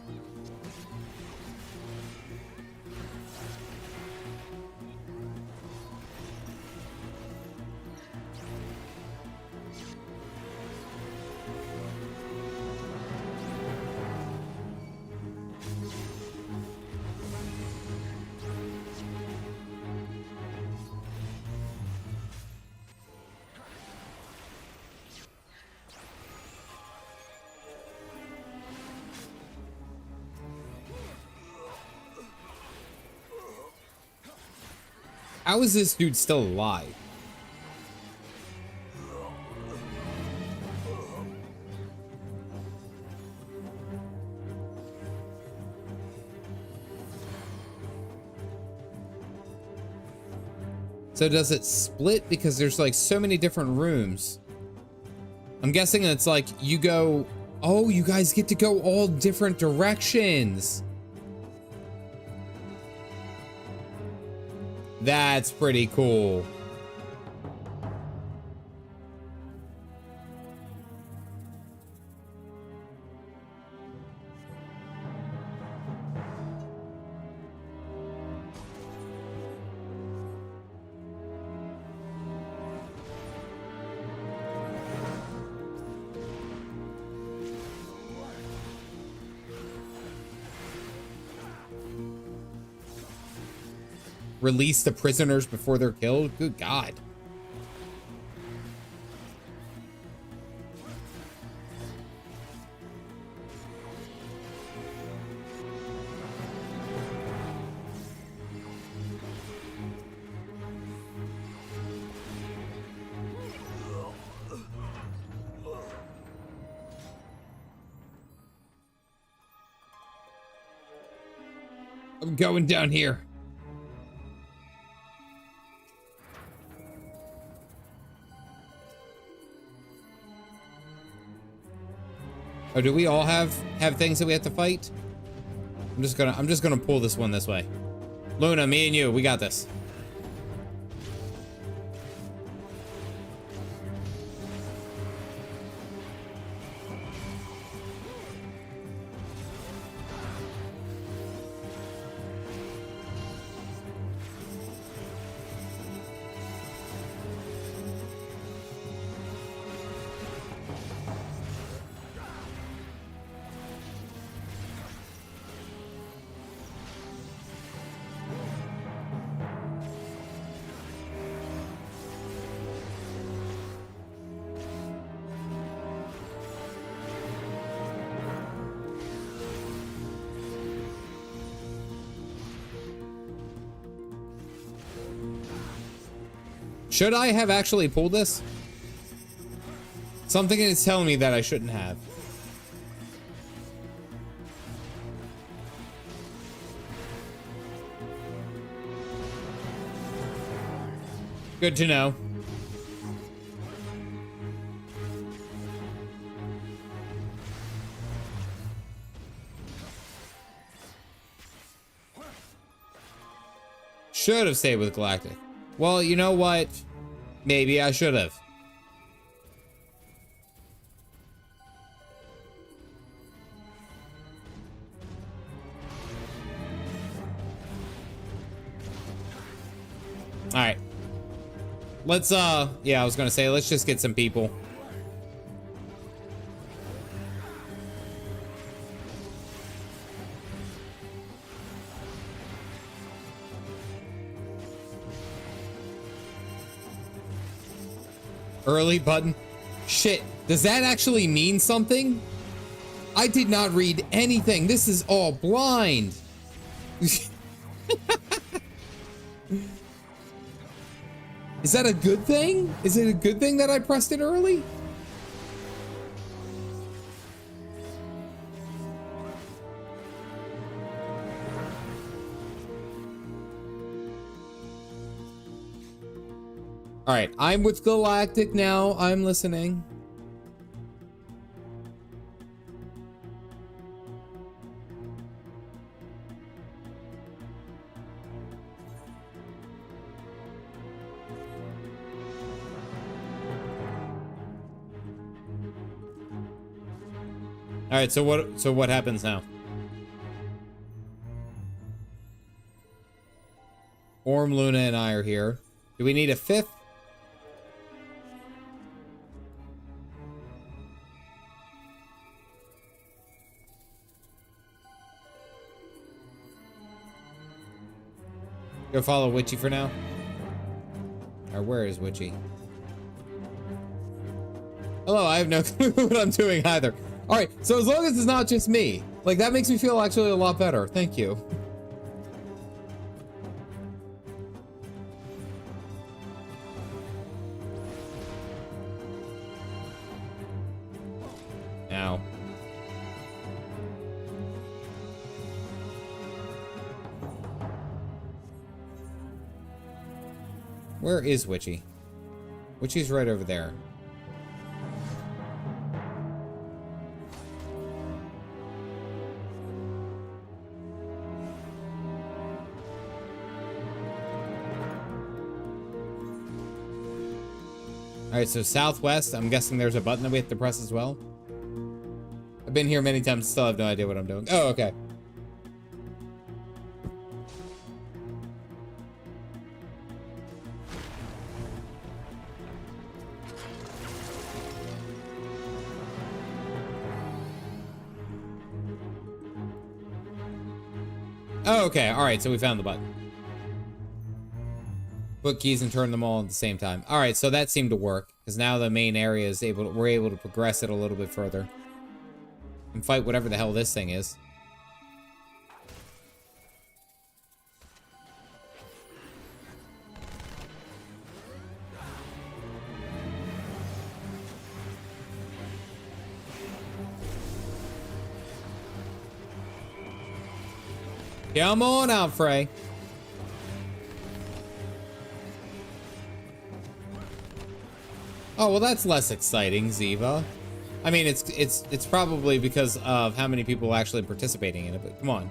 How is this dude still alive? So does it split? Because there's like so many different rooms. I'm guessing it's like you go, oh, you guys get to go all different directions. That's pretty cool. Release the prisoners before they're killed? Good God. I'm going down here. Oh, do we all have things that we have to fight? I'm just gonna pull this one this way. Luna, me and you, we got this. Should I have actually pulled this? Something is telling me that I shouldn't have. Good to know. Should have stayed with Galactic. Well, you know what? Maybe I should have. Alright. Let's, yeah, I was gonna say, let's just get some people. Early button. Shit, does that actually mean something? I did not read anything. This is all blind. Is that a good thing? Is it a good thing that I pressed it early? All right, I'm with Galactic now. I'm listening. All right, so what happens now? Orm, Luna, and I are here. Do we need a fifth? Go follow Witchy for now. Or where is Witchy? Hello, I have no clue what I'm doing either. All right, so as long as it's not just me, like that makes me feel actually a lot better. Thank you. Now. Where is Witchy? Witchy's right over there. Alright, so southwest, I'm guessing there's a button that we have to press as well. I've been here many times, still have no idea what I'm doing. Oh, okay. Oh, okay, alright, so we found the button. Put keys and turn them all at the same time. All right, so that seemed to work because now the main area is we're able to progress it a little bit further and fight whatever the hell this thing is. Come on out, Frey. Oh, well, that's less exciting, Ziva. I mean, it's probably because of how many people are actually participating in it, but come on.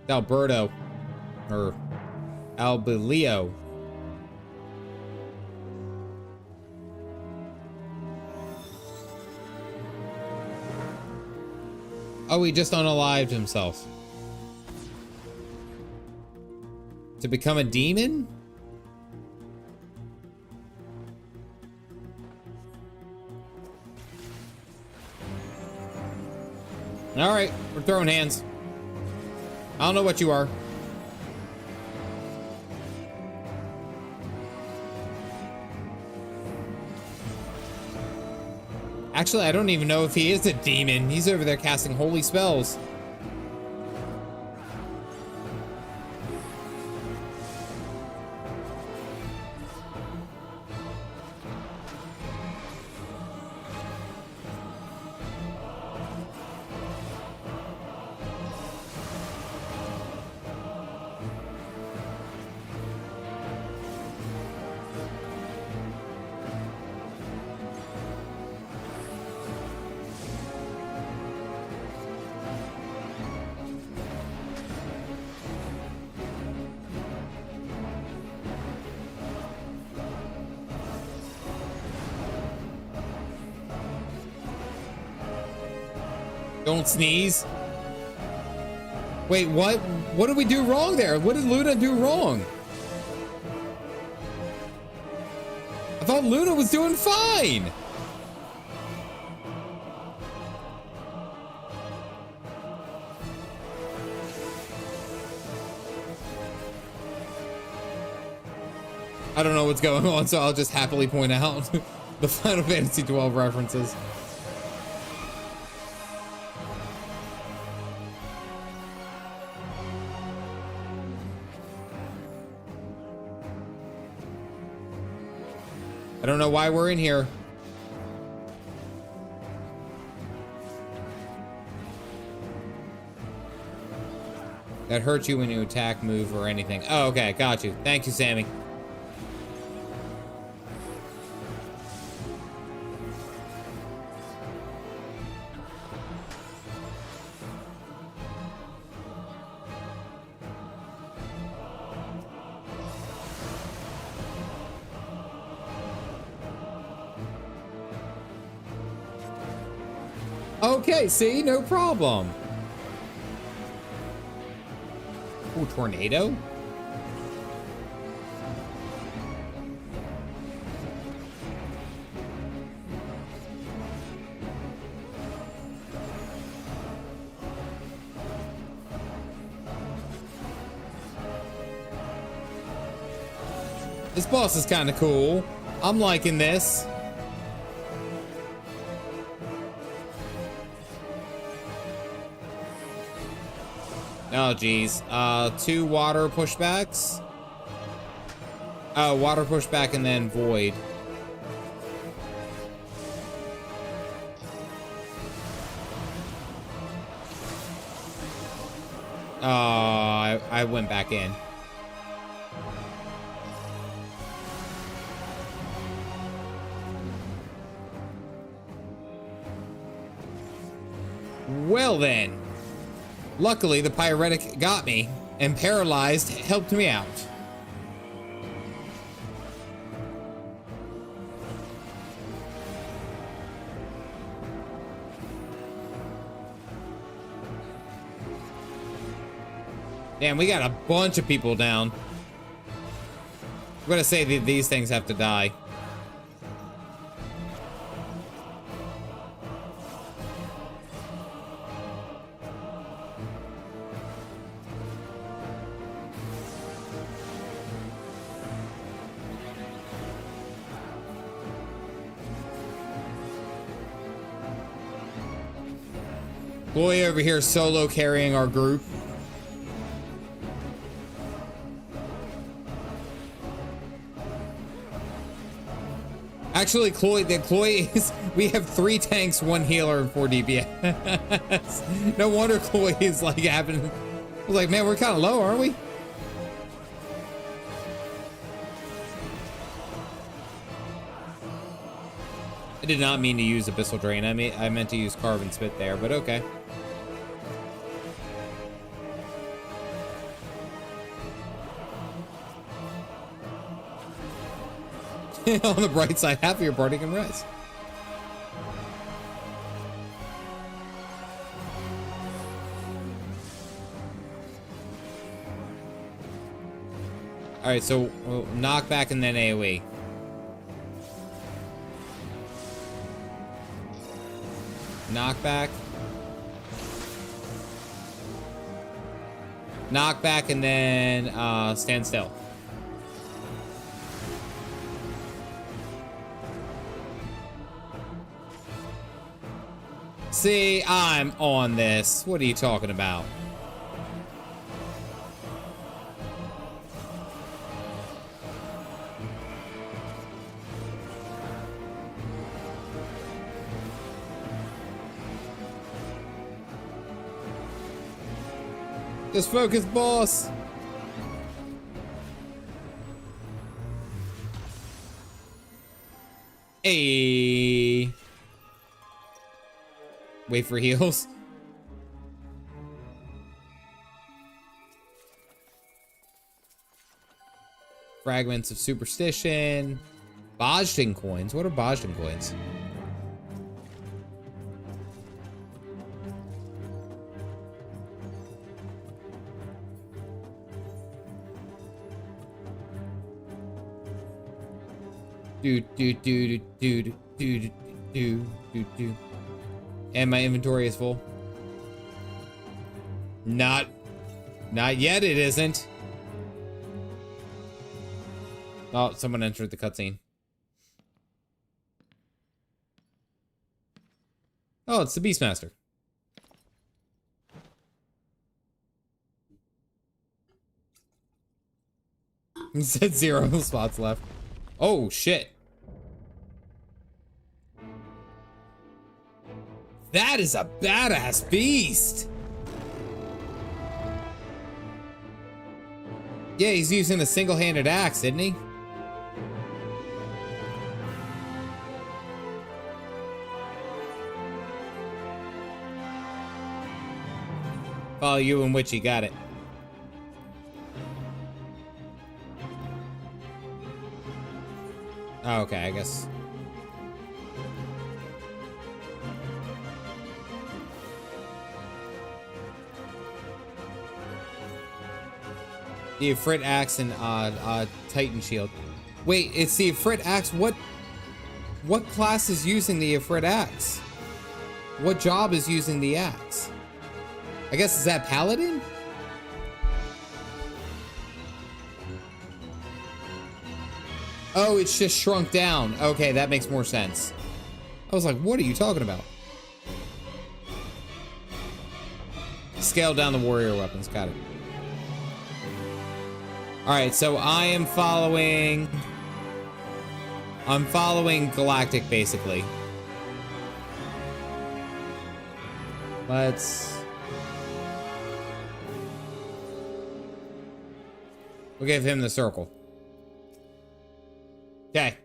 Alberto. Or Albilio. Oh, he just unalived himself. To become a demon? Alright, we're throwing hands. I don't know what you are. Actually, I don't even know if he is a demon. He's over there casting holy spells. Don't sneeze. Wait, what? What did we do wrong there? What did Luna do wrong? I thought Luna was doing fine. I don't know what's going on, so I'll just happily point out the Final Fantasy XII references. I don't know why we're in here. That hurts you when you attack, move, or anything. Oh, okay, got you. Thank you, Sammy. Okay, see, no problem. Ooh, tornado? This boss is kind of cool. I'm liking this. Oh, geez. 2 water pushbacks. Oh, water pushback and then void. Oh, I went back in. Well then. Luckily, the pyretic got me, and paralyzed helped me out. Damn, we got a bunch of people down. I'm gonna say that these things have to die. Boy over here solo carrying our group. Actually, Chloe is, we have 3 tanks, 1 healer, and 4 DPS. No wonder Chloe is like having, I was like, man, we're kind of low, aren't we? I did not mean to use Abyssal Drain. I meant to use Carve and Spit there, but okay. On the bright side, half of your party can rest. All right, so we'll knock back and then AoE. Knockback. Knockback and then stand still. See, I'm on this. What are you talking about? Just focus, boss. Hey. Wait for heals. Fragments of superstition. Bozja coins. What are Bozja coins? Do do do do do do do do do. And my inventory is full. Not yet. It isn't. Oh, someone entered the cutscene. Oh, it's the Beastmaster. He said 0 spots left. Oh, shit. That is a badass beast. Yeah, he's using a single-handed axe, isn't he? Follow you and Witchy, got it. Oh, okay, I guess. The Ifrit axe and Titan shield. Wait, it's the Ifrit axe. What class is using the Ifrit axe? What job is using the axe? I guess, is that Paladin? Oh, it's just shrunk down. Okay, that makes more sense. I was like, what are you talking about? Scale down the warrior weapons. Got it. Alright, so I'm following Galactic, basically. We'll give him the circle. Okay.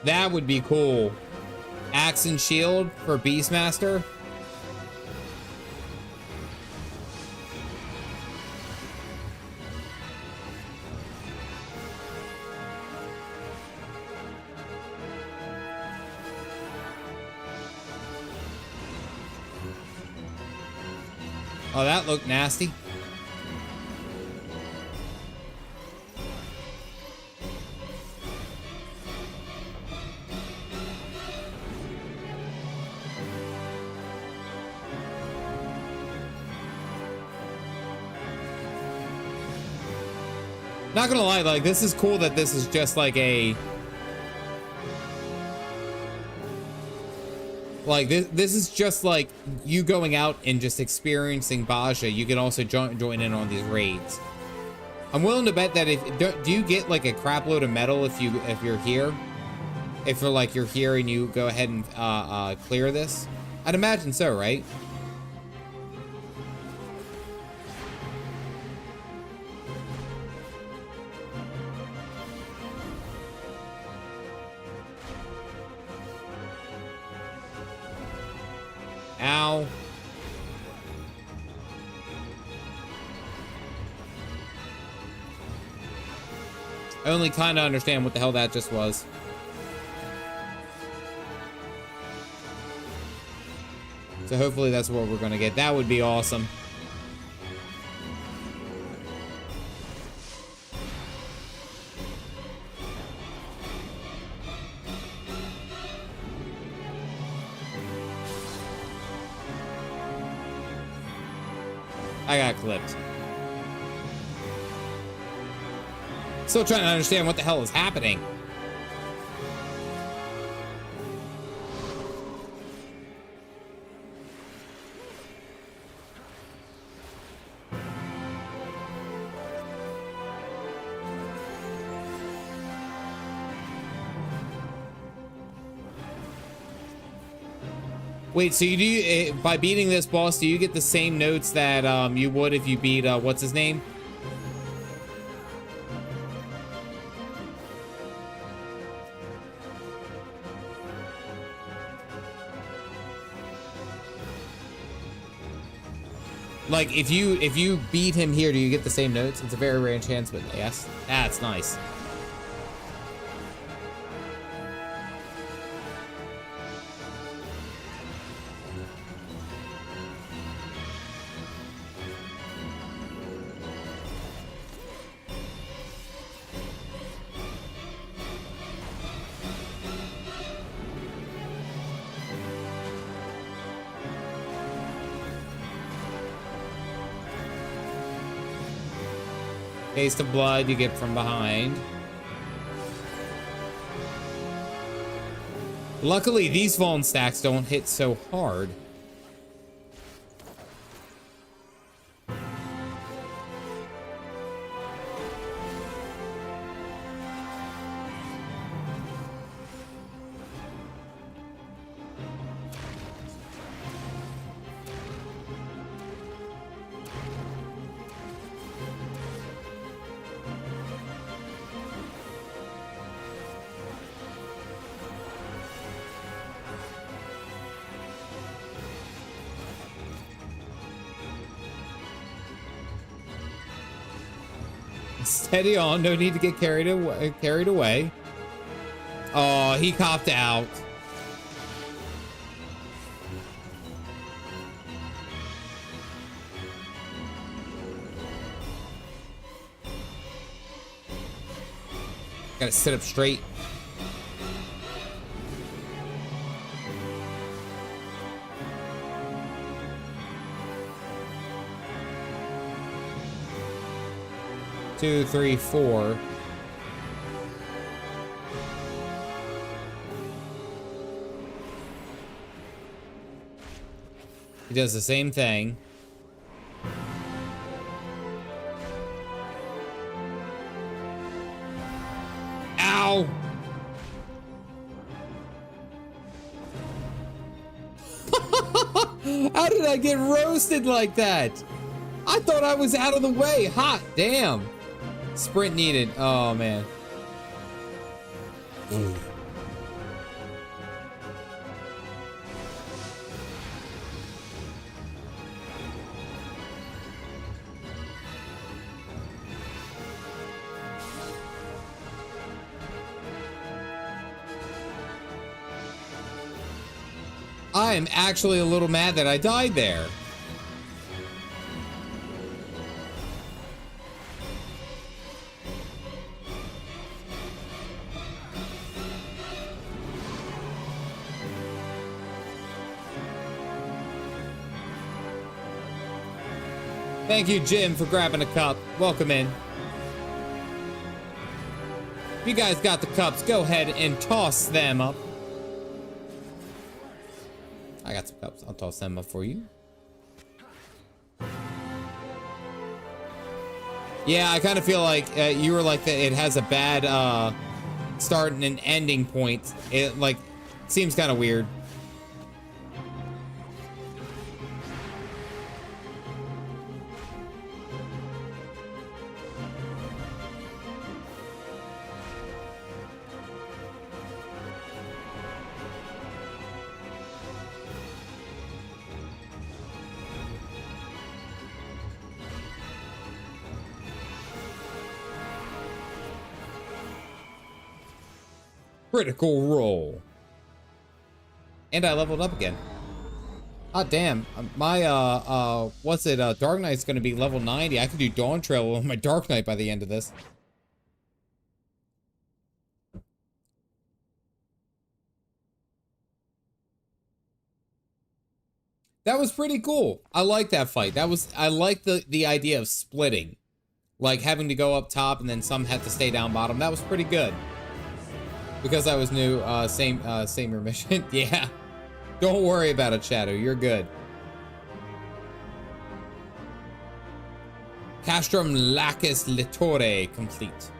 That would be cool. Axe and shield for Beastmaster. Oh, that looked nasty. Not gonna lie, like, this is cool that this is just like a... Like, this is just like you going out and just experiencing Bozja. You can also join in on these raids. I'm willing to bet that do you get like a crap load of metal if you're here? If you're here and you go ahead and clear this? I'd imagine so, right? Ow. I only kind of understand what the hell that just was. So hopefully that's what we're gonna get. That would be awesome. I got clipped. Still trying to understand what the hell is happening. Wait, so you do, by beating this boss, do you get the same notes that you would if you beat, what's his name? Like, if you beat him here, do you get the same notes? It's a very rare chance, but yes. That's nice. Taste of blood you get from behind. Luckily, these Vuln stacks don't hit so hard. Steady on, no need to get carried away. Oh, he copped out. Gotta sit up straight. Two, three, four. He does the same thing. Ow! How did I get roasted like that? I thought I was out of the way. Hot damn. Sprint needed. Oh, man. Ooh. I am actually a little mad that I died there. Thank you, Jim, for grabbing a cup. Welcome in. If you guys got the cups, go ahead and toss them up. I got some cups. I'll toss them up for you. Yeah, I kind of feel like you were like that. It has a bad start and an ending point. It like seems kind of weird. Critical roll. And I leveled up again. Ah, damn. My, what's it? Dark Knight's gonna be level 90. I could do Dawn Trail on my Dark Knight by the end of this. That was pretty cool. I like that fight. I like the idea of splitting. Like having to go up top and then some had to stay down bottom. That was pretty good. Because I was new, same remission. Yeah. Don't worry about it, Shadow. You're good. Castrum Lacus Littore complete.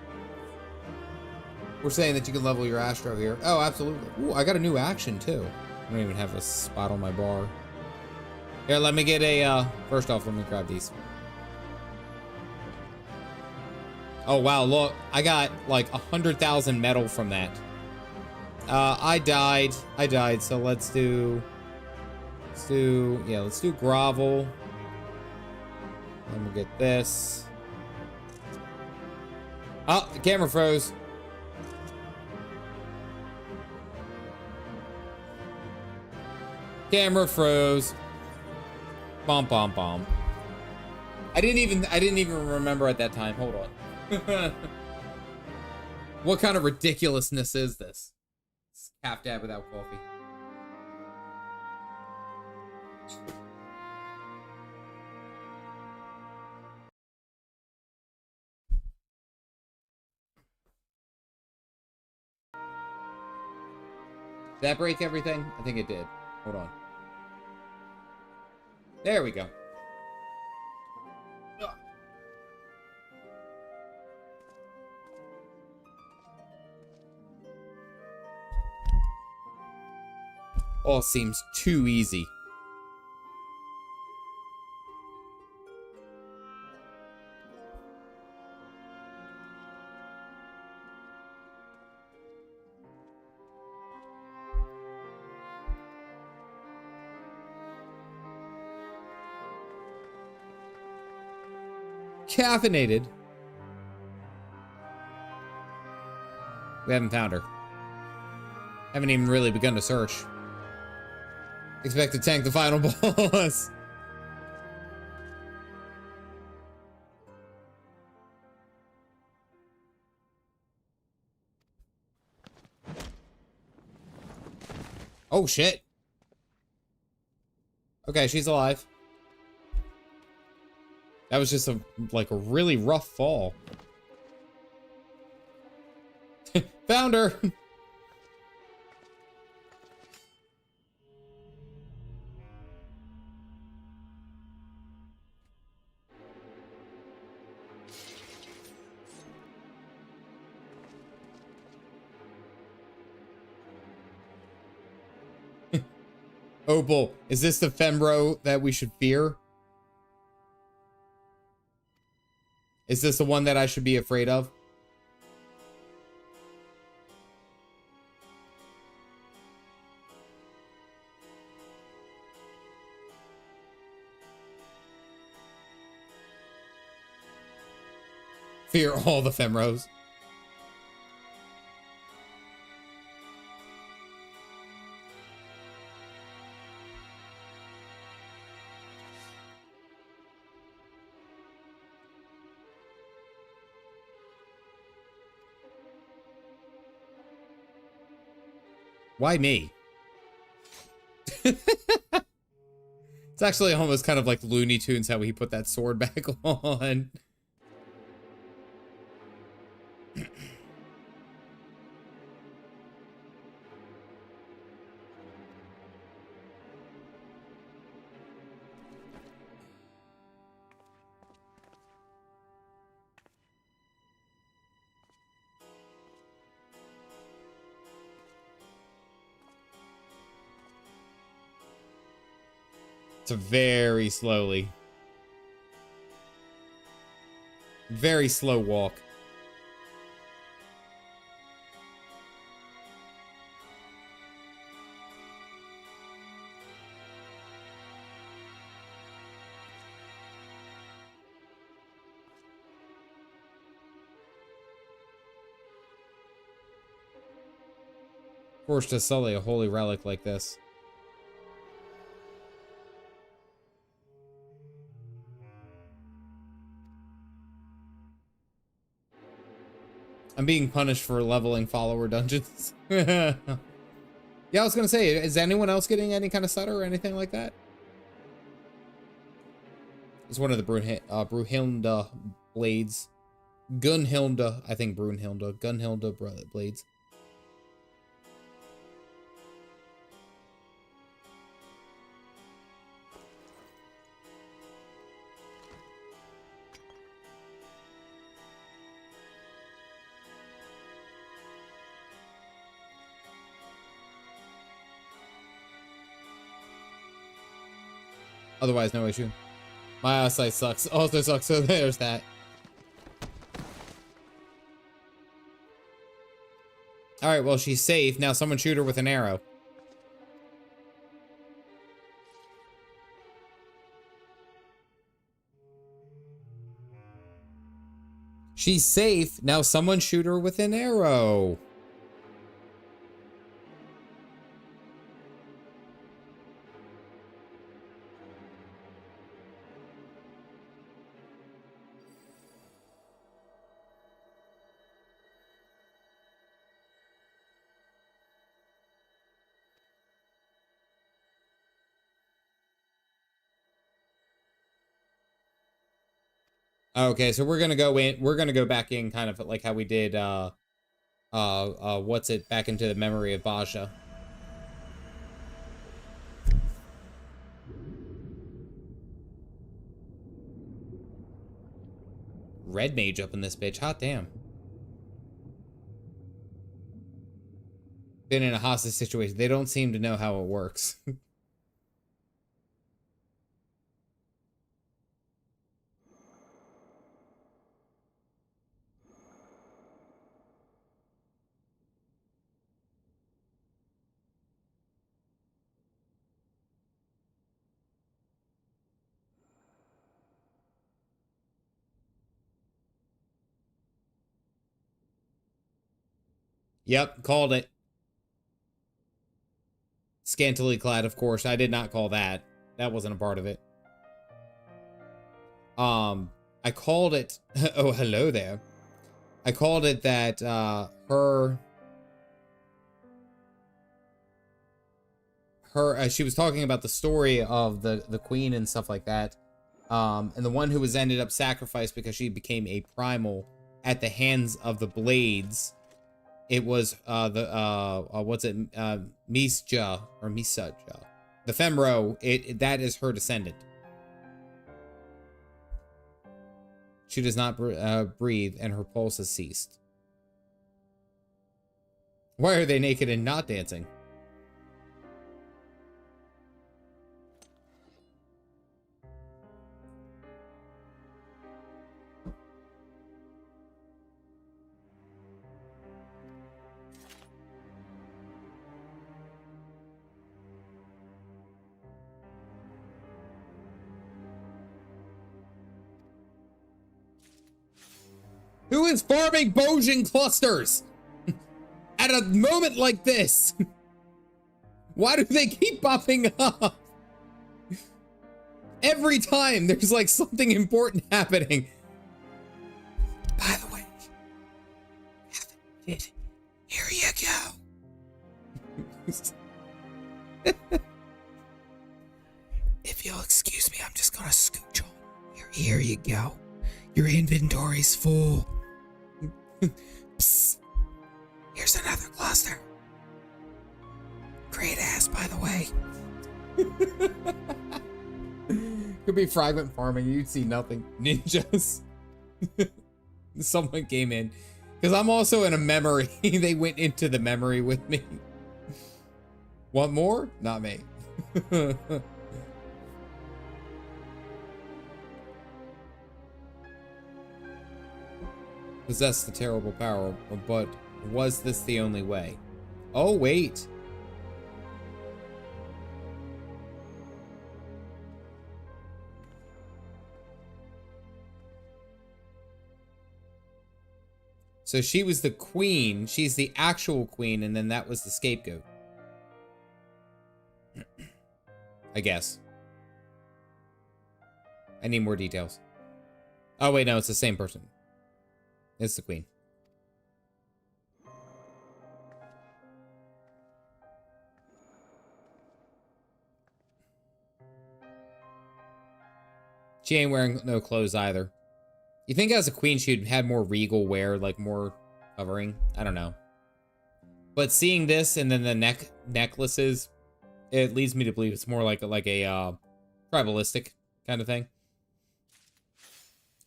We're saying that you can level your Astro here. Oh, absolutely. Ooh, I got a new action, too. I don't even have a spot on my bar. Here, let me get a, first off, let me grab these. Oh, wow, look. I got, like, 100,000 metal from that. I died, so let's do grovel. Then we'll get this. Oh, the camera froze. Camera froze. Bom bom bom. I didn't even remember at that time. Hold on. What kind of ridiculousness is this? It's Calf Dad without coffee. Did that break everything? I think it did. Hold on. There we go. All seems too easy. Caffeinated. We haven't found her. Haven't even really begun to search. Expect to tank the final boss. Oh shit. Okay, she's alive. That was just like a really rough fall. Found her. Opal, is this the Fembro that we should fear? Is this the one that I should be afraid of? Fear all the Fembros. Why me? It's actually almost kind of like Looney Tunes how he put that sword back on. It's a very slowly. Very slow walk. Forced to sully a holy relic like this. I'm being punished for leveling follower dungeons. Yeah, I was gonna say, is anyone else getting any kind of stutter or anything like that? It's one of the Brunhilde blades. Gunhilde, I think Brunhilde. Gunhilde blades. Otherwise, no issue. My eyesight sucks. Also sucks, so there's that. Alright, well, she's safe. Now someone shoot her with an arrow. She's safe. Now someone shoot her with an arrow. Okay, so we're gonna go in. We're gonna go back in, kind of like how we did. What's it? Back into the memory of Bozja. Red mage up in this bitch. Hot damn. Been in a hostage situation. They don't seem to know how it works. Yep, called it. Scantily clad, of course. I did not call that. That wasn't a part of it. I called it. Oh, hello there. I called it that she was talking about the story of the queen and stuff like that. And the one who was ended up sacrificed because she became a primal at the hands of the blades. It was what's it, Misja or Misaja, the Femro. That is her descendant. She does not breathe, and her pulse has ceased. Why are they naked and not dancing? Who is farming Bozjan clusters at a moment like this? Why do they keep popping up? Every time there's like something important happening. By the way, here you go. If you'll excuse me, I'm just gonna scooch on. Here you go. Your inventory's full. Psst. Here's another cluster. Great ass, by the way. Could be fragment farming. You'd see nothing. Ninjas. Someone came in. Because I'm also in a memory. They went into the memory with me. Want more? Not me. Possess the terrible power, but was this the only way? Oh, wait. So she was the queen, she's the actual queen, and then that was the scapegoat. I guess. I need more details. Oh, wait, no, it's the same person. It's the queen. She ain't wearing no clothes either. You think as a queen she'd had more regal wear, like more covering? I don't know. But seeing this and then the necklaces, it leads me to believe it's more like a tribalistic kind of thing.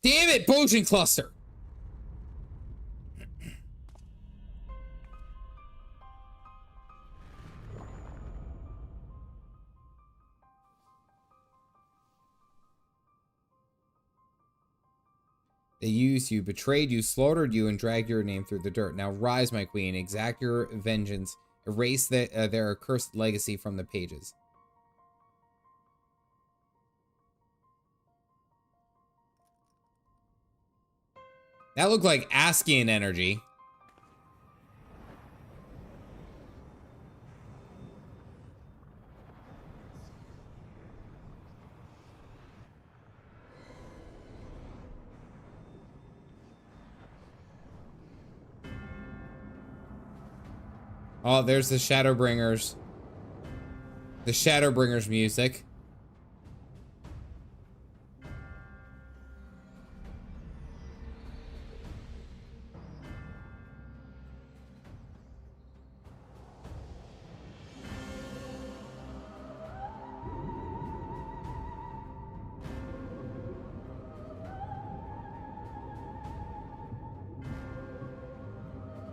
Damn it, Bozjan cluster! They used you, betrayed you, slaughtered you, and dragged your name through the dirt. Now rise, my queen, exact your vengeance, erase their accursed legacy from the pages. That looked like Askian energy. Oh, there's the Shadowbringers. The Shadowbringers music.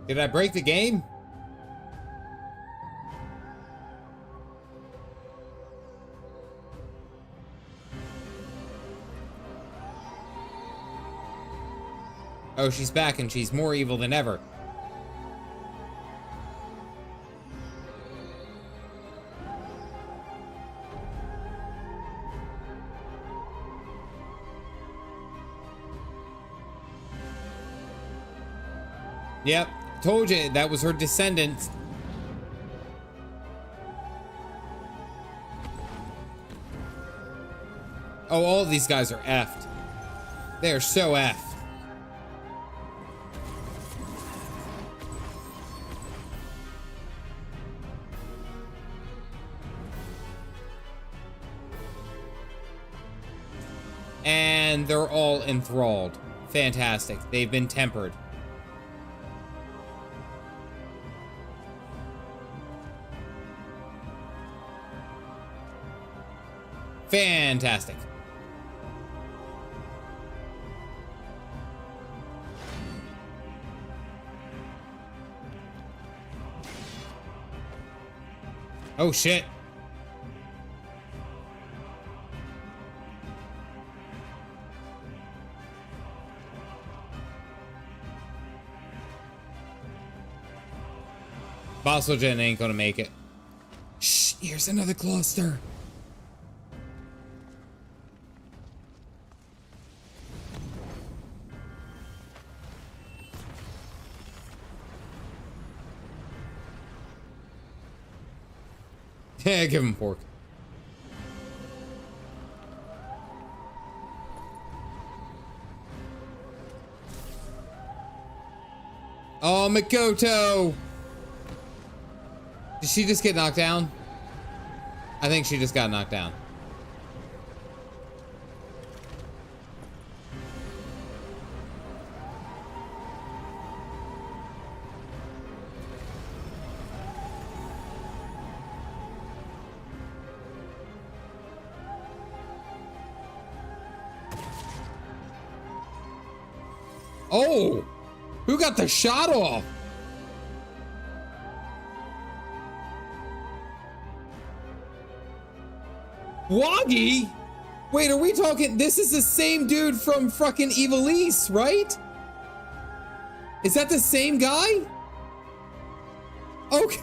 Did I break the game? Oh, she's back and she's more evil than ever. Yep, told you that was her descendant. Oh, all of these guys are effed. They are so effed. And they're all enthralled. Fantastic. They've been tempered. Fantastic. Oh shit. Bozja ain't gonna make it. Shh, here's another cluster. Yeah, give him pork. Oh, Makoto! Did she just get knocked down? I think she just got knocked down. Oh! Who got the shot off? Woggy? Wait, are we talking? This is the same dude from fucking Evilise, right? Is that the same guy? Okay.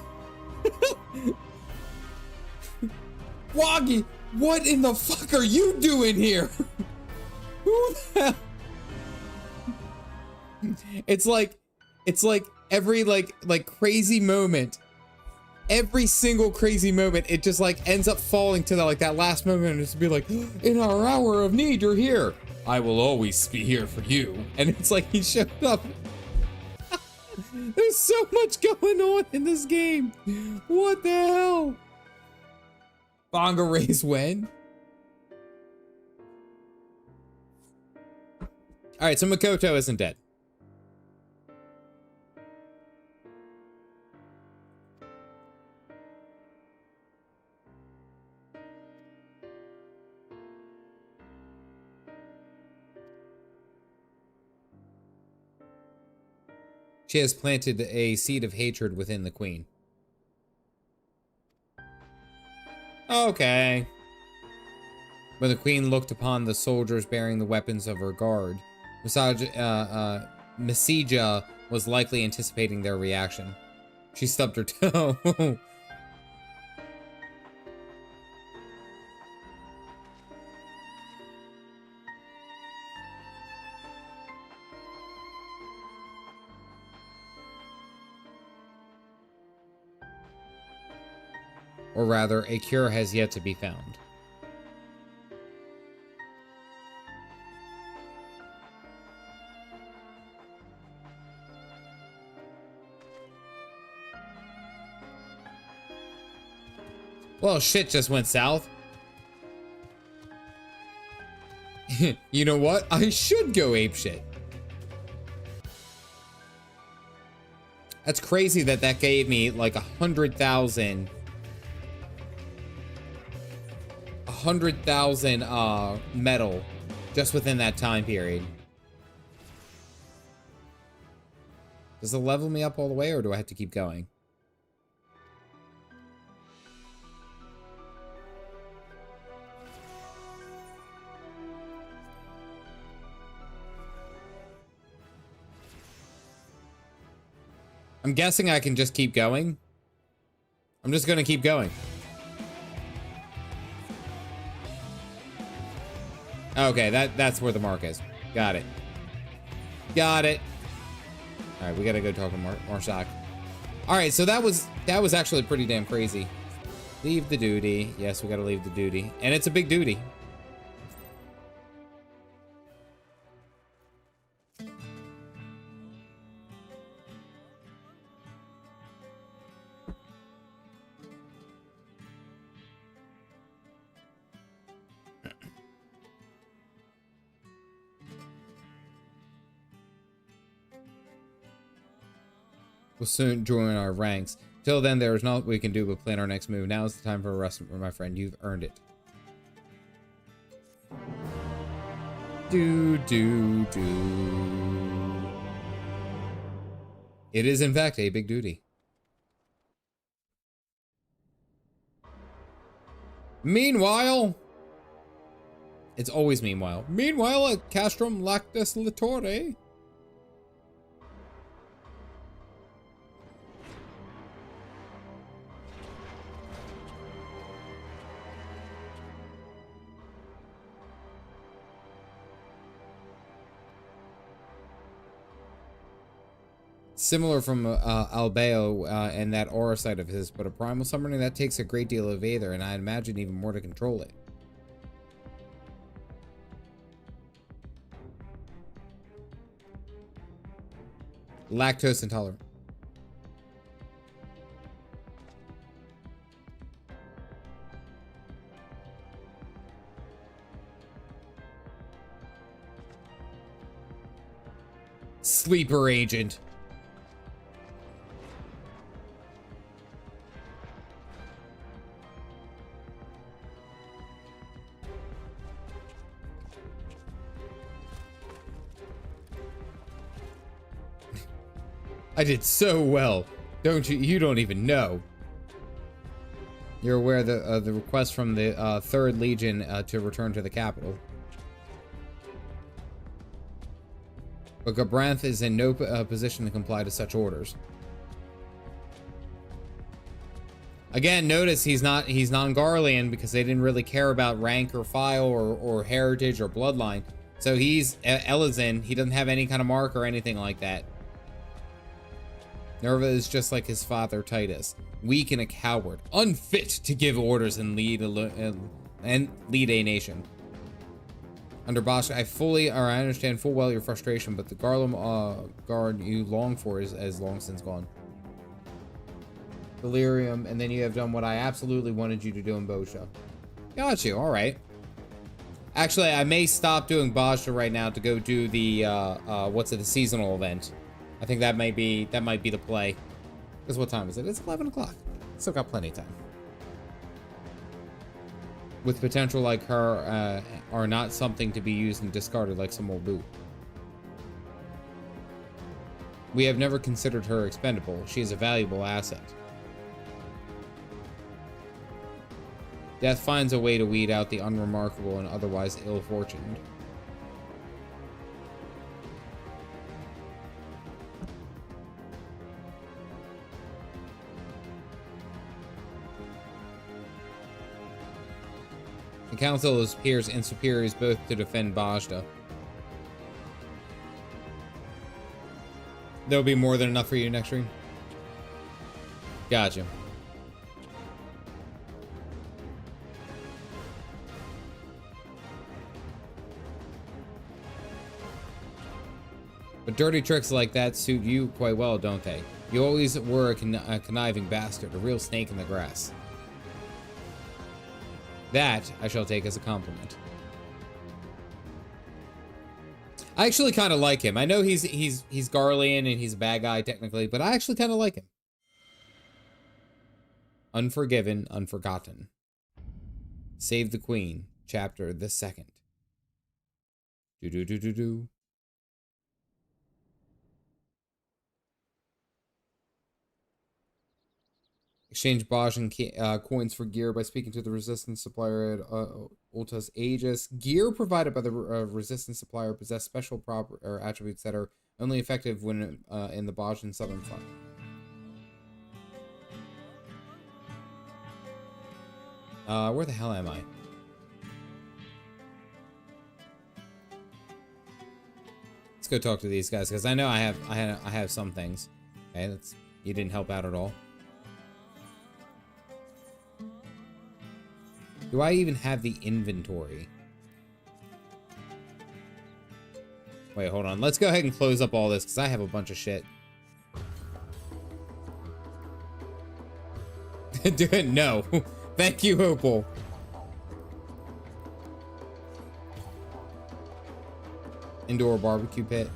Woggy, what in the fuck are you doing here? Who the hell? It's like every like crazy moment, every single crazy moment, it just like ends up falling to that last moment and just be like, in our hour of need, you're here. I will always be here for you. And it's like he showed up. There's so much going on in this game. What the hell? Bonga raise when? All right, so Makoto isn't dead. She has planted a seed of hatred within the queen. Okay. When the queen looked upon the soldiers bearing the weapons of her guard, Masija was likely anticipating their reaction. She stubbed her toe. Or rather, a cure has yet to be found. Well, shit just went south. You know what? I should go apeshit. That's crazy that that gave me like 100,000 metal just within that time period. Does it level me up all the way, or do I have to keep going? I'm guessing I can just keep going. I'm just gonna keep going. Okay, that's where the mark is. Got it. Got it. All right, we gotta go talk to Marshak. All right, so that was actually pretty damn crazy. Leave the duty. Yes, we gotta leave the duty, and it's a big duty. We'll soon join our ranks. Till then, there is naught we can do but plan our next move. Now is the time for a rest, my friend. You've earned it. Do. It is, in fact, a big duty. Meanwhile, it's always meanwhile. Meanwhile, at Castrum Lactus Litore. Similar from Albeo and that aura site of his, but a primal summoning that takes a great deal of Aether, and I imagine even more to control it. Lactose intolerant. Sleeper agent. I did so well, don't you? You don't even know. You're aware of the request from the 3rd Legion to return to the capital. But Gabranth is in no position to comply to such orders. Again, notice he's non-Garlean because they didn't really care about rank or file or heritage or bloodline. So he's Elizin. He doesn't have any kind of mark or anything like that. Nerva is just like his father Titus, weak and a coward, unfit to give orders and lead a nation. Under Bozja, I understand full well your frustration, but the Garlem guard you long for is long since gone. Delirium, and then you have done what I absolutely wanted you to do in Bozja. Got you. All right. Actually, I may stop doing Bozja right now to go do the the seasonal event. I think that might be the play. Because what time is it? It's 11 o'clock. Still got plenty of time. With potential like her are not something to be used and discarded like some old boot. We have never considered her expendable. She is a valuable asset. Death finds a way to weed out the unremarkable and otherwise ill-fortuned. The council is peers and superiors both to defend Bozja. There'll be more than enough for you next stream. Gotcha. But dirty tricks like that suit you quite well, don't they? You always were a conniving bastard, a real snake in the grass. That I shall take as a compliment. I actually kind of like him. I know he's Garlean and he's a bad guy technically, but I actually kind of like him. Unforgiven, Unforgotten. Save the Queen, chapter the 2nd. Do. Exchange Bozja coins for gear by speaking to the resistance supplier at Ulta's Aegis. Gear provided by the resistance supplier possess special proper or attributes that are only effective when in the Bozjan Southern Front. Where the hell am I? Let's go talk to these guys because I know I have some things. Okay, you didn't help out at all. Do I even have the inventory? Wait, hold on. Let's go ahead and close up all this because I have a bunch of shit. Do it? No. Thank you, Opal. Indoor barbecue pit.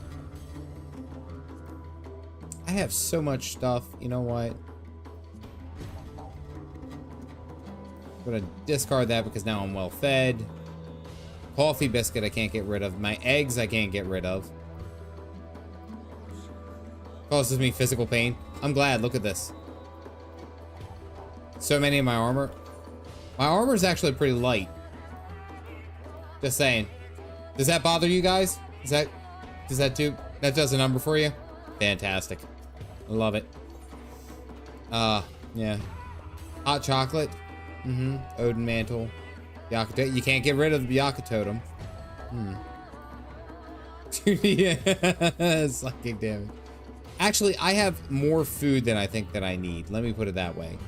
I have so much stuff. You know what? I'm gonna discard that because now I'm well fed. Coffee biscuit I can't get rid of. My eggs I can't get rid of. Causes me physical pain. I'm glad. Look at this. So many of my armor. My armor is actually pretty light. Just saying. Does that bother you guys? Does that do? That does a number for you? Fantastic. I love it. Yeah. Hot chocolate. Odin mantle. You can't get rid of the Byakuya totem. Yeah. Sucking damage. Actually, I have more food than I think that I need. Let me put it that way.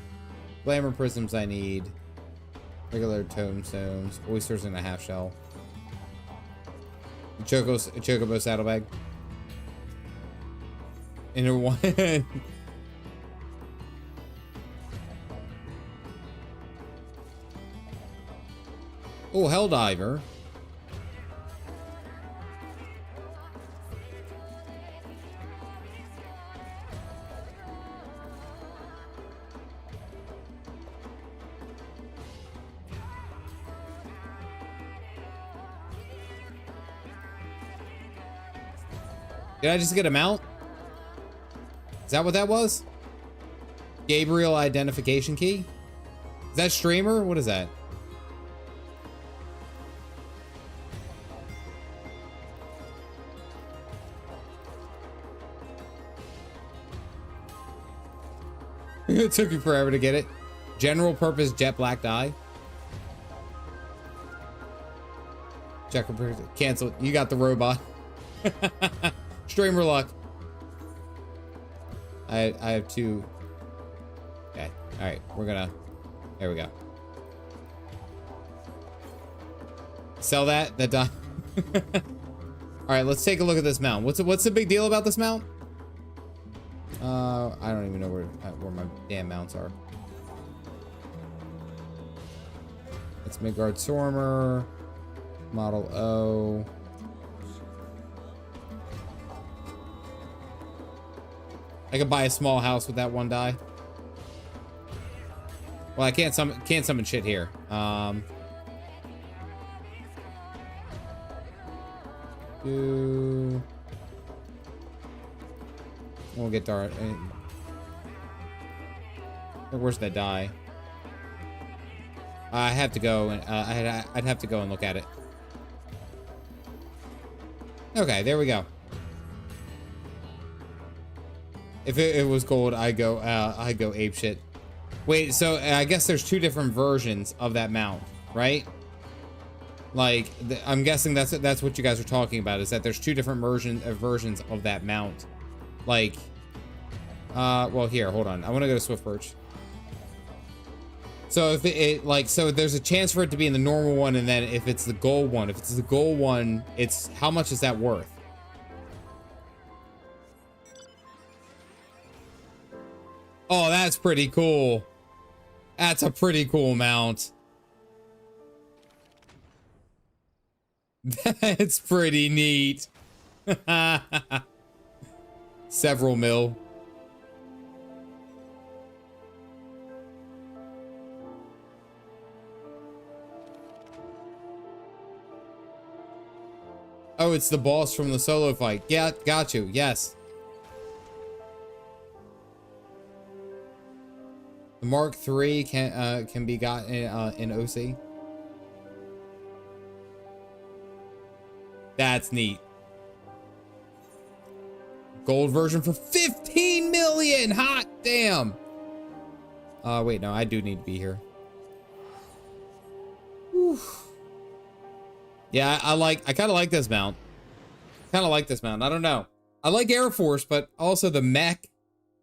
Glamour prisms I need. Regular tombstones. Oysters in a half shell. Chocobo saddlebag. Inner one. Oh, Helldiver. Did I just get a mount? Is that what that was? Gabriel identification key? Is that streamer? What is that? It took you forever to get it. General purpose jet black dye. Check cancel. You got the robot. Streamer luck. I have two. Okay. All right. We're gonna. There we go. Sell that. That done. All right. Let's take a look at this mount. What's the big deal about this mount? I don't even know where my damn mounts are. It's Midgard Sormer. Model O. I could buy a small house with that one die. Well, I can't summon shit here. We'll get Dart. Where's that die? I have to go and I'd have to go and look at it. Okay, there we go. If it was gold, I go ape shit. Wait, so I guess there's two different versions of that mount, right? Like, I'm guessing that's what you guys are talking about, is that there's two different versions of that mount. Like, well, here, hold on. I want to go to Swift Perch. So if so there's a chance for it to be in the normal one, and then if it's the gold one, it's how much is that worth? Oh, that's pretty cool. That's a pretty cool mount. That's pretty neat. Several mil. Oh, it's the boss from the solo fight. Yeah, got you. Yes. The Mark III can be got in OC. That's neat. Gold version for 15 million. Hot damn. Wait, no, I do need to be here. Whew. Yeah, I kind of like this mount. I don't know. I like Air Force, but also the mech,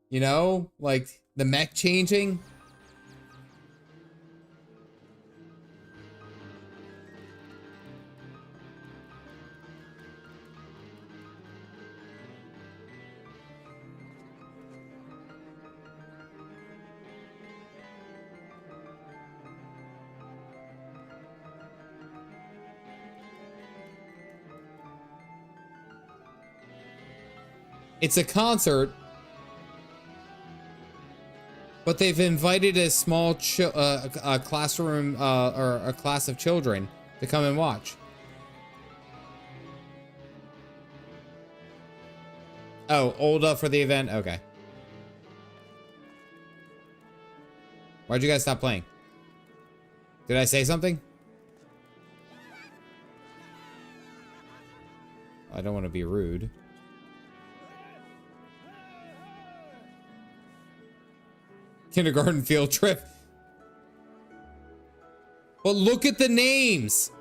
you know, like the mech changing. It's a concert, but they've invited a small classroom or a class of children to come and watch. Oh, Olda for the event? Okay. Why'd you guys stop playing? Did I say something? I don't want to be rude. Kindergarten field trip. But look at the names.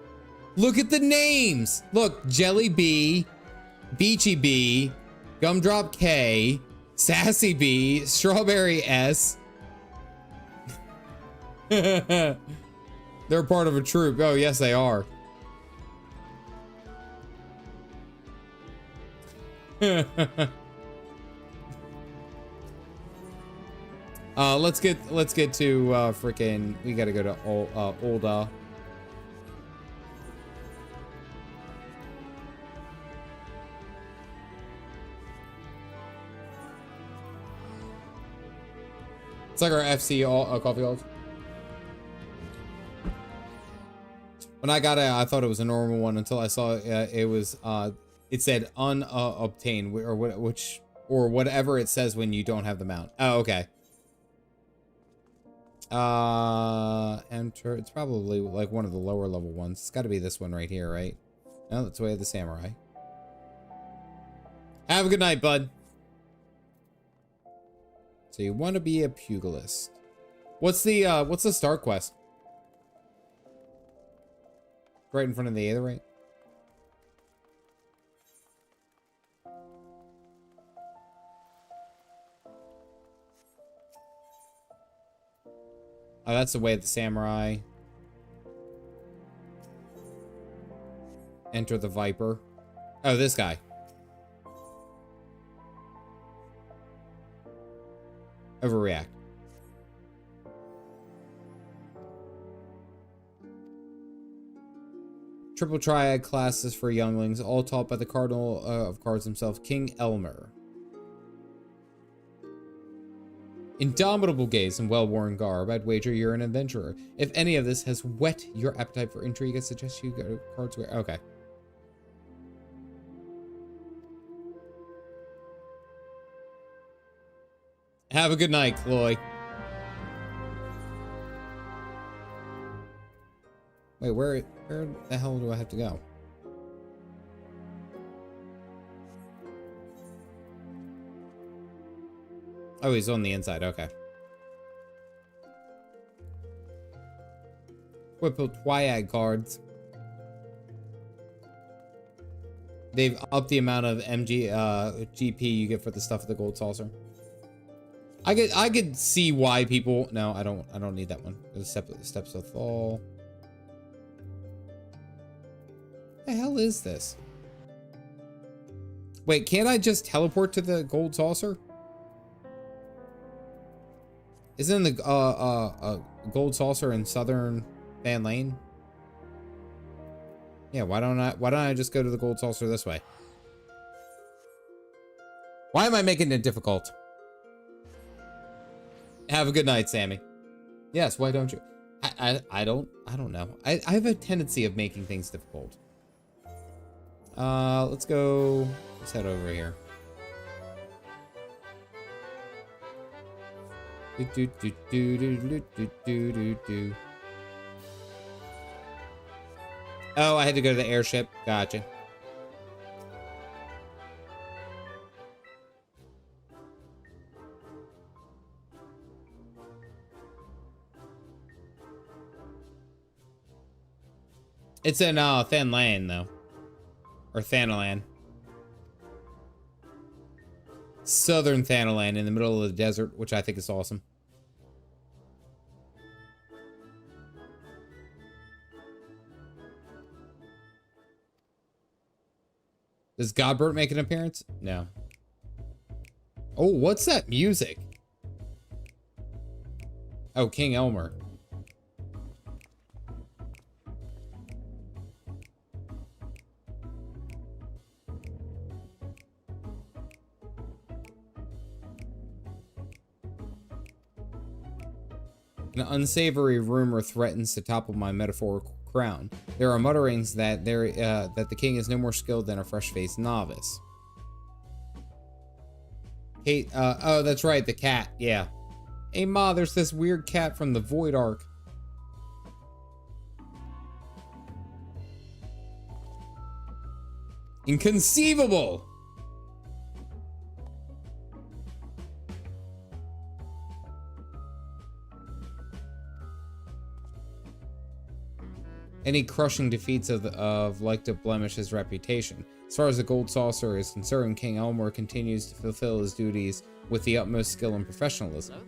Look at the names. Look, Jelly B, Beachy B, Gumdrop K, Sassy B, Strawberry S. They're part of a troop. Oh, yes, they are. Let's get to freaking. We gotta go to Olda. It's like our FC coffee halls. When I got it, I thought it was a normal one until I saw it was it said unobtained or whatever it says when you don't have the mount. Oh, okay. Enter. It's probably like one of the lower level ones. It's got to be this one right here, right? No, that's Way of the Samurai. Have a good night, bud. So you want to be a pugilist. What's the start quest? Right in front of the Aether, right? Oh, that's the Way of the Samurai. Enter the Viper. Oh, this guy. Overreact. Triple Triad classes for younglings, all taught by the Cardinal of Cards himself, King Elmer. Indomitable gaze and well-worn garb, I'd wager you're an adventurer. If any of this has whet your appetite for intrigue, I suggest you go to Cards Where... Okay. Have a good night, Chloe. Wait, where the hell do I have to go? Oh, he's on the inside. Okay. Whip up Twyag cards. They've upped the amount of GP you get for the stuff of the gold saucer. I could see why people. No, I don't need that one. The steps of fall. What the hell is this? Wait, can't I just teleport to the gold saucer? Isn't the gold saucer in southern Fan Lane? Yeah, why don't I just go to the gold saucer this way? Why am I making it difficult? Have a good night, Sammy. Yes, why don't you? I don't know. I have a tendency of making things difficult. Let's head over here. Oh, I had to go to the airship. Gotcha. It's in Thanlan though. Or Thanalan. Southern Thanalan in the middle of the desert, which I think is awesome. Does Godbert make an appearance? No. Oh, what's that music? Oh, King Elmer. An unsavory rumor threatens to topple my metaphorical crown. There are mutterings that that the king is no more skilled than a fresh-faced novice. Kate, oh, that's right, the cat, yeah. Hey, Ma, there's this weird cat from the Void Ark. Inconceivable! Any crushing defeats of like to blemish his reputation. As far as the gold saucer is concerned, King Elmore continues to fulfill his duties with the utmost skill and professionalism.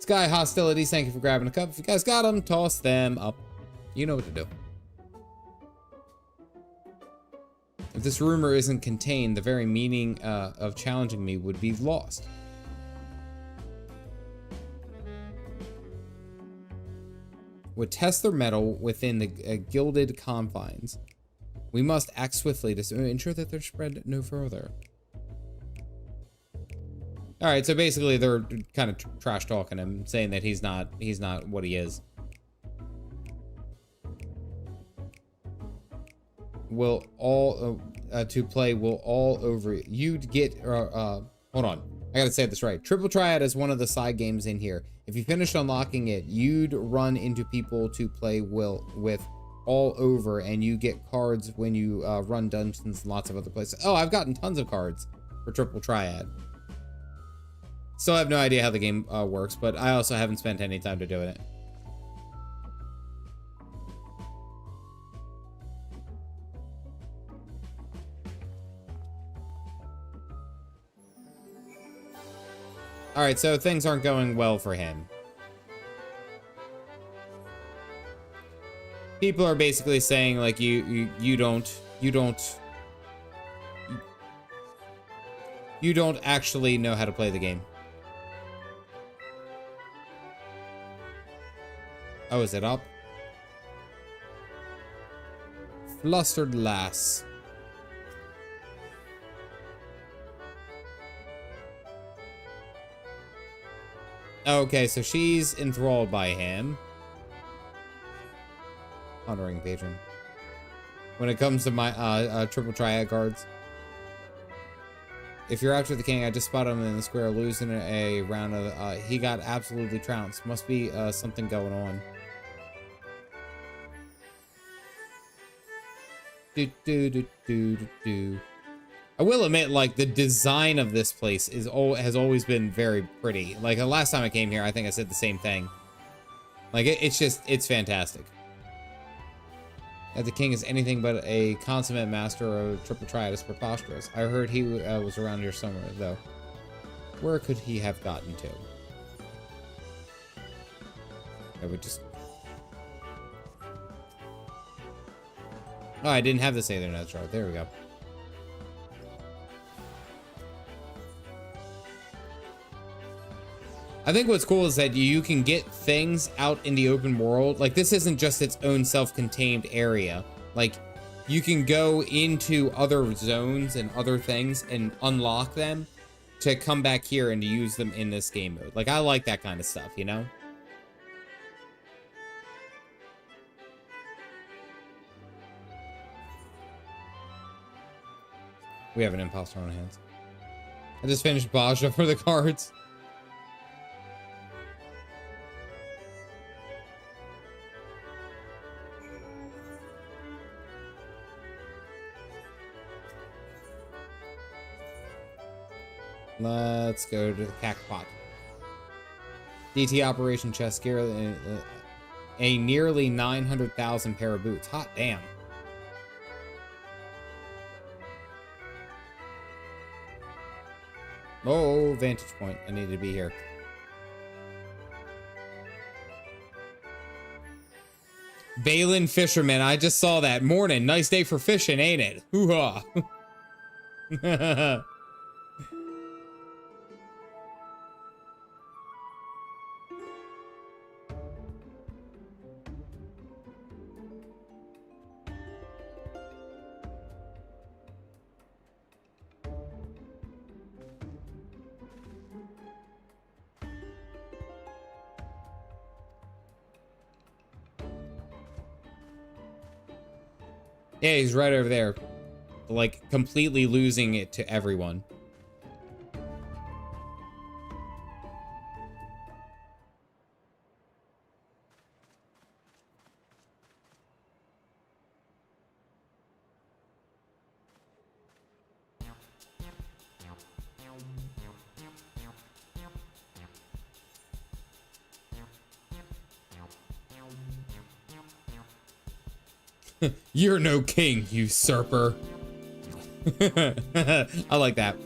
Sky hostilities, thank you for grabbing a cup. If you guys got them, toss them up. You know what to do. If this rumor isn't contained, the very meaning of challenging me would be lost. Would test their mettle within the gilded confines. We must act swiftly to ensure that they're spread no further. All right, so basically they're kind of trash talking him, saying that he's not what he is. Will all to play will all over you'd get hold on. I gotta say this right. Triple Triad is one of the side games in here. If you finish unlocking it, you'd run into people to play with all over, and you get cards when you run dungeons and lots of other places. Oh, I've gotten tons of cards for Triple Triad. Still have no idea how the game works, but I also haven't spent any time to doing it. All right, so things aren't going well for him. People are basically saying like you don't actually know how to play the game. Oh, is it up? Flustered lass. Okay, so she's enthralled by him. Honoring patron. When it comes to my Triple Triad cards. If you're after the king, I just spotted him in the square losing a round of he got absolutely trounced. Must be something going on. I will admit, like, the design of this place has always been very pretty. Like, the last time I came here, I think I said the same thing. Like, it's fantastic. That the king is anything but a consummate master of Triple Triad is preposterous. I heard he was around here somewhere, though. Where could he have gotten to? I would just... Oh, I didn't have this either. That's right. There we go. I think what's cool is that you can get things out in the open world. Like, this isn't just its own self-contained area. Like, you can go into other zones and other things and unlock them to come back here and to use them in this game mode. Like, I like that kind of stuff, you know? We have an imposter on our hands. I just finished Bozja for the cards. Let's go to the Cackpot. DT Operation Chest Gear, a nearly 900,000 pair of boots. Hot damn. Oh, vantage point. I need to be here. Balin Fisherman. I just saw that. Morning. Nice day for fishing, ain't it? Hoo-ha. Yeah, he's right over there. Like, completely losing it to everyone. You're no king, usurper. I like that.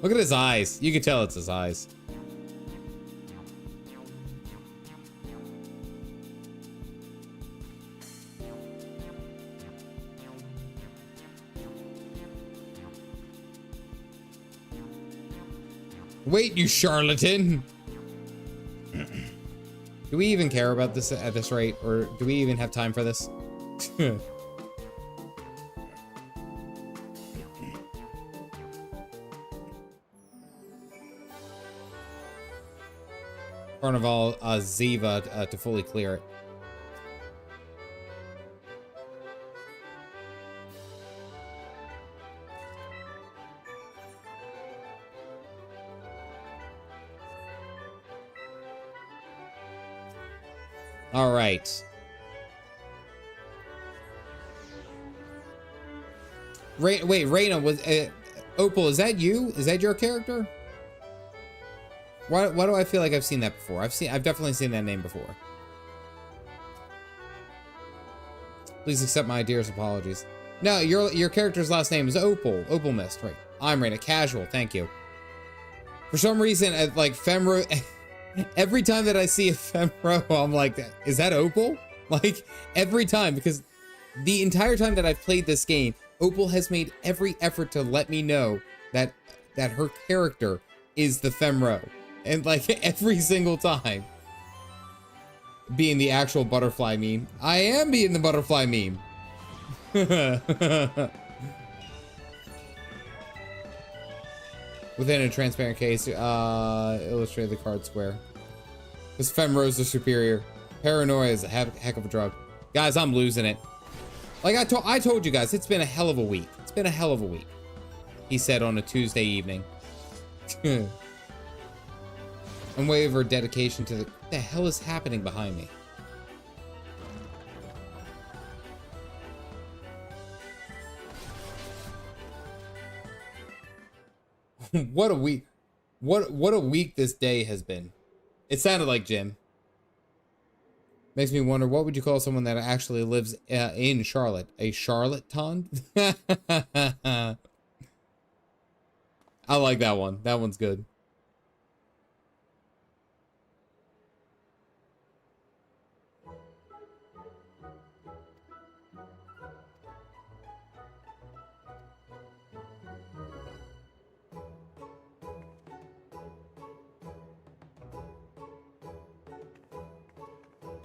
Look at his eyes. You can tell it's his eyes. Wait, you charlatan. Do we even care about this at this rate, or do we even have time for this? Carnival Ziva to fully clear it. All right. Wait, Reyna, was Opal, is that you? Is that your character? Why do I feel like I've seen that before? I've definitely seen that name before. Please accept my dearest apologies. No, your character's last name is Opal. Opal Mist, right? I'm Reyna. Casual, thank you. For some reason, like Femro, every time that I see a Femro, I'm like, is that Opal? Like every time, because the entire time that I've played this game, Opal has made every effort to let me know that her character is the Femro. And like every single time. Being the actual butterfly meme. I am being the butterfly meme. Within a transparent case, illustrate the card square. Because Femros are superior. Paranoia is a heck of a drug. Guys, I'm losing it. Like I told you guys, it's been a hell of a week. It's been a hell of a week. He said on a Tuesday evening. Unwavering dedication to what the hell is happening behind me? What a week. What a week this day has been. It sounded like Jim. Makes me wonder, what would you call someone that actually lives in Charlotte? A charlatan? I like that one. That one's good.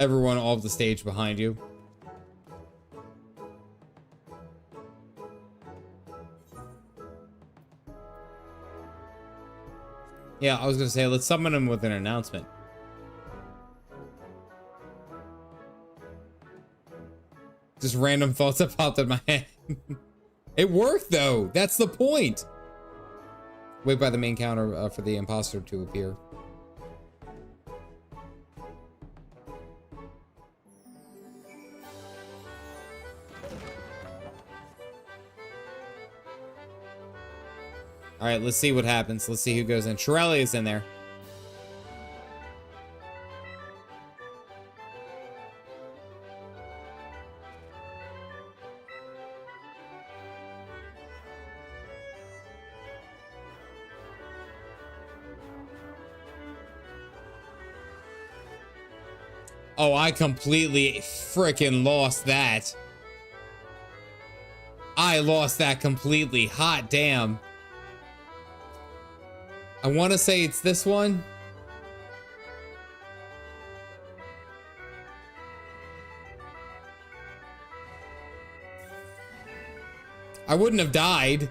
Everyone off the stage behind you. Yeah, I was gonna say, let's summon him with an announcement. Just random thoughts that popped in my head. It worked though. That's the point. Wait by the main counter for the imposter to appear. All right, let's see what happens. Let's see who goes in. Shirelli is in there. Oh, I completely freaking lost that. I lost that completely. Hot damn. I want to say it's this one. I wouldn't have died.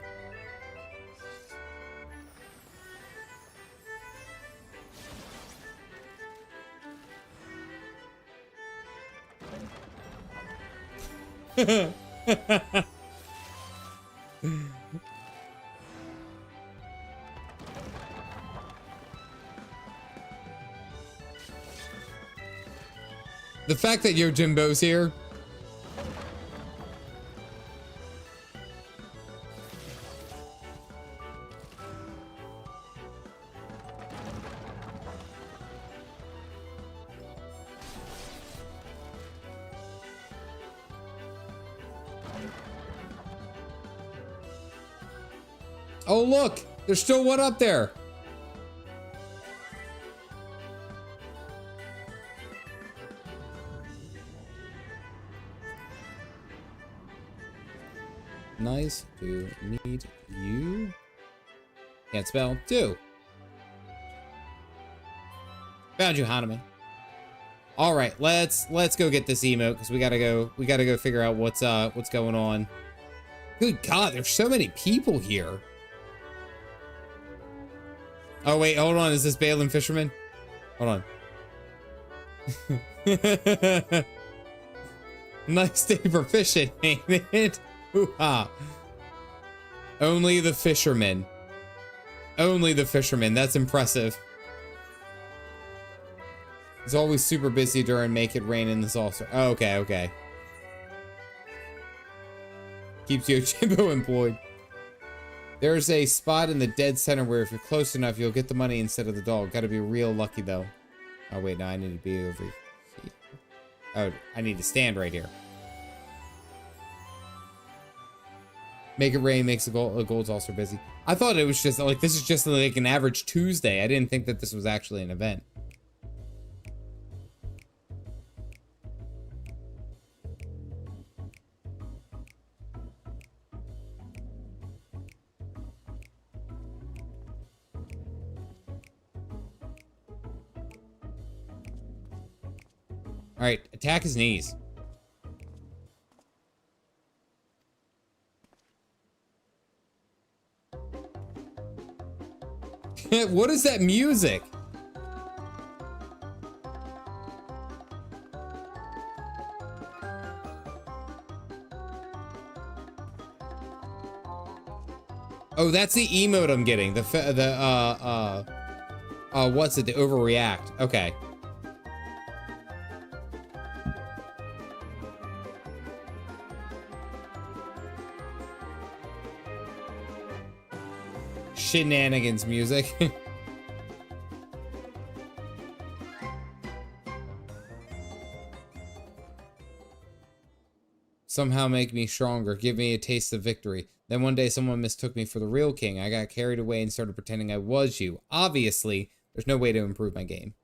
The fact that Yojimbo's here. Oh, look, there's still one up there. Nice to meet you. Can't spell. Do. Found you, Hanuman. All right, let's go get this emote because we gotta go figure out what's going on. Good God, there's so many people here. Oh wait, hold on. Is this Balin Fisherman? Hold on. Nice day for fishing, ain't it? Hoo-ha. Only the fishermen. Only the fishermen. That's impressive. He's always super busy during Make It Rain in this also. Oh, okay, okay. Keeps Yojimbo employed. There's a spot in the dead center where if you're close enough, you'll get the money instead of the dog. Gotta be real lucky, though. Oh, wait, no, I need to be over here. Oh, I need to stand right here. Make It Rain makes a gold's also busy. I thought it was just, like, this is just like an average Tuesday. I didn't think that this was actually an event. All right, attack his knees. What is that music? Oh, that's the emote I'm getting. What's it? The overreact. Okay. Shenanigans music. Somehow make me stronger. Give me a taste of victory. Then one day someone mistook me for the real king. I got carried away and started pretending I was you. Obviously, there's no way to improve my game.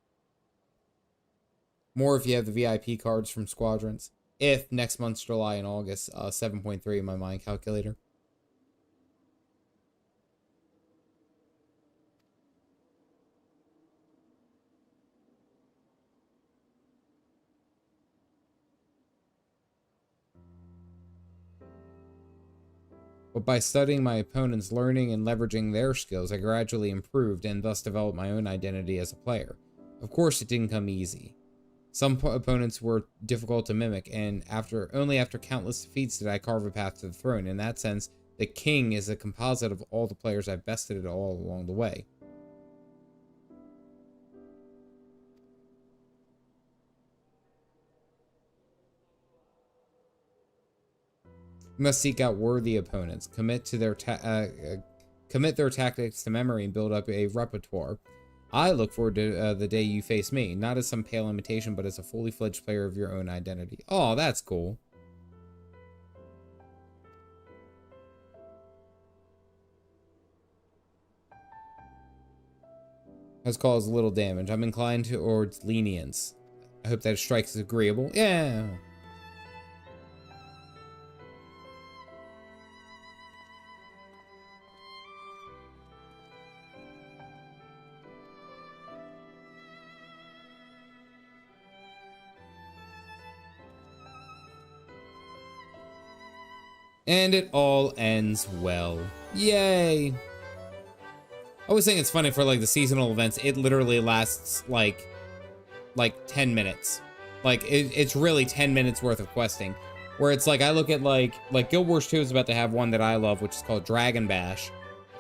More if you have the VIP cards from Squadrons. If next month's July and August, 7.3 in my mind calculator. But by studying my opponents, learning and leveraging their skills, I gradually improved and thus developed my own identity as a player. Of course, it didn't come easy. Some opponents were difficult to mimic, and only after countless defeats did I carve a path to the throne. In that sense, the king is a composite of all the players I've bested all along the way. You must seek out worthy opponents, commit their tactics to memory, and build up a repertoire. I look forward to the day you face me, not as some pale imitation, but as a fully fledged player of your own identity. Oh, that's cool. Has caused little damage. I'm inclined towards lenience. I hope that a strike is agreeable. Yeah. And it all ends well. Yay! I always think it's funny for like the seasonal events, it literally lasts like 10 minutes. Like it's really 10 minutes worth of questing. Where it's like I look at like Guild Wars 2 is about to have one that I love, which is called Dragon Bash.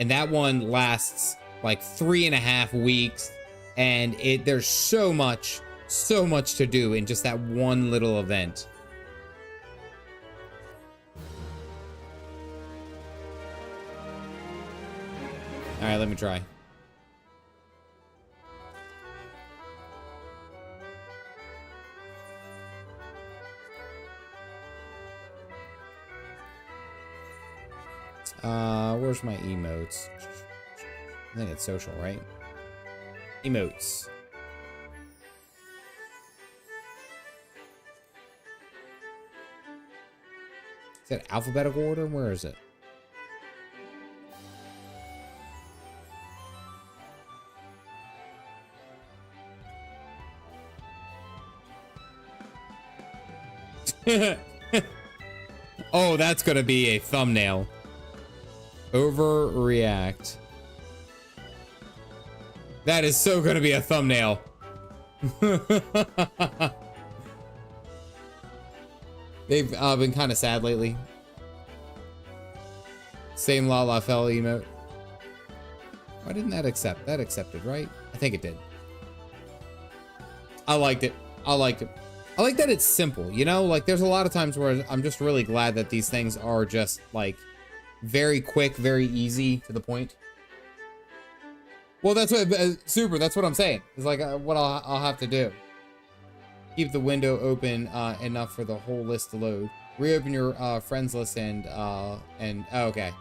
And that one lasts like 3.5 weeks. And there's so much to do in just that one little event. All right, let me try. Where's my emotes? I think it's social, right? Emotes. Is that alphabetical order? Where is it? Oh, that's gonna be a thumbnail. Overreact. That is so gonna be a thumbnail. They've been kind of sad lately. Same La La Fell emote. Why didn't that accept? That accepted, right? I think it did. I liked it. I liked it. I like that it's simple, you know? Like, there's a lot of times where I'm just really glad that these things are just, like, very quick, very easy, to the point. Well, that's what, super, that's what I'm saying. It's like what I'll have to do. Keep the window open enough for the whole list to load. Reopen your friends list and oh, okay.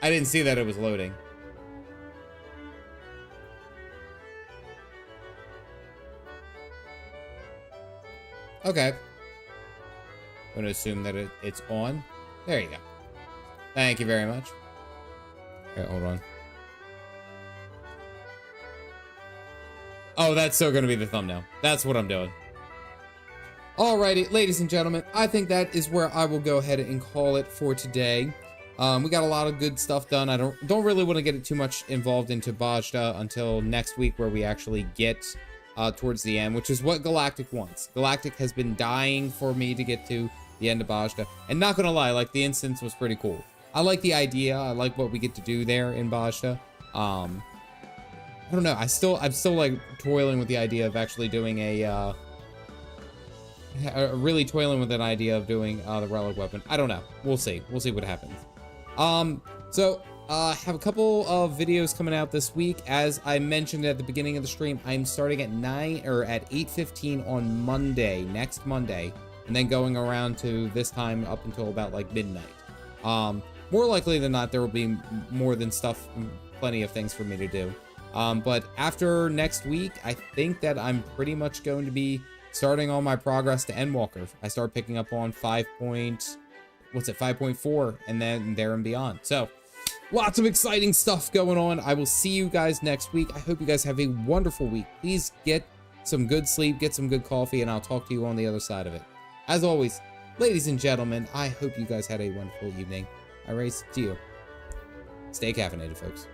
I didn't see that it was loading. Okay. I'm going to assume that it's on. There you go. Thank you very much. Okay, hold on. Oh, that's so going to be the thumbnail. That's what I'm doing. Alrighty, ladies and gentlemen, I think that is where I will go ahead and call it for today. We got a lot of good stuff done. I don't really want to get it too much involved into Bozja until next week, where we actually get towards the end, which is what Galactic wants. Galactic has been dying for me to get to the end of Bozja, and not gonna lie, like, the instance was pretty cool. I like the idea. I like what we get to do there in Bozja. I don't know. I'm still like toiling with the idea of actually doing really toiling with an idea of doing the relic weapon. I don't know. We'll see. We'll see what happens. Have a couple of videos coming out this week. As I mentioned at the beginning of the stream, I'm starting at 8:15 on Monday, next Monday, and then going around to this time up until about like midnight. More likely than not, there will be more than plenty of things for me to do. But after next week, I think that I'm pretty much going to be starting on my progress to Endwalker. I start picking up on 5.4, and then there and beyond. So, lots of exciting stuff going on. I will see you guys next week. I hope you guys have a wonderful week. Please get some good sleep, get some good coffee, and I'll talk to you on the other side of it. As always, ladies and gentlemen, I hope you guys had a wonderful evening. I race to you. Stay caffeinated, folks.